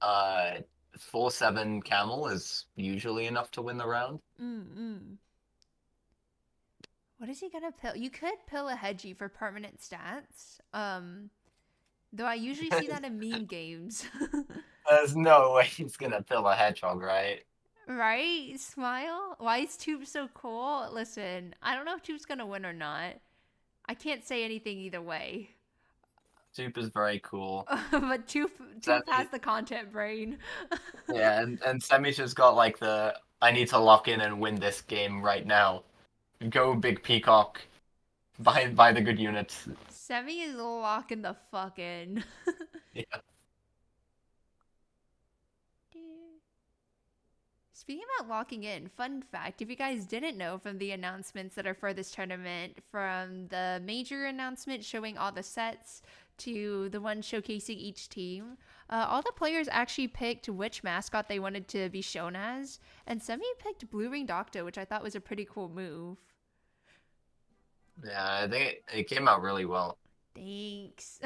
uh 4/7 camel is usually enough to win the round. Mm-mm. What is he gonna pill? You could pill a Hedgie for permanent stats. Though I usually see that in meme games. There's no way he's gonna pill a hedgehog, right? Right? Smile? Why is Toop so cool? Listen, I don't know if Toop's gonna win or not. I can't say anything either way. Soup is very cool. But Toop has the content brain. Yeah, and Semi's just got like the I need to lock in and win this game right now. Go big peacock. Buy the good units. Semi is locking the fuck in. Yeah. Speaking about locking in, fun fact, if you guys didn't know from the announcements that are for this tournament, from the major announcement showing all the sets to the one showcasing each team, all the players actually picked which mascot they wanted to be shown as, and Semi picked Blue Ringed Octo, which I thought was a pretty cool move. Yeah, I think it came out really well. Thanks.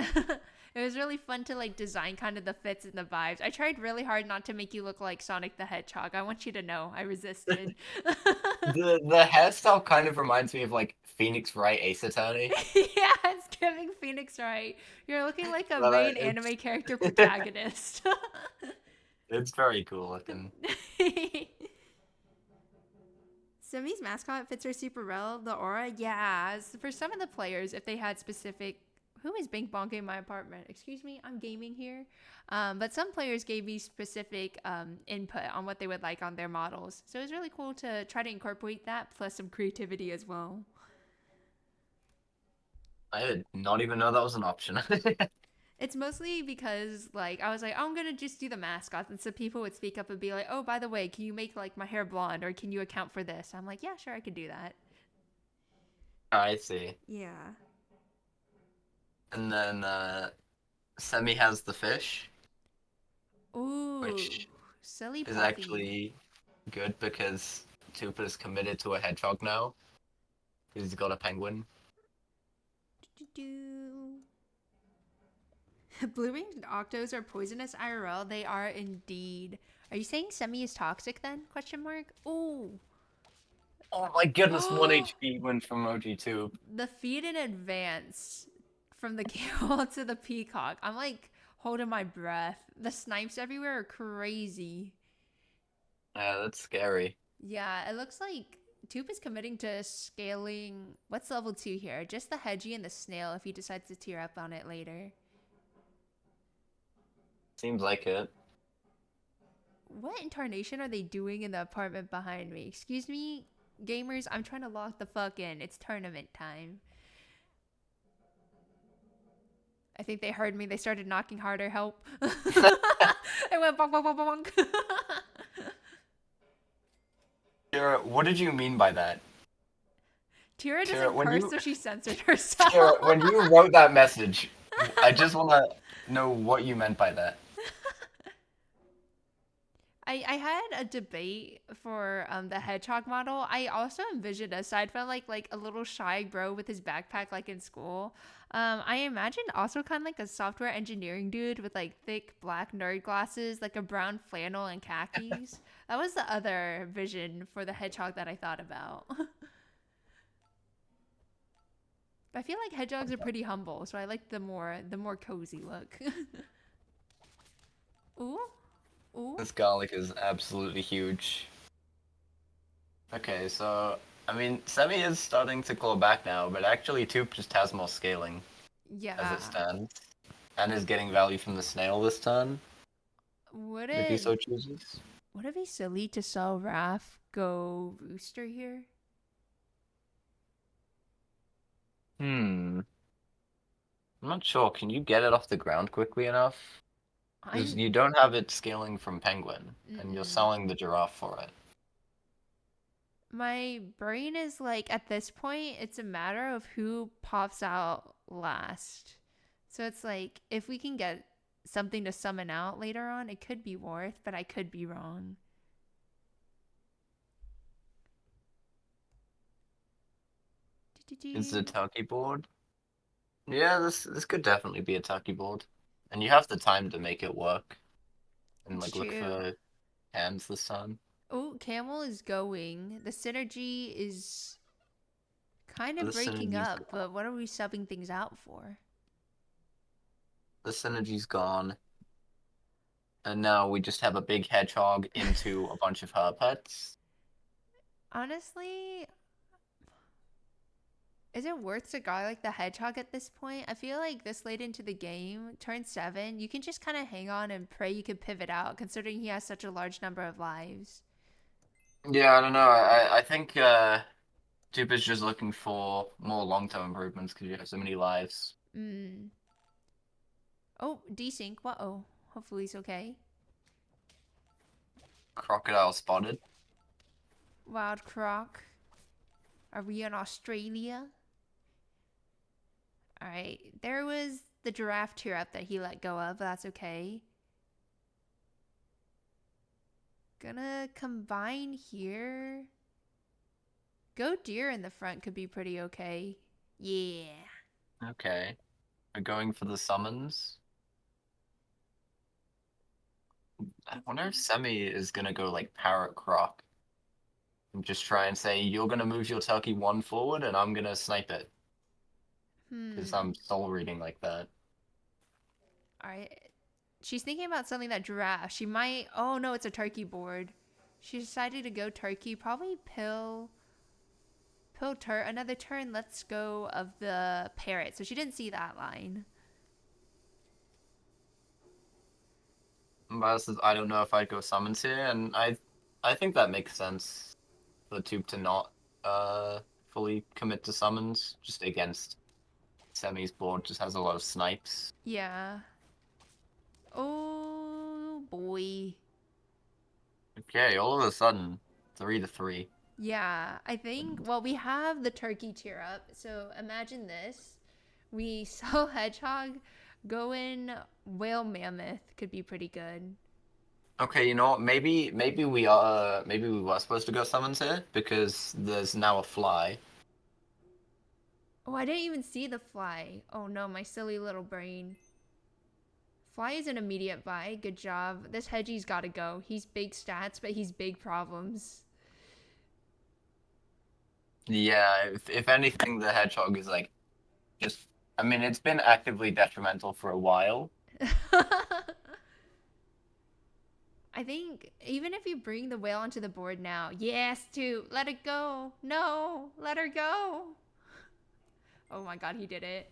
It was really fun to like design kind of the fits and the vibes. I tried really hard not to make you look like Sonic the Hedgehog. I want you to know I resisted. The hairstyle kind of reminds me of like Phoenix Wright Ace Attorney. Yeah, it's giving Phoenix right. You're looking like a But main anime character protagonist. it's very cool looking. Semi's mascot fits her super well. The aura, yeah. For some of the players, if they had specific, who is bink bonking my apartment? Excuse me, I'm gaming here. But some players gave me specific input on what they would like on their models, so it was really cool to try to incorporate that plus some creativity as well. I did not even know that was an option. It's mostly because like I was like, oh, I'm gonna just do the mascots, and so people would speak up and be like, oh, by the way, can you make like my hair blonde, or can you account for this? I'm like, yeah, sure, I could do that. I see. Yeah. And then Semi has the fish, Ooh, which silly is puffy. actually good because Tupa is committed to a hedgehog now. He's got a penguin. Blue-ringed octos are poisonous IRL. They are indeed. Are you saying Semi is toxic then? Question mark. Ooh. Oh my goodness, 1 HP went from OGToop. The feed in advance from the camel to the peacock. I'm like holding my breath. The snipes everywhere are crazy. Yeah, that's scary. Yeah, it looks like Toop is committing to scaling. What's level 2 here? Just the Hedgie and the snail if he decides to tier up on it later. Seems like it. What incarnation are they doing in the apartment behind me? Excuse me, gamers, I'm trying to lock the fuck in. It's tournament time. I think they heard me. They started knocking harder. Help. It went bonk, bonk, bonk, bonk. Tira, what did you mean by that? Tira Tira, doesn't curse, so she censored herself. Tira, when you wrote that message, I just want to know what you meant by that. I had a debate for the hedgehog model. I also envisioned, aside from like a little shy bro with his backpack like in school, I imagined also kind of like a software engineering dude with like thick black nerd glasses, like a brown flannel and khakis. That was the other vision for the hedgehog that I thought about. But I feel like hedgehogs are pretty humble, so I like the more cozy look. Ooh. Ooh. This garlic is absolutely huge. Okay, so, I mean, Semi is starting to claw back now, but actually Toop just has more scaling Yeah. as it stands. And is getting value from the snail this turn, Would if he it so chooses. would it be silly to sell Raph go Rooster here? I'm not sure. Can you get it off the ground quickly enough? Because I'm you don't have it scaling from Penguin, and you're mm-mm. selling the giraffe for it. My brain is like at this point it's a matter of who pops out last. So it's like if we can get something to summon out later on, it could be worth, but I could be wrong. Is it a turkey board? Yeah, this could definitely be a turkey board. And you have the time to make it work. And It's like look true. for hands this time. Oh, Camel is going. The synergy is kind of The breaking synergy's up, gone. but what are we subbing things out for? The synergy's gone. And now we just have a big hedgehog into a bunch of her pets. Honestly, is it worth to guy like the hedgehog at this point? I feel like this late into the game, turn 7, you can just kind of hang on and pray you can pivot out, considering he has such a large number of lives. Yeah, I don't know. I think Dupe is just looking for more long-term improvements because you have so many lives. Mm. Oh, desync. Uh-oh. Hopefully he's okay. Crocodile spotted. Wild croc. Are we in Australia? Alright. There was the giraffe tear up that he let go of, but that's okay. Gonna combine here. Go deer in the front could be pretty okay. Yeah. Okay. are going for the summons. I wonder if Semi is gonna go like Parrot Croc and just try and say, you're gonna move your turkey one forward and I'm gonna snipe it. Because Hmm. I'm soul reading like that. All right. She's thinking about something that giraffe. She might. Oh no, it's a turkey board. She decided to go turkey. Probably pill turn. Another turn. Let's go of the parrot. So she didn't see that line. But I don't know if I'd go summons here, and I think that makes sense for the tube to not fully commit to summons, just against Semi's board just has a lot of snipes. Yeah. Oh boy. Okay, all of a sudden, 3-3. Yeah, I think, well, we have the turkey tier up. So imagine this. We sell hedgehog, go in whale mammoth could be pretty good. Okay, you know what? Maybe we were supposed to go summons here because there's now a fly. Oh, I didn't even see the fly. Oh no, my silly little brain. Fly is an immediate buy. Good job. This Hedgie's gotta go. He's big stats, but he's big problems. Yeah, if anything, the hedgehog is like just. I mean, it's been actively detrimental for a while. I think even if you bring the whale onto the board now, yes, too, let it go. No, let her go. Oh my god, he did it.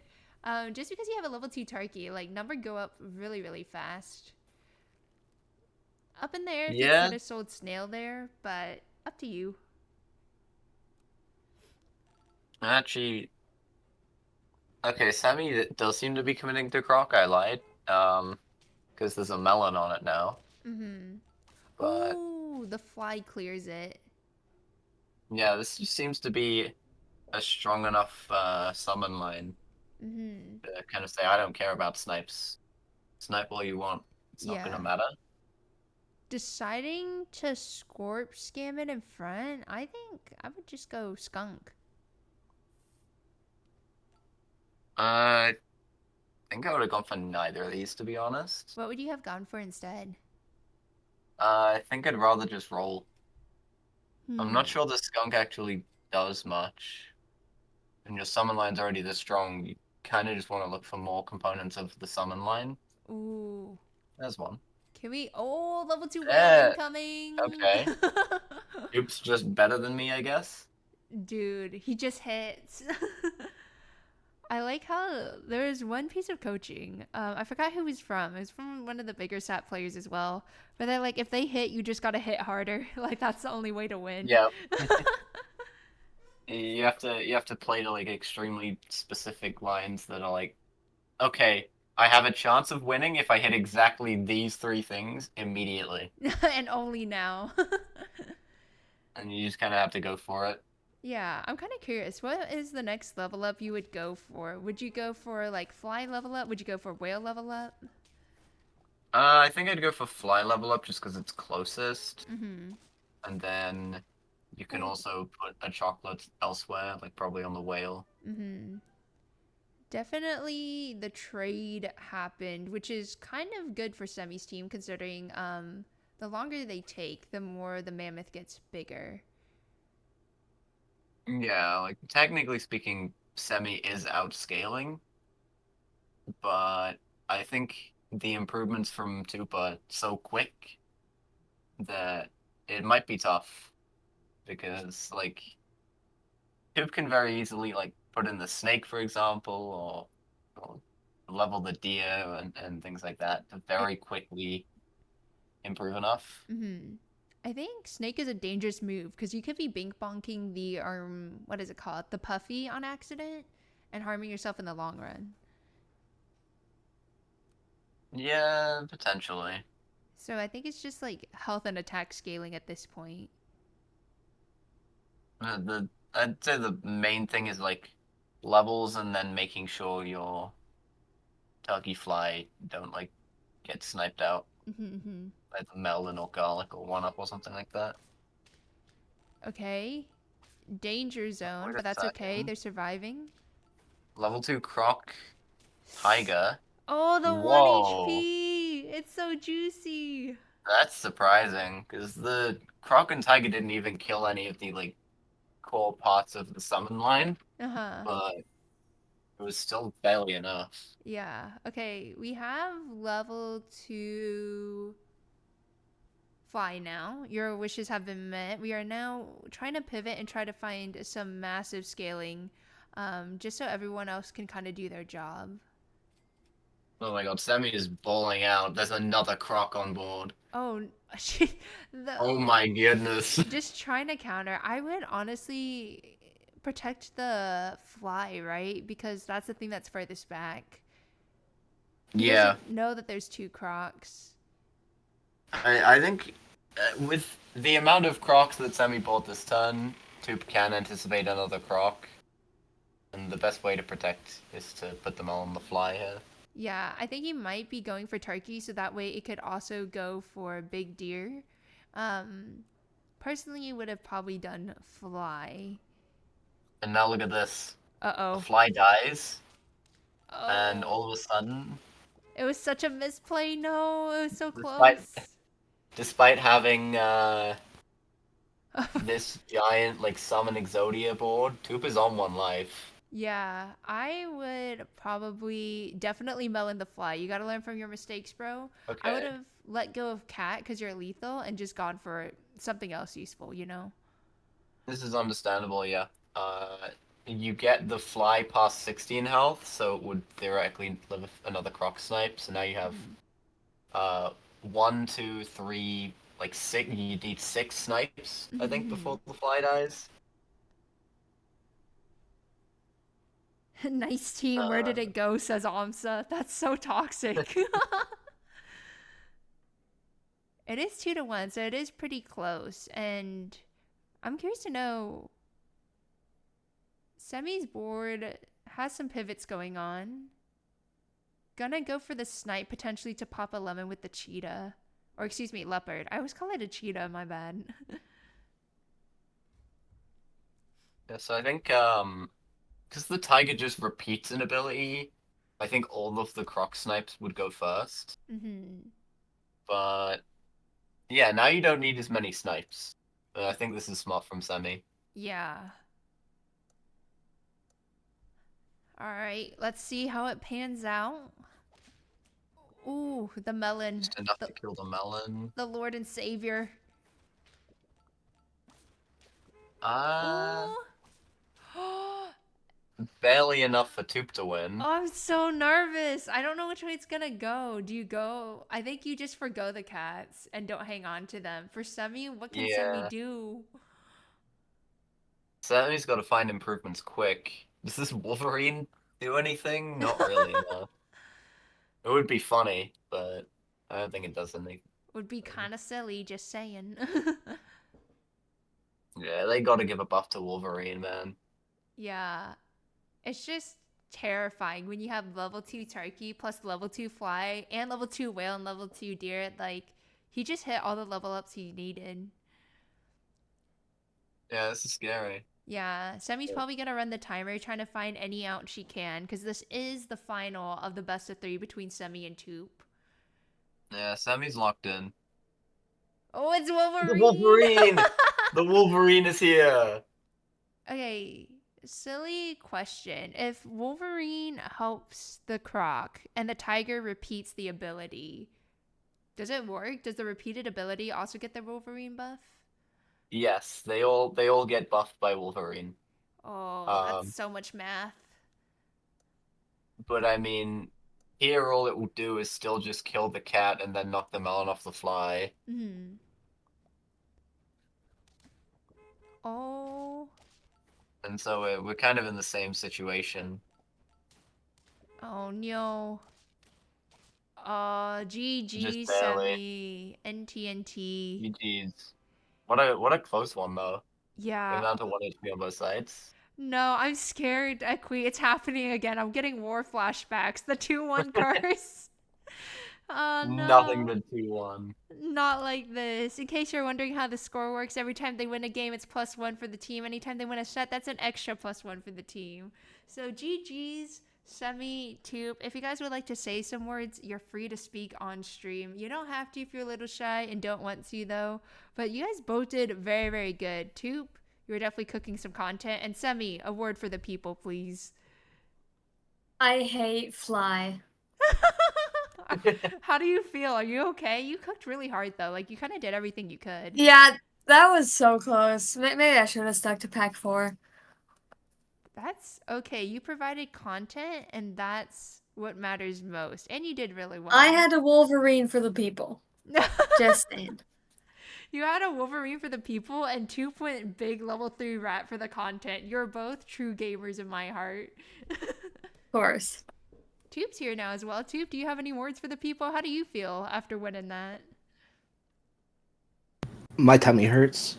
Just because you have a level 2 turkey, like, number go up really, really fast. Up in there if you could Yeah, have sold snail there, but up to you. actually, okay, Sammy does seem to be committing to Croc. I lied. Because there's a melon on it now. Mm-hmm. But Ooh, the fly clears it. yeah, this just seems to be a strong enough summon line Mm-hmm. to kind of say, I don't care about snipes. Snipe all you want. It's not gonna Yeah. matter. Deciding to Scorp scam it in front, I think I would just go skunk. I think I would have gone for neither of these, to be honest. What would you have gone for instead? I think I'd rather just roll. I'm not Hmm. sure the skunk actually does much. And your summon line's already this strong, you kind of just want to look for more components of the summon line. Ooh. There's one. Can we? Oh, level 2 whale Eh, incoming! okay. Oops, just better than me, I guess. Dude, he just hits. I like how there's one piece of coaching. I forgot who he's from. It was from one of the bigger stat players as well. But they're like, if they hit, you just gotta hit harder. Like that's the only way to win. Yeah. You have to play to like extremely specific lines that are like, okay, I have a chance of winning if I hit exactly these three things immediately. And only now. And you just kind of have to go for it. Yeah, I'm kind of curious. What is the next level up you would go for? Would you go for like fly level up? Would you go for whale level up? I think I'd go for fly level up just because it's closest. Mm-hmm. And then you can Ooh. also put a chocolate elsewhere, like probably on the whale. Mm-hmm. Definitely the trade happened, which is kind of good for Semi's team considering the longer they take, the more the mammoth gets bigger. Yeah, like technically speaking, Semi is outscaling, but I think the improvements from Tupa so quick that it might be tough because like Tube can very easily like put in the snake, for example, or level the deer and things like that to I very quickly improve enough. mm-hmm. I think snake is a dangerous move because you could be bink bonking the what is it called? The puffy on accident and harming yourself in the long run. Yeah, potentially. So I think it's just like health and attack scaling at this point. The I'd say the main thing is like levels and then making sure your turkey fly don't like get sniped out Mm-hmm. by the melon or garlic or one up or something like that. Okay. Danger zone, Wait but a that's okay. second. They're surviving. Level 2 croc. Tiger. Oh, the 1 Whoa. HP! It's so juicy. That's surprising, because the Croc and Tiger didn't even kill any of the like core parts of the summon line, Uh-huh. but it was still barely enough. Yeah. Okay, we have level 2 fly now. Your wishes have been met. We are now trying to pivot and try to find some massive scaling, just so everyone else can kind of do their job. Oh my god, Semi is bawling out. There's another Croc on board. Oh, the Oh my goodness. just trying to counter. I would honestly protect the fly, right? Because that's the thing that's furthest back. He Yeah, doesn't know that there's 2 crocs. I think with the amount of Crocs that Semi bought this turn, Toop can anticipate another Croc, and the best way to protect is to put them all on the fly here. Yeah, I think he might be going for turkey, so that way it could also go for big deer. Um, Personally, would have probably done fly. And now look at this. The Uh-oh. fly dies, and Oh. all of a sudden, It was such a misplay. No, it was so despite close. despite having this giant like summon Exodia board, Toop is on 1 life. Yeah, I would probably definitely melon the fly. You gotta learn from your mistakes, bro. I would Okay. have let go of cat because you're lethal and just gone for something else useful, you know? This is understandable, yeah. You get the fly past 16 health, so it would theoretically live another Croc Snipe. So now you have Mhm. uh, 1, 2, 3, like six. You need 6 snipes, I think, Mhm. before the fly dies. Nice team. Where did Uh, it go? Says Amsa. That's so toxic. It is 2-1, so it is pretty close. And I'm curious to know, Semi's board has some pivots going on. Gonna go for the snipe potentially to pop a lemon with the cheetah. Or excuse me, leopard. I always call it a cheetah, my bad. yeah, so I think because the tiger just repeats an ability, I think all of the Croc Snipes would go first. Mm-hmm. But yeah, now you don't need as many snipes. I think this is smart from Semi. Yeah. Alright, let's see how it pans out. Ooh, the melon. Just enough The, to kill the melon. the Lord and Savior. Uh, Ooh. Oh, barely enough for Toop to win. I'm so nervous. I don't know which way it's gonna go. Do you go? I think you just forgo the cats and don't hang on to them. For Semi, what can Semi Yeah. do? Sammy's got to find improvements quick. Does this Wolverine do anything? Not really, no. It would be funny, but I don't think it does anything. Would be kind of silly, just saying. Yeah, they got to give a buff to Wolverine, man. Yeah, it's just terrifying when you have level 2 turkey plus level 2 fly and level 2 whale and level 2 deer. Like, he just hit all the level ups he needed. Yeah, this is scary. Yeah, Semi's probably gonna run the timer trying to find any out she can because this is the final of the best of 3 between Semi and Toop. Yeah, Sammy's locked in. Oh, it's The Wolverine! Wolverine! The Wolverine is here! Okay, silly question. If Wolverine helps the Croc and the Tiger repeats the ability, does it work? Does the repeated ability also get the Wolverine buff? Yes, they all get buffed by Wolverine. Oh, that's Um, so much math. but I mean, here all it will do is still just kill the cat and then knock the melon off the fly. Hmm. Oh. And so we're kind of in the same situation. Oh no. Just GG barely. Semi. NTNT. GG's. What a close one though. Came Yeah. down to 1 HP on both sides. No, I'm scared, Equi. It's happening again. I'm getting war flashbacks. The 2-1 curse. Oh Nothing no. but 2-1. Not like this. In case you're wondering how the score works, every time they win a game, it's +1 for the team. Anytime they win a set, that's an extra +1 for the team. So GG's Cemiquents, if you guys would like to say some words, you're free to speak on stream. You don't have to if you're a little shy and don't want to, though. But you guys both did very, very good. Toop, you were definitely cooking some content. And Semi, a word for the people, please. I hate fly. How do you feel? Are you okay? You cooked really hard, though. Like, you kind of did everything you could. Yeah, that was so close. Maybe I should have stuck to pack 4. That's okay. You provided content, and that's what matters most. And you did really well. I had a Wolverine for the people. Just saying. You had a Wolverine for the people, and 2 big level 3 rat for the content. You're both true gamers in my heart. Of course. Toop's here now as well. Toop, do you have any words for the people? How do you feel after winning that? My tummy hurts.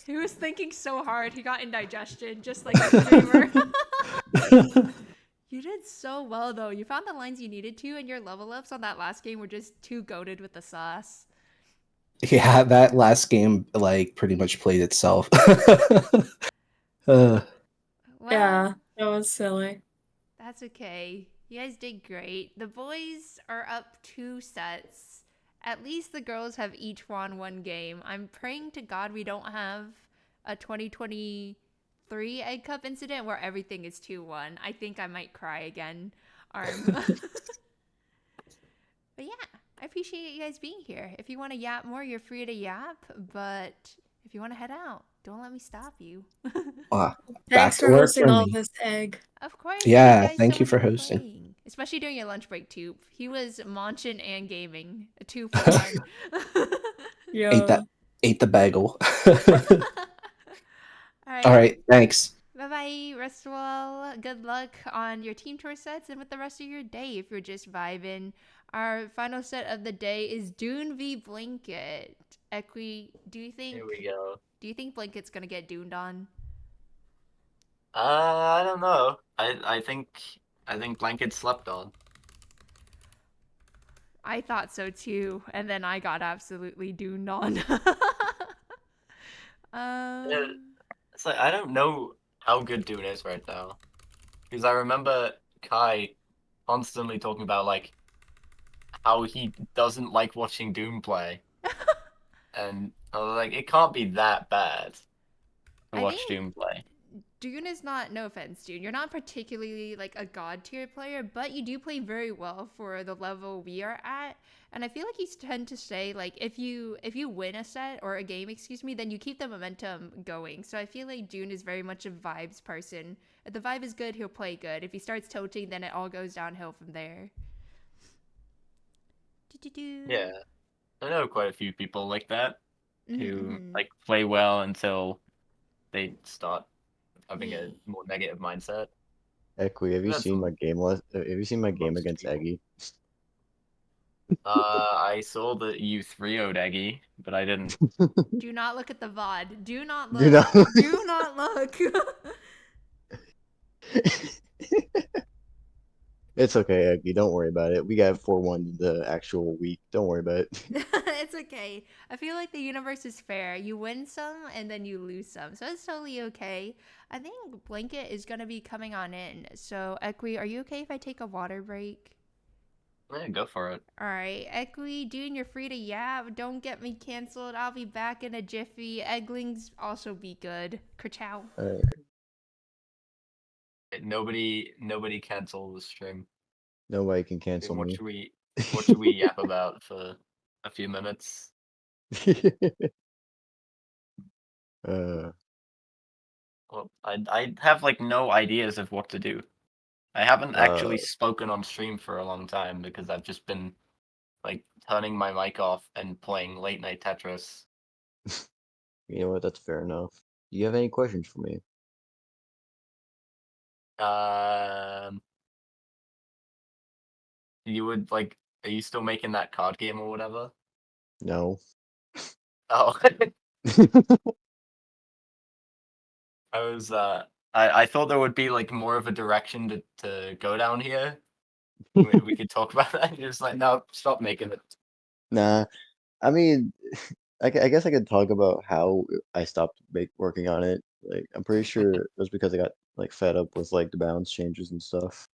He was thinking so hard. He got indigestion, just like a streamer. You did so well, though. You found the lines you needed to, and your level ups on that last game were just too goated with the sauce. Yeah, that last game like pretty much played itself. Well, Yeah, that was silly. that's okay. You guys did great. The boys are up 2 sets. At least the girls have each won 1 game. I'm praying to God we don't have a 2023 Egg Cup incident where everything is 2-1. I think I might cry again. But yeah, I appreciate you guys being here. If you want to yap more, you're free to yap. But if you want to head out, don't let me stop you. Thanks for hosting all this egg. Of course. Yeah, guys thank so you much for hosting. playing. Especially during your lunch break, too. He was munching and gaming. A 2 for 1. Yeah. Ate the bagel. All right, thanks. Bye-bye, rest well. Good luck on your team tour sets and with the rest of your day if you're just vibing. Our final set of the day is DoonTheGoon. Equi, do you think... Here we go. Do you think Blanket's gonna get dooned on? I don't know. I think Blanket slept on. I thought so too, and then I got absolutely dooned on. It's like I don't know how good Dune is right now, because I remember Kai constantly talking about like how he doesn't like watching Doom play, and I was like, it can't be that bad to watch Doom play. Doon is not, no offense, Doon, you're not particularly like a god tier player, but you do play very well for the level we are at. And I feel like you tend to say like if you win a set or a game, excuse me, then you keep the momentum going. So I feel like Doon is very much a vibes person. If the vibe is good, he'll play good. If he starts tilting, then it all goes downhill from there. Yeah, I know quite a few people like that who like play well until they start having a more negative mindset. Equi, have you seen my game? Have you seen my game against Eggie? I saw that you 3-0'd Eggie, but I didn't. Do not look at the VOD. Do not look. Do not look. It's okay, Eggie. Don't worry about it. We got 4-1 the actual week. Don't worry about it. It's okay. I feel like the universe is fair. You win some and then you lose some. So it's totally okay. I think Blanket is going to be coming on in. So, Equi, are you okay if I take a water break? Yeah, go for it. All right. Equi, Doon, you're free to yap. Don't get me canceled. I'll be back in a jiffy. Egglings also be good. Kerchow. Nobody cancel the stream. Nobody can cancel what me. What should we yap about for a few minutes? Well, I have like no ideas of what to do. I haven't actually spoken on stream for a long time because I've just been like turning my mic off and playing late night Tetris. You know what? That's fair enough. Do you have any questions for me? You would like, are you still making that card game or whatever? No. Oh. I was I thought there would be like more of a direction to go down here. We could talk about that. You're just like, no, stop making it. Nah. I mean, I guess I could talk about how I stopped working on it. Like, I'm pretty sure it was because I got like fed up with like the balance changes and stuff.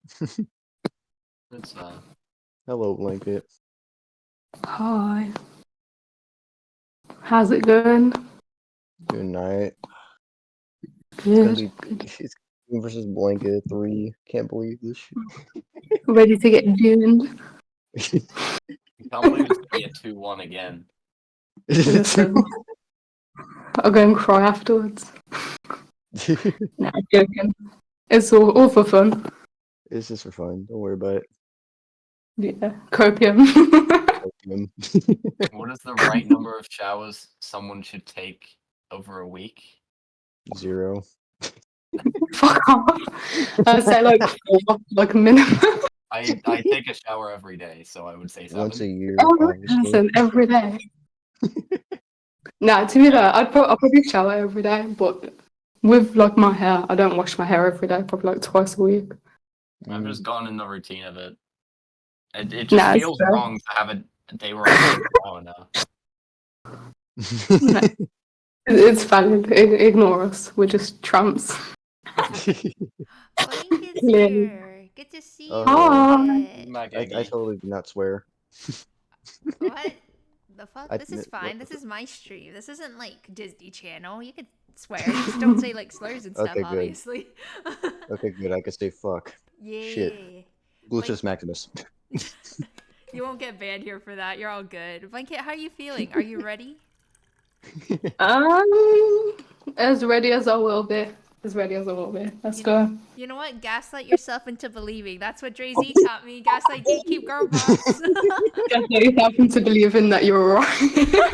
It's Hello, Blanket. Hi. How's it going? Good night. It's gonna Good. be it's Doom versus Blanket 3. Can't believe this Ready to get doomed? shit. I can't believe it's gonna be a 2-1 again. Listen. I'll go and cry afterwards. Nah, joking. It's all for fun. It's just for fun. Don't worry about it. Yeah. Copium. Opium. What is the right number of showers someone should take over a week? 0. Fuck off. I'd say like 4, like minimum. I take a shower every day, so I would say 7. Once a year, Oh, obviously. listen, every day. Nah, to be fair, I'll probably shower every day, but with like my hair, I don't wash my hair every day, probably like twice a week. I've just gone in the routine of it. It just Nah, it's feels fair. wrong to have a day where I take a shower now. No, it's valid. Ignore us. We're just tramps. Blanket's Yeah. here. Good to see you. Oh. Blanket. Mac I Eggie. totally did not swear. What? The fuck? I- This is what- fine. This is my stream. This isn't like Disney Channel. You could swear. Just don't say like slurs and stuff, Okay, good. obviously. Okay, good. I can say fuck. Yeah. Lucius Maximus. You won't get banned here for that. You're all good. Blanket, how are you feeling? Are you ready? As ready as I will be. As ready as I will be. Let's go. You know what? Gaslight yourself into believing. That's what DreyZi taught me. Gaslight gatekeep girl boss. Just you happen to believe in that you're right.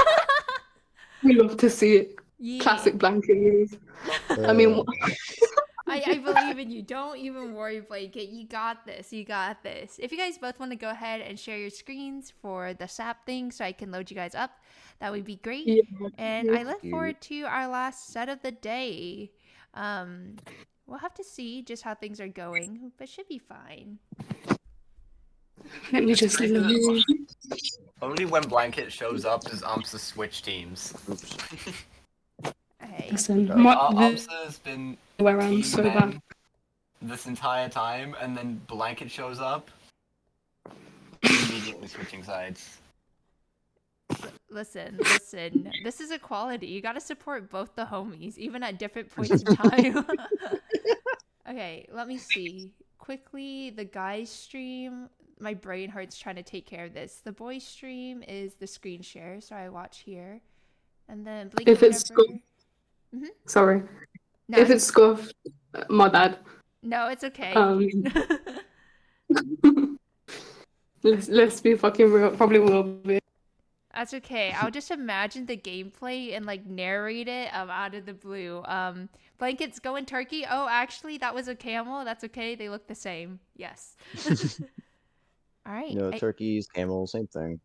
We love to see it. Yeah. Classic blanket move. I mean, I believe in you. Don't even worry, Blanket. You got this. You got this. If you guys both want to go ahead and share your screens for the SAP thing so I can load you guys up, that would be great. yeah, And I look Cute. forward to our last set of the day. We'll have to see just how things are going, but should be fine. let me It's just crazy that leave. only when Blanket shows up does AMSA switch teams. Oops. Hey. Listen, AMSA has been where I'm so team bad. men this entire time, and then Blanket shows up, immediately switching sides. Listen. This is equality. You gotta support both the homies, even at different points in time. Okay, let me see. Quickly, the guys stream. My brain hurts trying to take care of this. The boys stream is the screen share, so I watch here. And then Blink If it's whenever... Sorry. No, If it's scuffed, my bad. no, it's okay. Let's be fucking real. Probably will be. That's okay. I'll just imagine the gameplay and like narrate it out of the blue. Blankets going turkey. Oh, actually, that was a camel. That's okay. They look the same. Yes. All right. You know, turkeys, camels, same thing.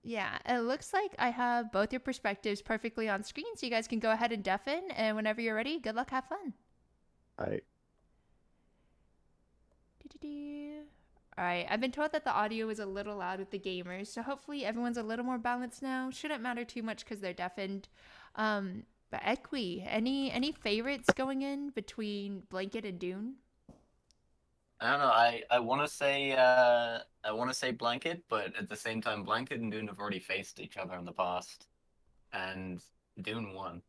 Yeah, it looks like I have both your perspectives perfectly on screen, so you guys can go ahead and deafen. And whenever you're ready, good luck, have fun. Alright. Alright, I've been told that the audio is a little loud with the gamers, so hopefully everyone's a little more balanced now. Shouldn't matter too much because they're deafened. But Equi, any favorites going in between Blanket and Doon? I don't know. I want to say Blanket, but at the same time, Blanket and Doon have already faced each other in the past, and Doon won.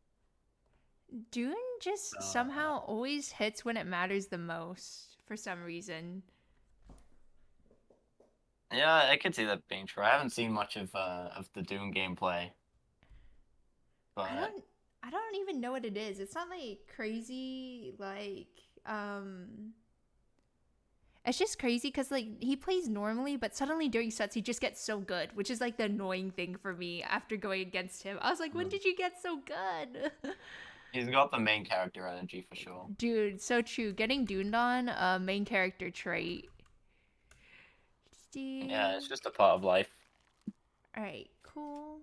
Doon just somehow always hits when it matters the most for some reason. Yeah, I could see that being true. I haven't seen much of the Doon gameplay, but I don't even know what it is. It's not like crazy it's just crazy because like he plays normally, but suddenly during sets he just gets so good, which is like the annoying thing for me after going against him. I was like, when did you get so good? he's got the main character energy for sure. Dude, so true. Getting Dooned on a main character trait. Yeah, it's just a part of life. Alright, cool.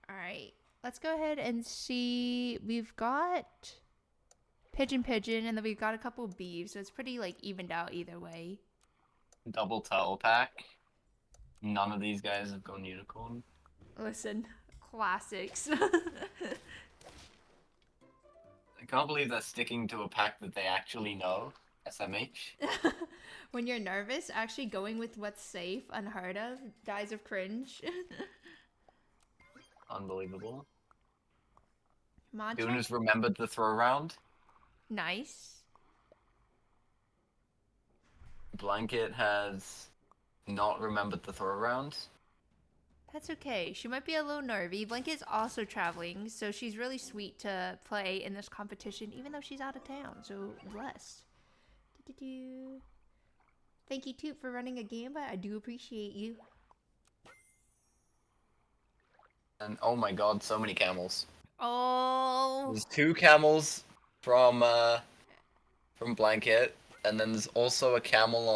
Alright, let's go ahead and see. We've got Pigeon, and then we've got a couple beeves, so it's pretty like evened out either way. Double turtle pack. None of these guys have gone unicorn. Listen, Classics. I can't believe they're sticking to a pack that they actually know. SMH. When you're nervous, actually going with what's safe, unheard of, dies of cringe. Unbelievable. Mod Doon check? has remembered the throw round. Nice. Blanket has not remembered the throw round. That's okay. She might be a little nervy. Blanket's also traveling, so she's really sweet to play in this competition, even though she's out of town. So blessed. Do-do-do. Thank you, Toop, for running a gambit. I do appreciate you. And oh my god, so many camels. Oh, There's 2 camels from Blanket, and then there's also a camel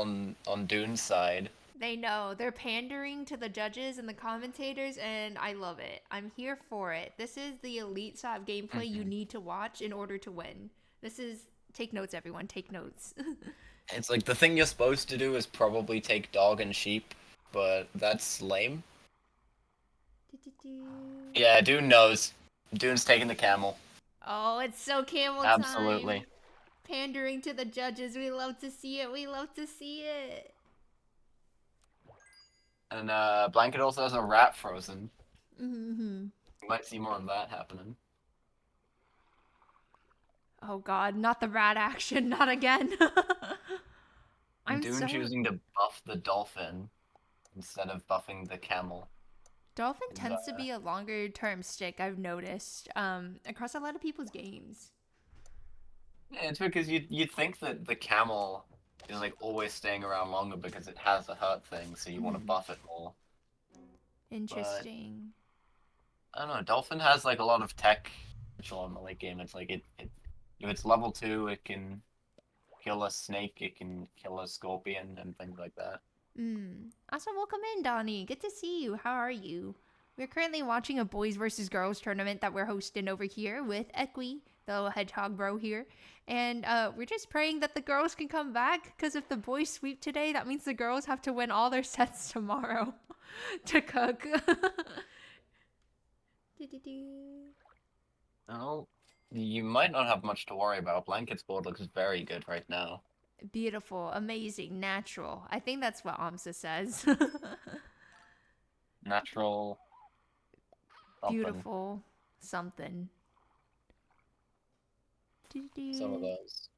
on Doon's side. they know. They're pandering to the judges and the commentators, and I love it. I'm here for it. This is the elite side gameplay you need to watch in order to win. This is... Take notes, everyone. Take notes. It's like the thing you're supposed to do is probably take dog and sheep, but that's lame. Do-do-do. Yeah, Doon knows. Doon's taking the camel. Oh, it's so camel Absolutely. time. Pandering to the judges. We love to see it. We love to see it. And Blanket also has a rat frozen. Mm-hmm. You might see more of that happening. Oh god, not the rat action. Not again. I'm Doon so... choosing to buff the dolphin instead of buffing the camel. Dolphin tends to be a longer term stick, I've noticed, across a lot of people's games. Yeah, it's because you'd think that the camel is like always staying around longer because it has a hurt thing, so you want to buff it more. Interesting. I don't know, Dolphin has like a lot of tech potential in the late game. It's like if it's level 2, it can kill a snake, it can kill a scorpion, and things like that. Awesome, welcome in, Donnie. Good to see you. How are you? We're currently watching a boys versus girls tournament that we're hosting over here with Equi, the little hedgehog bro here. And we're just praying that the girls can come back, because if the boys sweep today, that means the girls have to win all their sets tomorrow to cook. Oh, you might not have much to worry about. Blanket's board looks very good right now. Beautiful, amazing, natural. I think that's what Amsa says. Natural. Something. Beautiful something. Some of those.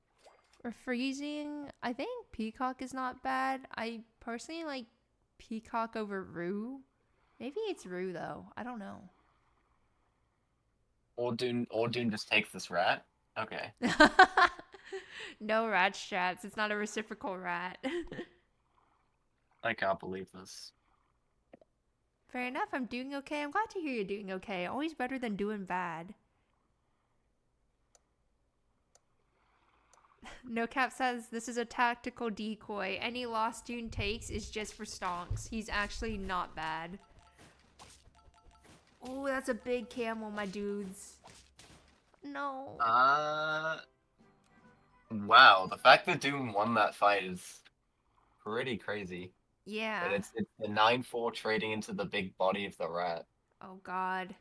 Or freezing. I think Peacock is not bad. I personally like Peacock over Rue. Maybe it's Rue though. I don't know. Or Doon just takes this rat? Okay. No rat strats. It's not a reciprocal rat. I can't believe this. Fair enough. I'm doing okay. I'm glad to hear you're doing okay. Always better than doing bad. No Cap says this is a tactical decoy. Any loss Doon takes is just for stonks. He's actually not bad. Oh, that's a big camel, my dudes. No. Wow, the fact that Doom won that fight is pretty crazy. Yeah. But it's the 9-4 trading into the big body of the rat. Oh god.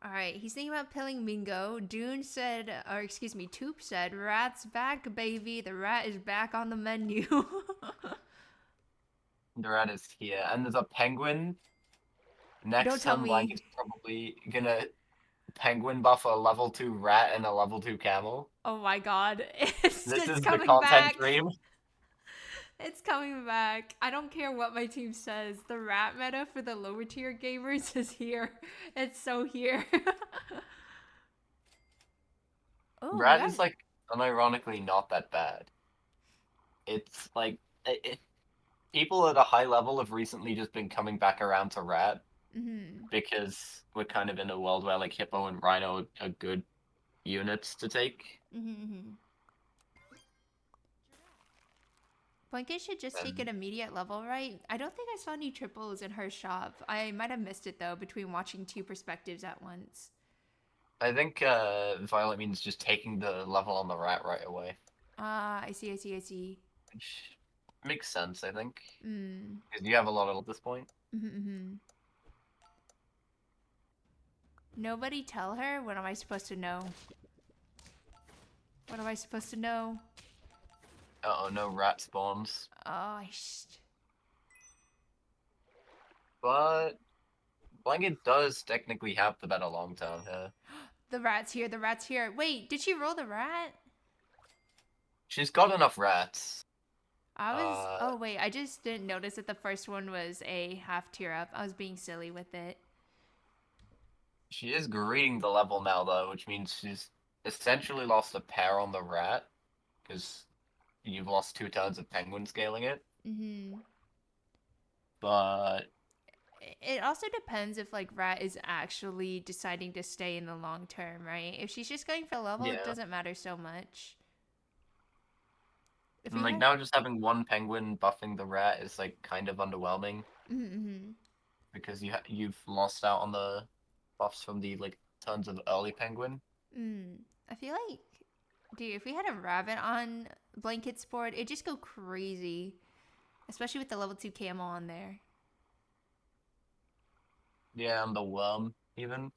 Alright, he's thinking about pilling Mingo. Doon said, or excuse me, Toop said, rat's back, baby. The rat is back on the menu. The rat is here. And there's a penguin. Next Don't tell time, me. Blanket's probably gonna penguin buff a level 2 rat and a level 2 camel. Oh my god. It's This is the coming content back. dream. It's coming back. I don't care what my team says. The rat meta for the lower tier gamers is here. It's so here. Oh, Rat yeah. is like unironically not that bad. It's like people at a high level have recently just been coming back around to rat because we're kind of in a world where like Hippo and Rhino are good units to take. Blanket should just take an immediate level, right? I don't think I saw any triples in her shop. I might have missed it though, between watching two perspectives at once. I think Violet means just taking the level on the rat right away. Ah, I see. Which makes sense, I think. Mm. Because you have a lot at this point. Nobody tell her? What am I supposed to know? What am I supposed to know? Uh-oh, no rat spawns. Oh, But Blanket does technically have the better long term here. the rat's here, the rat's here. Wait, did she roll the rat? She's got enough rats. Oh wait, I just didn't notice that the first one was a half tier up. I was being silly with it. She is greeting the level now, though, which means she's essentially lost a pair on the rat, because you've lost 2 turns of penguin scaling it. Mm-hmm. But It also depends if like rat is actually deciding to stay in the long term, right? If she's just going for level, it Yeah. doesn't matter so much. If and, we like had- now just having one penguin buffing the rat is like kind of underwhelming Mhm. because you've lost out on the buffs from the like tons of early penguin. I feel like, dude, if we had a rabbit on Blanket's board, it'd just go crazy. Especially with the level 2 camo on there. Yeah, and the worm even.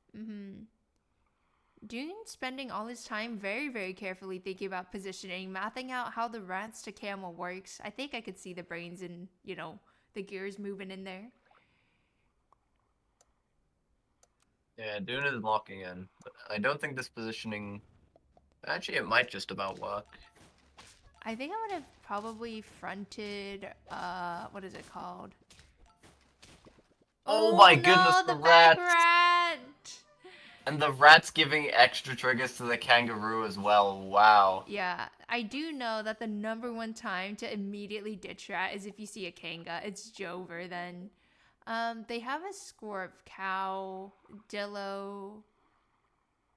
Doon's spending all his time very, very carefully thinking about positioning, mapping out how the rats to camel works. I think I could see the brains and, you know, the gears moving in there. Yeah, Dune is locking in. But I don't think this positioning. Actually, it might just about work. I think I would have probably fronted, what is it called? Oh my goodness, no, the back rats! rat! And the rat's giving extra triggers to the kangaroo as well. Wow. Yeah, I do know that the #1 time to immediately ditch rat is if you see a kanga. It's Jover then. They have a Scorp, Cow, Dillo,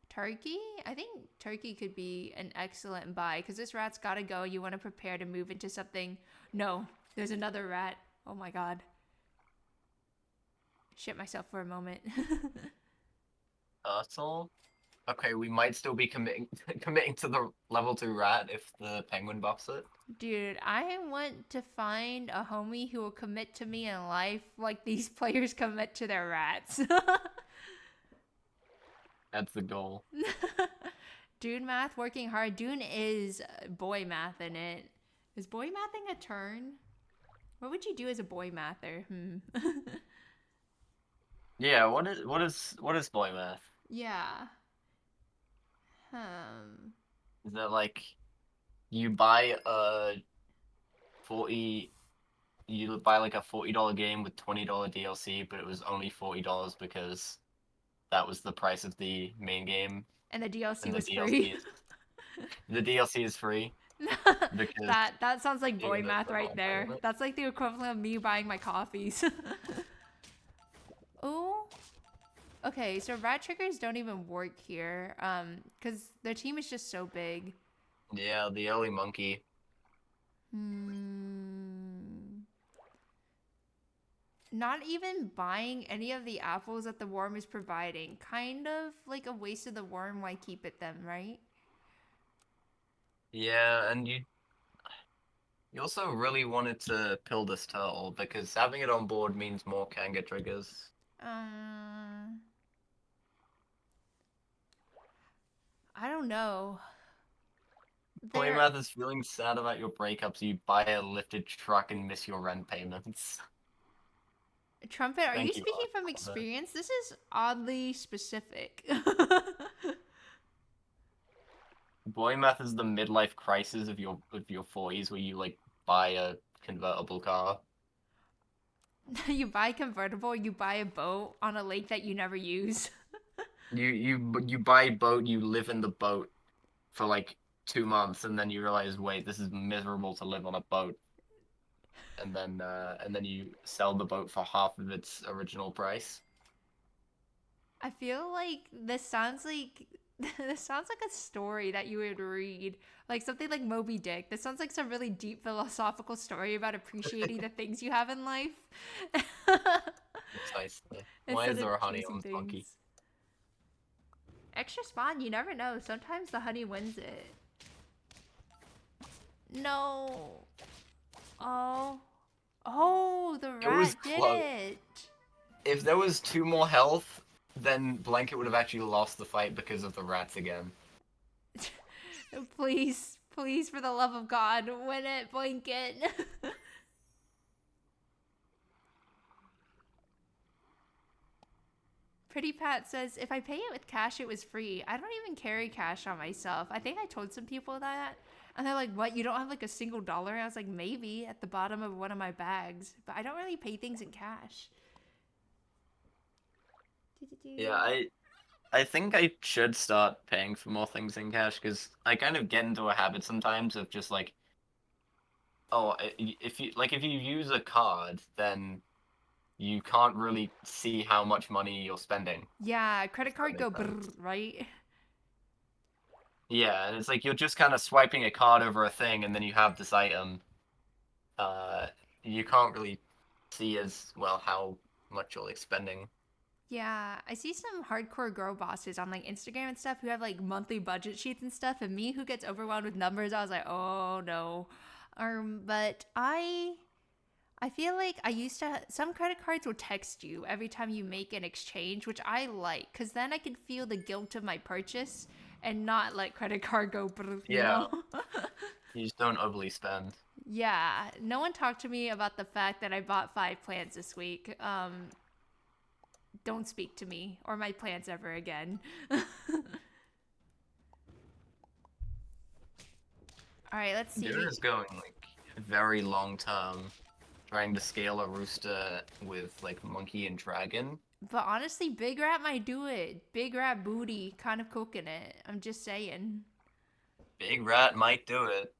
Turkey? I think Turkey could be an excellent buy because this rat's gotta go. You want to prepare to move into something. No, there's another rat. Oh my god. Shit myself for a moment. Turtle? Okay, we might still be committing to the level 2 rat if the penguin buffs it. Dude, I want to find a homie who will commit to me in life like these players commit to their rats. That's the goal. Dune math working hard. Dune is boy math in it. Is boy mathing a turn? What would you do as a boy mather? Yeah, what is boy math? Yeah. Is that like you buy a 40 you buy like a $40 game with $20 DLC, but it was only $40 because that was the price of the main game. And the DLC And was the free. The DLC is free. Because that sounds like boy Even math the right whole there. pilot. That's like the equivalent of me buying my coffees. Oh. Okay, so rat triggers don't even work here. Because their team is just so big. yeah, the early monkey. Not even buying any of the apples that the worm is providing. Kind of like a waste of the worm, why keep it then, right? Yeah, and you also really wanted to pill this turtle because having it on board means more Kanga triggers. I don't know. Boy There- math is feeling sad about your breakup, so you buy a lifted truck and miss your rent payments. Trumpet, are you Thank you, speaking Art, from for that. experience? This is oddly specific. Boy math is the midlife crisis of your 40s where you like buy a convertible car. You buy a convertible, you buy a boat on a lake that you never use. You buy a boat, you live in the boat for like 2 months, and then you realize, wait, this is miserable to live on a boat. And then you sell the boat for half of its original price. I feel like this sounds like a story that you would read, like something like Moby Dick. This sounds like some really deep philosophical story about appreciating the things you have in life. Precisely. Why is Instead there of a honey chasing on monkey? things. Extra spawn, you never know. Sometimes the honey wins it. No. Oh, the It was rat did close. it. If there was 2 more health, then Blanket would have actually lost the fight because of the rats again. Please, please, for the love of God, win it, Blanket. Pretty Pat says, if I pay it with cash, it was free. I don't even carry cash on myself. I think I told some people that. And they're like, what? You don't have like a single dollar? And I was like, maybe at the bottom of one of my bags. But I don't really pay things in cash. Yeah, I think I should start paying for more things in cash because I kind of get into a habit sometimes of just like, oh, if you use a card, then you can't really see how much money you're spending. Yeah, credit card go makes sense. brrr, right? Yeah, and it's like you're just kind of swiping a card over a thing, and then you have this item. You can't really see as well how much you're like spending. Yeah, I see some hardcore girl bosses on like Instagram and stuff who have like monthly budget sheets and stuff, and me who gets overwhelmed with numbers, I was like, oh no. But I feel like I used to some credit cards will text you every time you make an exchange, which I like, because then I can feel the guilt of my purchase and not let credit card go brrr, you Yeah. know? You just don't overly spend. Yeah, no one talked to me about the fact that I bought 5 plants this week. Don't speak to me or my plants ever again. All right, let's see. Doon is going like very long term, trying to scale a rooster with like monkey and dragon. But honestly, Big Rat might do it. Big Rat booty, kind of cooking it. I'm just saying. Big Rat might do it.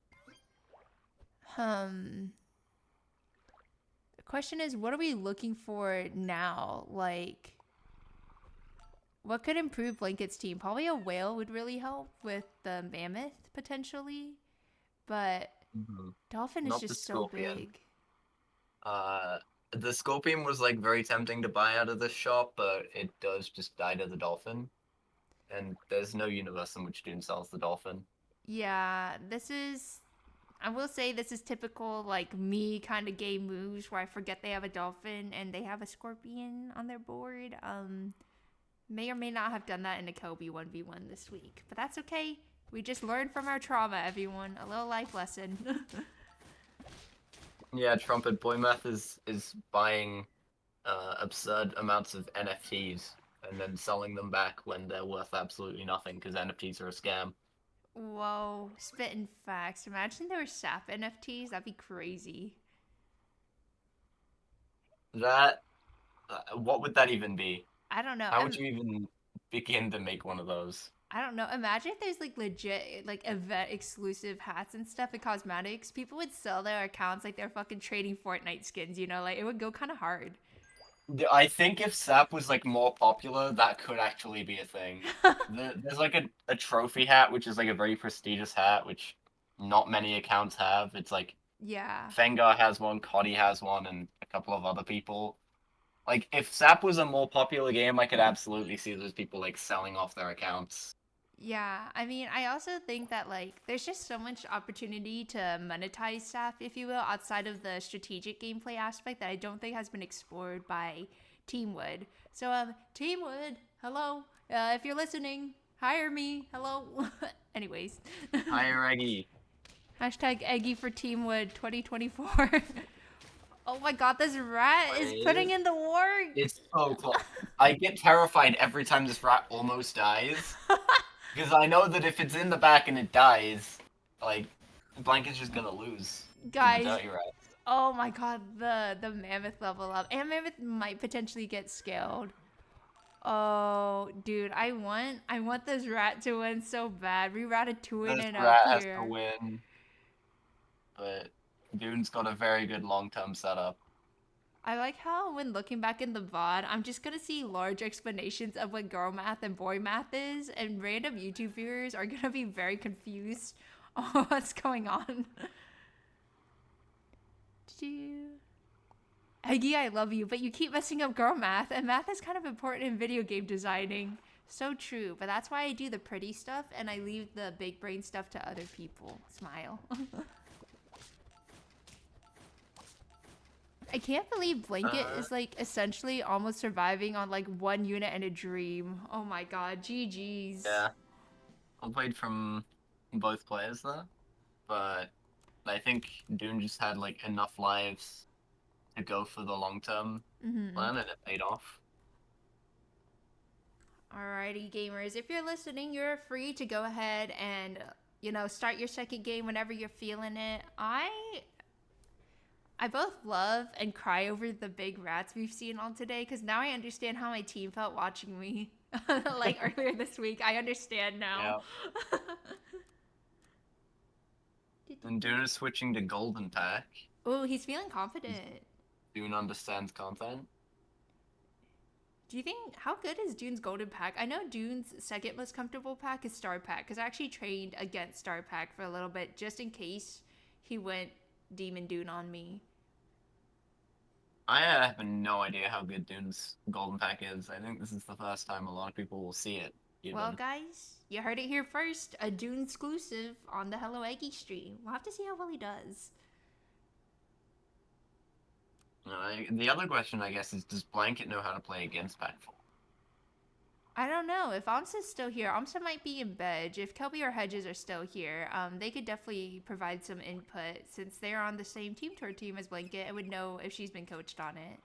The question is, what are we looking for now? Like, what could improve Blanket's team? Probably a whale would really help with the mammoth, potentially. But dolphin is Not the just so scorpion. big. The scorpion was like very tempting to buy out of this shop, but it does just die to the dolphin. And there's no universe in which Doon sells the dolphin. Yeah, I will say this is typical, like, me kind of game moves where I forget they have a dolphin and they have a scorpion on their board. May or may not have done that in a Kobe 1v1 this week. But that's okay. We just learned from our trauma, everyone. A little life lesson. Yeah, Trumpet Boy Math is buying absurd amounts of NFTs and then selling them back when they're worth absolutely nothing because NFTs are a scam. Whoa, spitting facts. Imagine there were SAP NFTs. That'd be crazy. That, what would that even be? I don't know. How would you even begin to make one of those? I don't know. Imagine if there's like legit like event exclusive hats and stuff and cosmetics. People would sell their accounts like they're fucking trading Fortnite skins, you know? Like it would go kind of hard. I think if SAP was like more popular, that could actually be a thing. There's like a trophy hat, which is like a very prestigious hat, which not many accounts have. It's like Yeah. Fengar has one, Cotty has one, and a couple of other people. Like if SAP was a more popular game, I could absolutely see those people like selling off their accounts. Yeah, I mean, I also think that like there's just so much opportunity to monetize SAP, if you will, outside of the strategic gameplay aspect that I don't think has been explored by Teamwood. So, Teamwood, hello. If you're listening, hire me. Hello. Anyways. Hire Eggie. Hashtag Eggie for Teamwood 2024. Oh my god, this rat is putting in the work. It's so close. I get terrified every time this rat almost dies. Because I know that if it's in the back and it dies, like, Blanket's just gonna lose. Guys, Dirty rat. oh my god, the mammoth level up. And mammoth might potentially get scaled. Oh, dude, I want this rat to win so bad. We Ratatouille This it rat up has here. to win. But Doon's got a very good long-term setup. I like how when looking back in the VOD, I'm just gonna see large explanations of what girl math and boy math is, and random YouTube viewers are gonna be very confused on what's going on. Eggie, I love you, but you keep messing up girl math, and math is kind of important in video game designing. So true, but that's why I do the pretty stuff, and I leave the big brain stuff to other people. Smile. I can't believe Blanket is like essentially almost surviving on like 1 unit and a dream. Oh my god, GG's. Yeah. I played from both players there, but I think Doon just had like enough lives to go for the long-term plan, and it paid off. Alrighty, gamers. If you're listening, you're free to go ahead and, you know, start your second game whenever you're feeling it. I both love and cry over the big rats we've seen all today, because now I understand how my team felt watching me, like, earlier this week. I understand now. Yeah. And Doon is switching to Golden Pack. Oh, he's feeling confident. Doon understands content. Do you think, how good is Doon's Golden Pack? I know Doon's second most comfortable pack is Star Pack, because I actually trained against Star Pack for a little bit, just in case he went Demon Doon on me. I have no idea how good Doon's Golden Pack is. I think this is the first time a lot of people will see it. Even. Well, guys, you heard it here first. A Doon exclusive on the HelloEggie stream. We'll have to see how well he does. The other question, I guess, is does Blanket know how to play against Pack 4? I don't know. If Amsa's still here, Amsa might be in bed. If Kelby or Hedges are still here, they could definitely provide some input since they're on the same Team Tour team as Blanket and would know if she's been coached on it.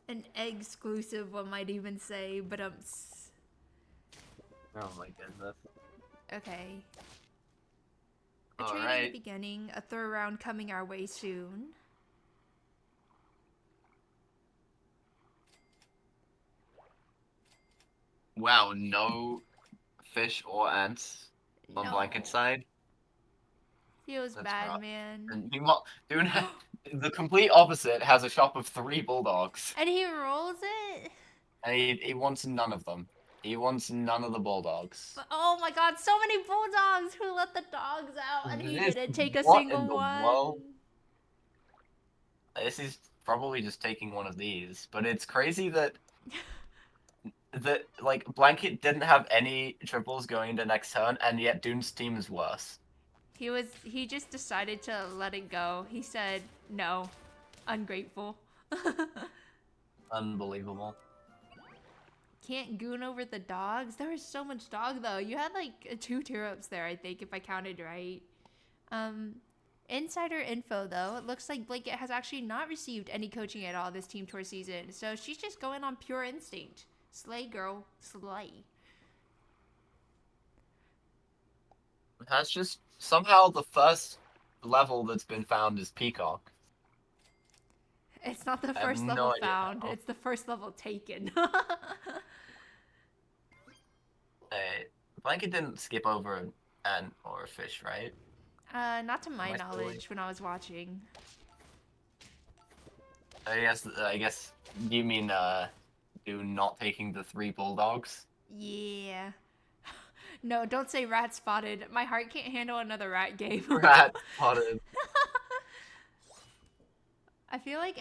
An exclusive, one might even say, but Oh my goodness. okay. A All trade in right. the beginning, a third round coming our way soon. Wow, no fish or ants on Blanket's side. Feels That's bad, rough. man. And meanwhile, Doon the complete opposite has a shop of 3 bulldogs. And he rolls it? And he wants none of them. He wants none of the bulldogs. But, oh my god, so many bulldogs! Who let the dogs out? And he This- didn't take a what single in the one. world? This is probably just taking one of these, but it's crazy that like Blanket didn't have any triples going into next turn, and yet Doon's team is worse. He just decided to let it go. He said, no. Ungrateful. Unbelievable. Can't goon over the dogs? There was so much dog, though. You had, like, 2 tear-ups there, I think, if I counted right. Insider info, though. It looks like Blanket has actually not received any coaching at all this Team Tour season. So she's just going on pure instinct. Slay, girl. Slay. That's just somehow the first level that's been found is Peacock. It's not the I have first no level idea found. how. It's the first level taken. Blanket didn't skip over an ant or a fish, right? Not to my Am I silly? knowledge when I was watching. I guess you mean Doon not taking the 3 bulldogs? Yeah. No, don't say rat spotted. My heart can't handle another rat game. Rat spotted. I feel like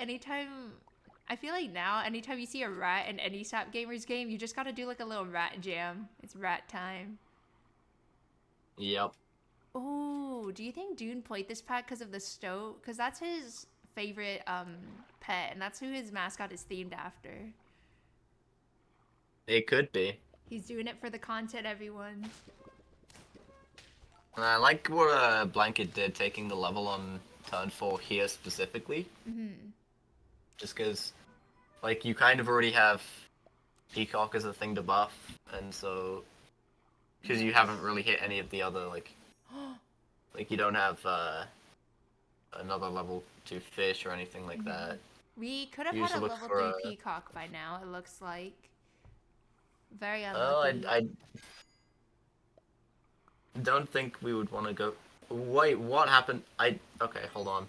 now, anytime you see a rat in any SAP Gamers game, you just gotta do like a little rat jam. It's rat time. Yep. Oh, do you think Doon played this pack because of the stoat? Because that's his favorite pet, and that's who his mascot is themed after. It could be. He's doing it for the content, everyone. And I like what Blanket did, taking the level on turn 4 here specifically. Just because, like, you kind of already have Peacock as a thing to buff, and so... Because you haven't really hit any of the other, like... like, you don't have another level 2 fish or anything like that. We could have You had a usually look level for 3 peacock by now, it looks like. Very Oh, unlucky. I don't think we would want to go... Wait, what happened? Okay, hold on.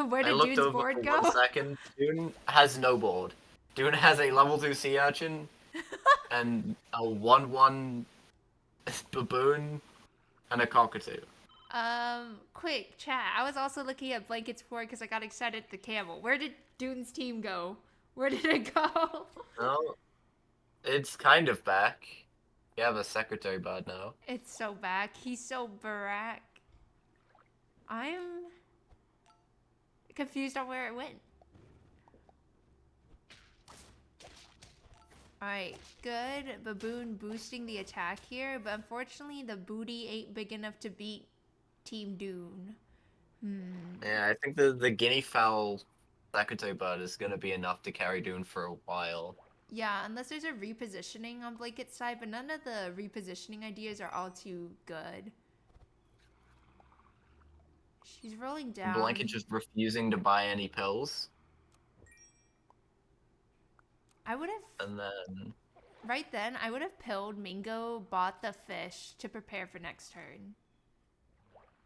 Where I did looked Doon's over board for go? 1 second. Doon has no board. Doon has a level 2 sea urchin and a 1/1 baboon and a cockatoo. Quick, chat. I was also looking at Blanket's board because I got excited at the camel. Where did Doon's team go? Where did it go? Well, it's kind of back. You have a secretary bird now. It's so back. He's so barak. I'm confused on where it went. Alright, good. Baboon boosting the attack here, but unfortunately the booty ain't big enough to beat Team Doon. Yeah, I think the guinea fowl secretary bird is gonna be enough to carry Doon for a while. Yeah, unless there's a repositioning on Blanket's side, but none of the repositioning ideas are all too good. She's rolling down. Blanket just refusing to buy any pills, I would have, and then right then, I would have pilled Mingo, bought the fish to prepare for next turn.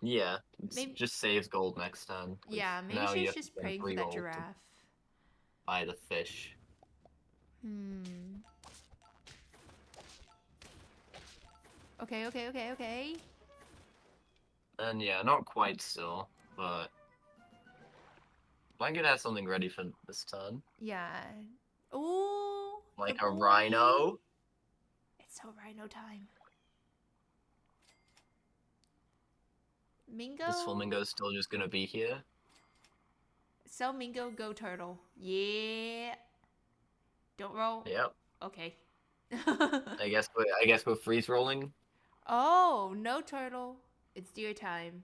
yeah, Maybe- just saves gold next time. 'cause Yeah, maybe now you she's have just to spend praying for 3 that gold to giraffe. buy the fish. Okay. And yeah, not quite still, but Blanket has something ready for this turn, Yeah. Ooh. like the a boy. rhino. It's so rhino time. Mingo. This flamingo's still just gonna be here. Sell Mingo, go turtle. Yeah. Don't roll. Yep. Okay. I guess we're freeze rolling. Oh, no turtle. It's deer time.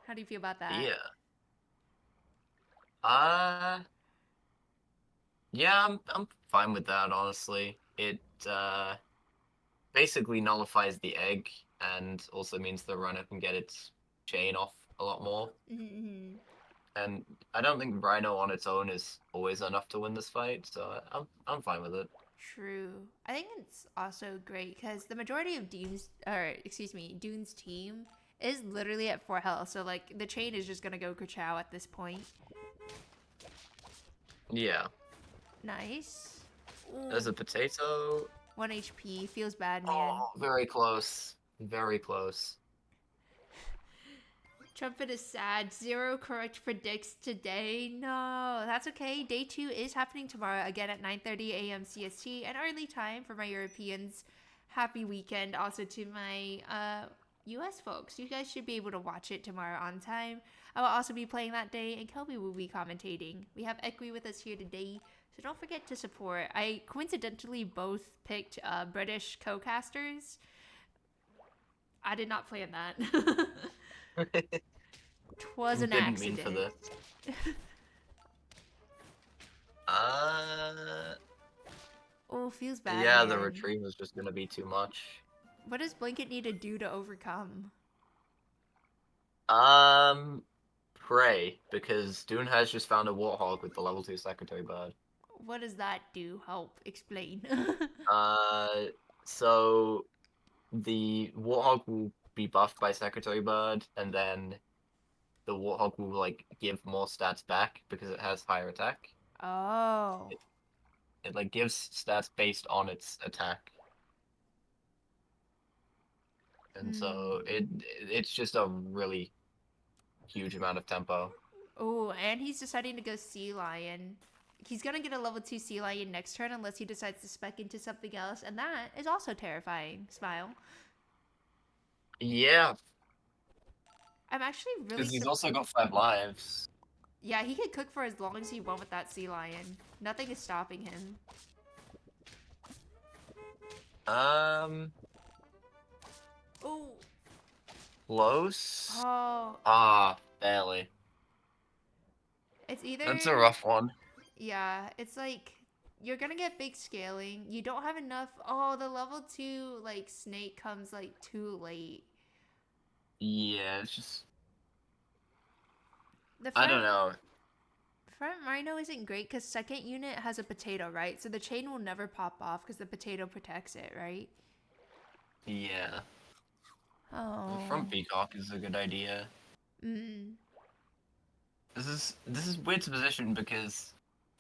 How do you feel about that? Yeah. Yeah, I'm fine with that, honestly. It basically nullifies the egg and also means the runner can get its chain off a lot more. Mm-hmm. And I don't think Rhino on its own is always enough to win this fight, so I'm fine with it. True. I think it's also great because the majority of Doon's team is literally at 4 health. So like the chain is just gonna go Kerchow at this point. Yeah. Nice. Ooh, There's a potato. 1 HP. Feels bad, man. Oh, very close. Very close. Trumpet is sad. 0 correct predicts today. No, that's okay. Day 2 is happening tomorrow again at 9:30 a.m. CST, an early time for my Europeans. Happy weekend also to my US folks. You guys should be able to watch it tomorrow on time. I will also be playing that day and Kelby will be commentating. We have Equi with us here today, so don't forget to support. I coincidentally both picked British co-casters. I did not plan that. Twas an Didn't accident. mean for this. Oh, feels bad. Yeah, the man. retrieve was just gonna be too much. What does Blanket need to do to overcome? Pray, because Doon has just found a warthog with the level 2 secretary bird. What does that do? Help explain. So the warthog will be buffed by secretary bird, and then the warthog will like give more stats back because it has higher attack. Oh. It like gives stats based on its attack. And so it's just a really huge amount of tempo. Oh, and he's deciding to go Sea Lion. He's gonna get a level 2 Sea Lion next turn unless he decides to spec into something else, and that is also terrifying. Smile. Yeah, I'm actually really because he's also got 5 lives. Yeah, he could cook for as long as he want with that Sea Lion. Nothing is stopping him. Oh. Close? Oh. Barely. It's either... That's a rough one. Yeah, it's like... You're gonna get big scaling. You don't have enough... Oh, the level 2, like, snake comes, like, too late. Yeah, it's just... The I don't know. Front Rhino isn't great because second unit has a potato, right? So the chain will never pop off because the potato protects it, right? Yeah. Oh. The front peacock is a good idea. This is weird to position because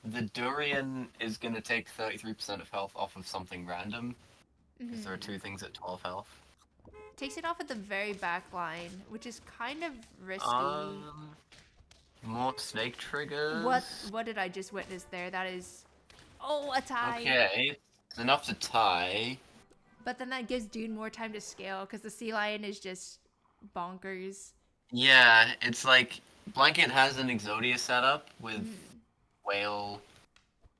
the durian is gonna take 33% of health off of something random. Because there are 2 things at 12 health. Takes it off at the very back line, which is kind of risky. More snake triggers. What did I just witness there? That is... Oh, a tie! Okay, it's enough to tie. But then that gives Dune more time to scale because the sea lion is just bonkers. Yeah, it's like Blanket has an Exodia setup with whale,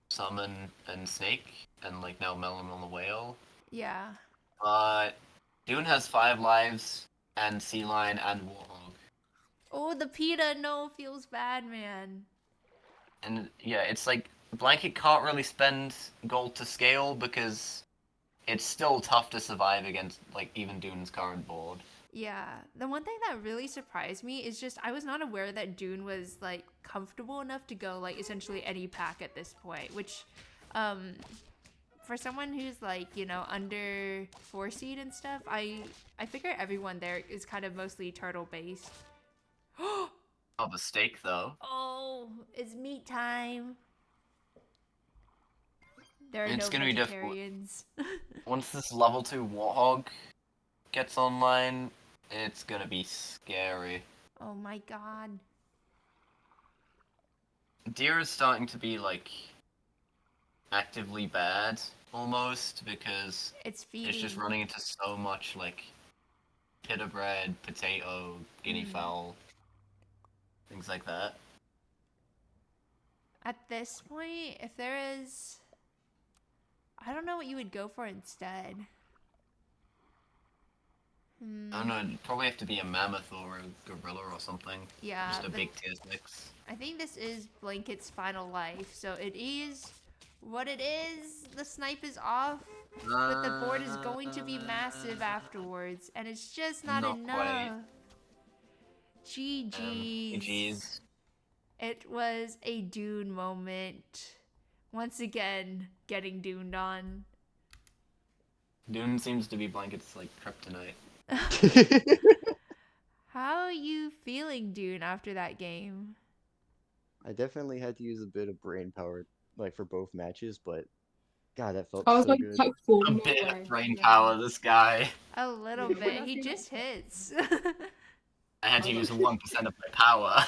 summon, and snake, and like now Melon on the whale. Yeah. But Dune has 5 lives, and Sea Lion and Warhog. Oh, the PETA, no, feels bad, man. And yeah, it's like Blanket can't really spend gold to scale because it's still tough to survive against like even Dune's current board. Yeah, the one thing that really surprised me is just I was not aware that Dune was like comfortable enough to go like essentially any pack at this point, which for someone who's like, you know, under 4 seed and stuff, I figure everyone there is kind of mostly turtle based. Oh, the steak though. Oh, it's meat time. There are It's no gonna be difficult. vegetarians. Once this level 2 Warhog gets online, it's gonna be scary. Oh my god. Deer is starting to be like actively bad almost because It's feeding. it's just running into so much like pita bread, potato, guinea fowl, things like that. At this point, if there is... I don't know what you would go for instead. I don't know, it'd probably have to be a mammoth or a gorilla or something. Yeah, Just a but big tier 6. I think this is Blanket's final life, so it is what it is. The snipe is off, but the board is going to be massive afterwards, and it's just not Not quite. enough. GG's. GG's. It was a Dune moment. Once again, getting Duned on. Dune seems to be Blanket's like kryptonite. How are you feeling, Dune, after that game? I definitely had to use a bit of brain power, like for both matches, but God, that felt I was so like, good. pack 4, A no bit way. of brain No. power, this guy. A little bit. He just hits. I had to use 1% of my power.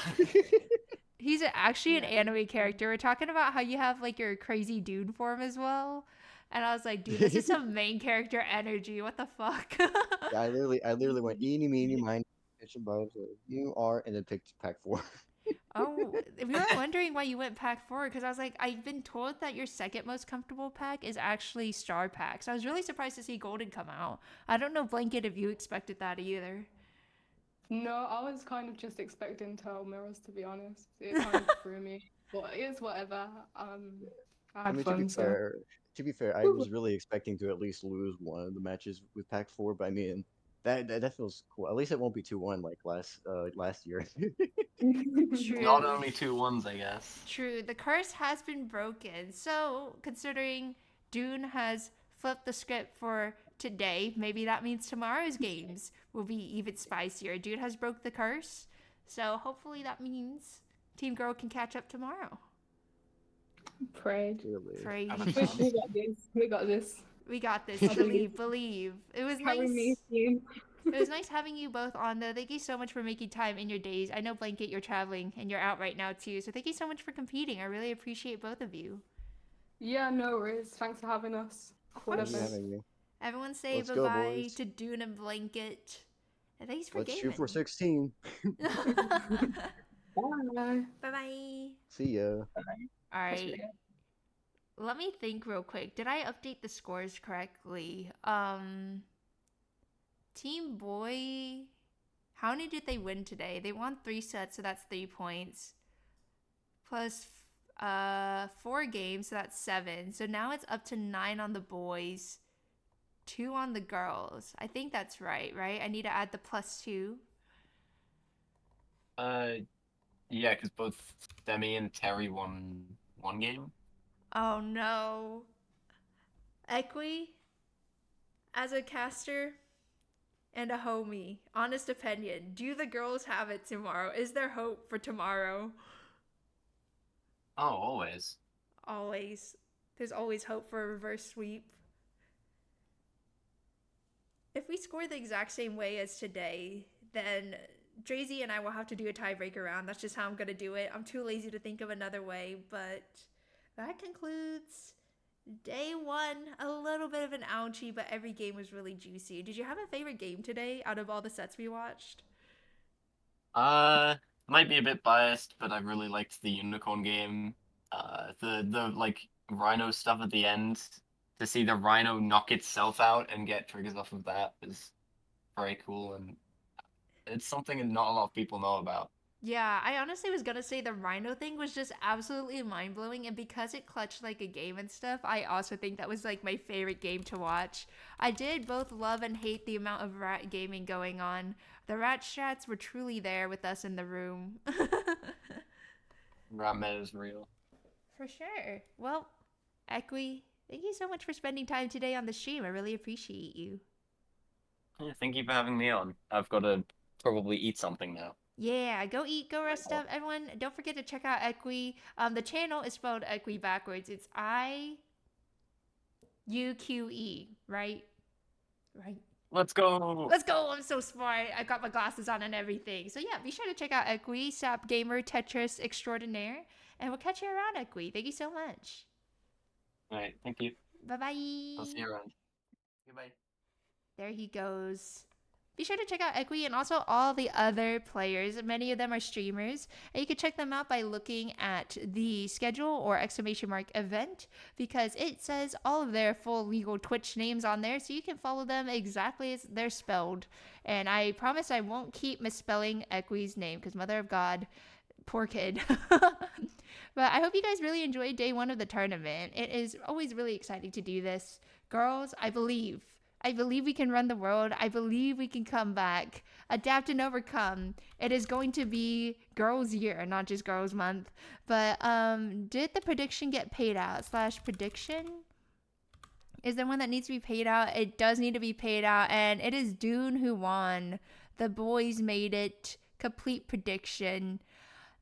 He's actually an anime character. We're talking about how you have like your crazy Dune form as well. And I was like, dude, this is some main character energy. What the fuck? Yeah, I literally went eeny, meeny, miny, kitchen vibes. You are, and then picked pack 4. Oh, we were wondering why you went pack 4 because I was like, I've been told that your second most comfortable pack is actually star pack. So I was really surprised to see golden come out. I don't know, Blanket, if you expected that either. No, I was kind of just expecting tail mirrors, to be honest. It kind of threw me. But it is whatever. I I had mean, fun, so. to be fair, I was really expecting to at least lose one of the matches with pack 4, but I mean, that feels cool. At least it won't be 2-1 like last year. True. Not only 2 ones, I guess. True. The curse has been broken. So, considering Dune has flipped the script for today, maybe that means tomorrow's games will be even spicier. Dune has broke the curse. So, hopefully that means Team Girl can catch up tomorrow. Prayed. Really. Pray. We got this. We got this. We got this. Believe. It was Carry me, nice. team. It was nice having you both on though. Thank you so much for making time in your days. I know, Blanket, you're traveling and you're out right now too. So thank you so much for competing. I really appreciate both of you. Yeah, no worries. Thanks for having us. Of Thanks course. for having me. Everyone say Let's go, bye-bye boys. to Dune and Blanket. And thanks for Let's gaming. shoot for 16. Bye. Bye-bye. See ya. All right. Let me think real quick. Did I update the scores correctly? Team Boy, how many did they win today? They won 3 sets, so that's 3 points. Plus 4 games, so that's 7. So now it's up to 9 on the boys, 2 on the girls. I think that's right? I need to add the +2. Yeah, because both Demi and Terry won 1 game. Oh no. Equi, as a caster and a homie, honest opinion, do the girls have it tomorrow? Is there hope for tomorrow? Oh, always. Always. There's always hope for a reverse sweep. If we score the exact same way as today, then DreyZi and I will have to do a tiebreaker round. That's just how I'm going to do it. I'm too lazy to think of another way, but that concludes Day one, a little bit of an ouchie, but every game was really juicy. Did you have a favorite game today out of all the sets we watched? Might be a bit biased, but I really liked the unicorn game. The like rhino stuff at the end. To see the rhino knock itself out and get triggers off of that was very cool, and it's something that not a lot of people know about. Yeah, I honestly was gonna say the rhino thing was just absolutely mind blowing, and because it clutched like a game and stuff, I also think that was like my favorite game to watch. I did both love and hate the amount of rat gaming going on. The rat strats were truly there with us in the room. Rat meta is real. For sure. Well, Equi, thank you so much for spending time today on the stream. I really appreciate you. Yeah, thank you for having me on. I've got to probably eat something now. Yeah, go eat, go rest up, everyone. Don't forget to check out Equi. The channel is spelled Equi backwards. It's IUQE, right? Right. Let's go. Let's go. I'm so smart. I got my glasses on and everything. So yeah, be sure to check out Equi, Sap Gamer Tetris Extraordinaire, and we'll catch you around, Equi. Thank you so much. All right, thank you. Bye bye. I'll see you around. Goodbye. There he goes. Be sure to check out Equi and also all the other players. Many of them are streamers. And you can check them out by looking at the schedule or !event because it says all of their full legal Twitch names on there. So you can follow them exactly as they're spelled. And I promise I won't keep misspelling Equi's name because Mother of God, poor kid. But I hope you guys really enjoyed day one of the tournament. It is always really exciting to do this. Girls, I believe we can run the world. I believe we can come back, adapt and overcome. It is going to be Girls Year, not just Girls Month. But did the prediction get paid out? / prediction? Is there one that needs to be paid out? It does need to be paid out, and it is Doon who won. The boys made it. Complete prediction.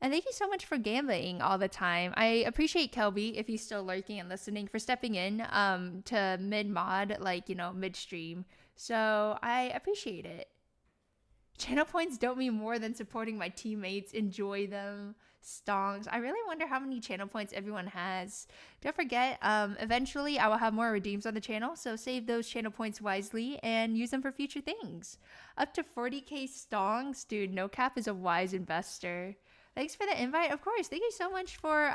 And thank you so much for gambling all the time. I appreciate Kelby, if he's still lurking and listening, for stepping in to mid-mod, like, midstream. So I appreciate it. Channel points don't mean more than supporting my teammates. Enjoy them. Stonks. I really wonder how many channel points everyone has. Don't forget, eventually I will have more redeems on the channel, so save those channel points wisely and use them for future things. Up to 40k stonks. Dude, no cap is a wise investor. Thanks for the invite. Of course. Thank you so much for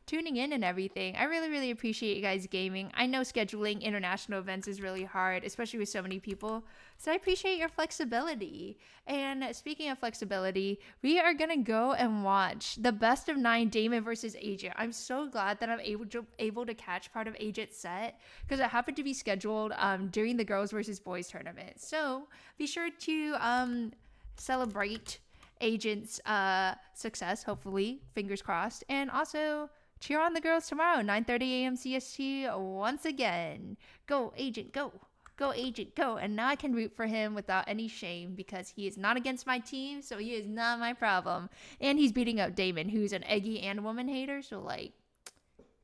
tuning in and everything. I really, really appreciate you guys gaming. I know scheduling international events is really hard, especially with so many people. So I appreciate your flexibility. And speaking of flexibility, we are going to go and watch the best of 9 Damon versus Agent. I'm so glad that I'm able to catch part of Agent's set because it happened to be scheduled during the girls versus boys tournament. So be sure to celebrate Agent's success, hopefully, fingers crossed, and also cheer on the girls tomorrow, 9:30 a.m. CST once again. Go Agent, go. Go Agent, go. And now I can root for him without any shame because he is not against my team, so he is not my problem. And he's beating up Damon, who's an Eggie and woman hater, so like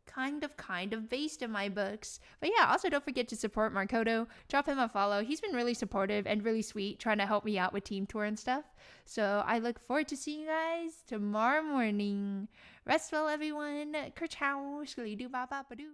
kind of based in my books. But yeah, also don't forget to support Markoto. Drop him a follow. He's been really supportive and really sweet, trying to help me out with team tour and stuff. So I look forward to seeing you guys tomorrow morning. Rest well, everyone. Kerchow, skly doo ba ba ba doo.